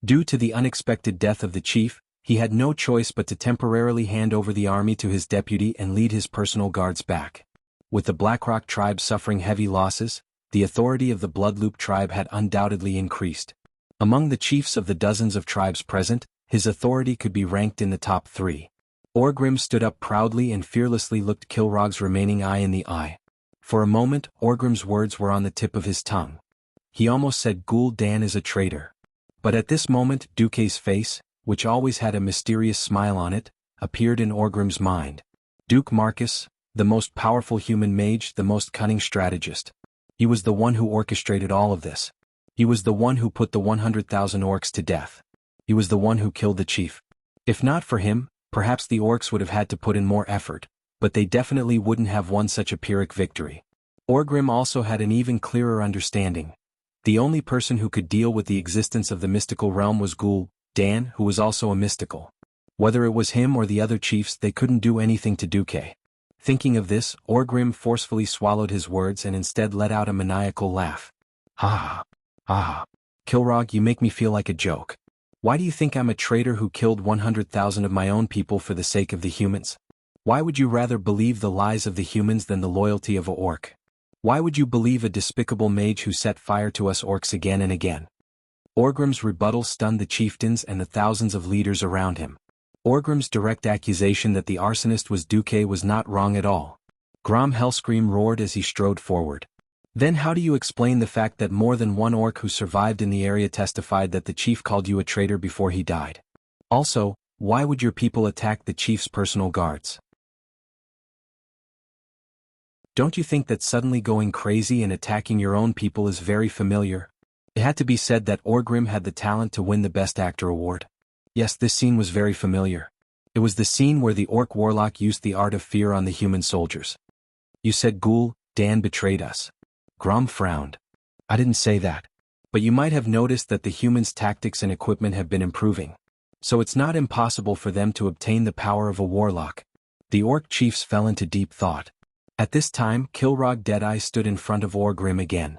Due to the unexpected death of the chief, he had no choice but to temporarily hand over the army to his deputy and lead his personal guards back. With the Blackrock tribe suffering heavy losses, the authority of the Bloodloop tribe had undoubtedly increased. Among the chiefs of the dozens of tribes present, his authority could be ranked in the top 3. Orgrim stood up proudly and fearlessly looked Kilrog's remaining eye in the eye. For a moment, Orgrim's words were on the tip of his tongue. He almost said Ghoul Dan is a traitor. But at this moment, Duque's face, which always had a mysterious smile on it, appeared in Orgrim's mind. Duke Marcus, the most powerful human mage, the most cunning strategist. He was the one who orchestrated all of this. He was the one who put the 100,000 orcs to death. He was the one who killed the chief. If not for him, perhaps the orcs would have had to put in more effort, but they definitely wouldn't have won such a Pyrrhic victory. Orgrim also had an even clearer understanding. The only person who could deal with the existence of the mystical realm was Ghoul Dan, who was also a mystical. Whether it was him or the other chiefs, they couldn't do anything to Duque. Thinking of this, Orgrim forcefully swallowed his words and instead let out a maniacal laugh. Ha ha. Kilrog, you make me feel like a joke. Why do you think I'm a traitor who killed 100,000 of my own people for the sake of the humans? Why would you rather believe the lies of the humans than the loyalty of a orc? Why would you believe a despicable mage who set fire to us orcs again and again? Orgrim's rebuttal stunned the chieftains and the thousands of leaders around him. Orgrim's direct accusation that the arsonist was Duque was not wrong at all. Grom Hellscream roared as he strode forward. Then how do you explain the fact that more than one orc who survived in the area testified that the chief called you a traitor before he died? Also, why would your people attack the chief's personal guards? Don't you think that suddenly going crazy and attacking your own people is very familiar? It had to be said that Orgrim had the talent to win the Best Actor award. Yes, this scene was very familiar. It was the scene where the orc warlock used the art of fear on the human soldiers. You said Ghoul, Dan betrayed us. Grom frowned. I didn't say that. But you might have noticed that the humans' tactics and equipment have been improving. So it's not impossible for them to obtain the power of a warlock. The orc chiefs fell into deep thought. At this time, Kilrog Deadeye stood in front of Orgrim again.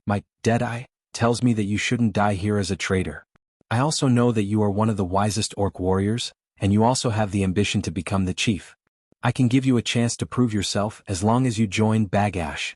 My Deadeye tells me that you shouldn't die here as a traitor. I also know that you are one of the wisest orc warriors, and you also have the ambition to become the chief. I can give you a chance to prove yourself as long as you join Bagash.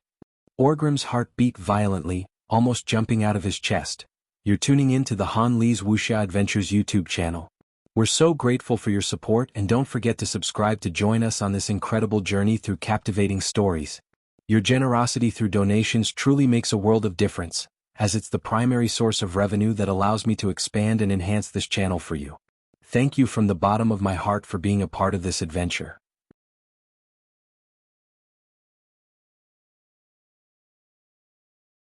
Orgrim's heart beat violently, almost jumping out of his chest. You're tuning in to the Han Lee's Wuxia Adventures YouTube channel. We're so grateful for your support, and don't forget to subscribe to join us on this incredible journey through captivating stories. Your generosity through donations truly makes a world of difference, as it's the primary source of revenue that allows me to expand and enhance this channel for you. Thank you from the bottom of my heart for being a part of this adventure.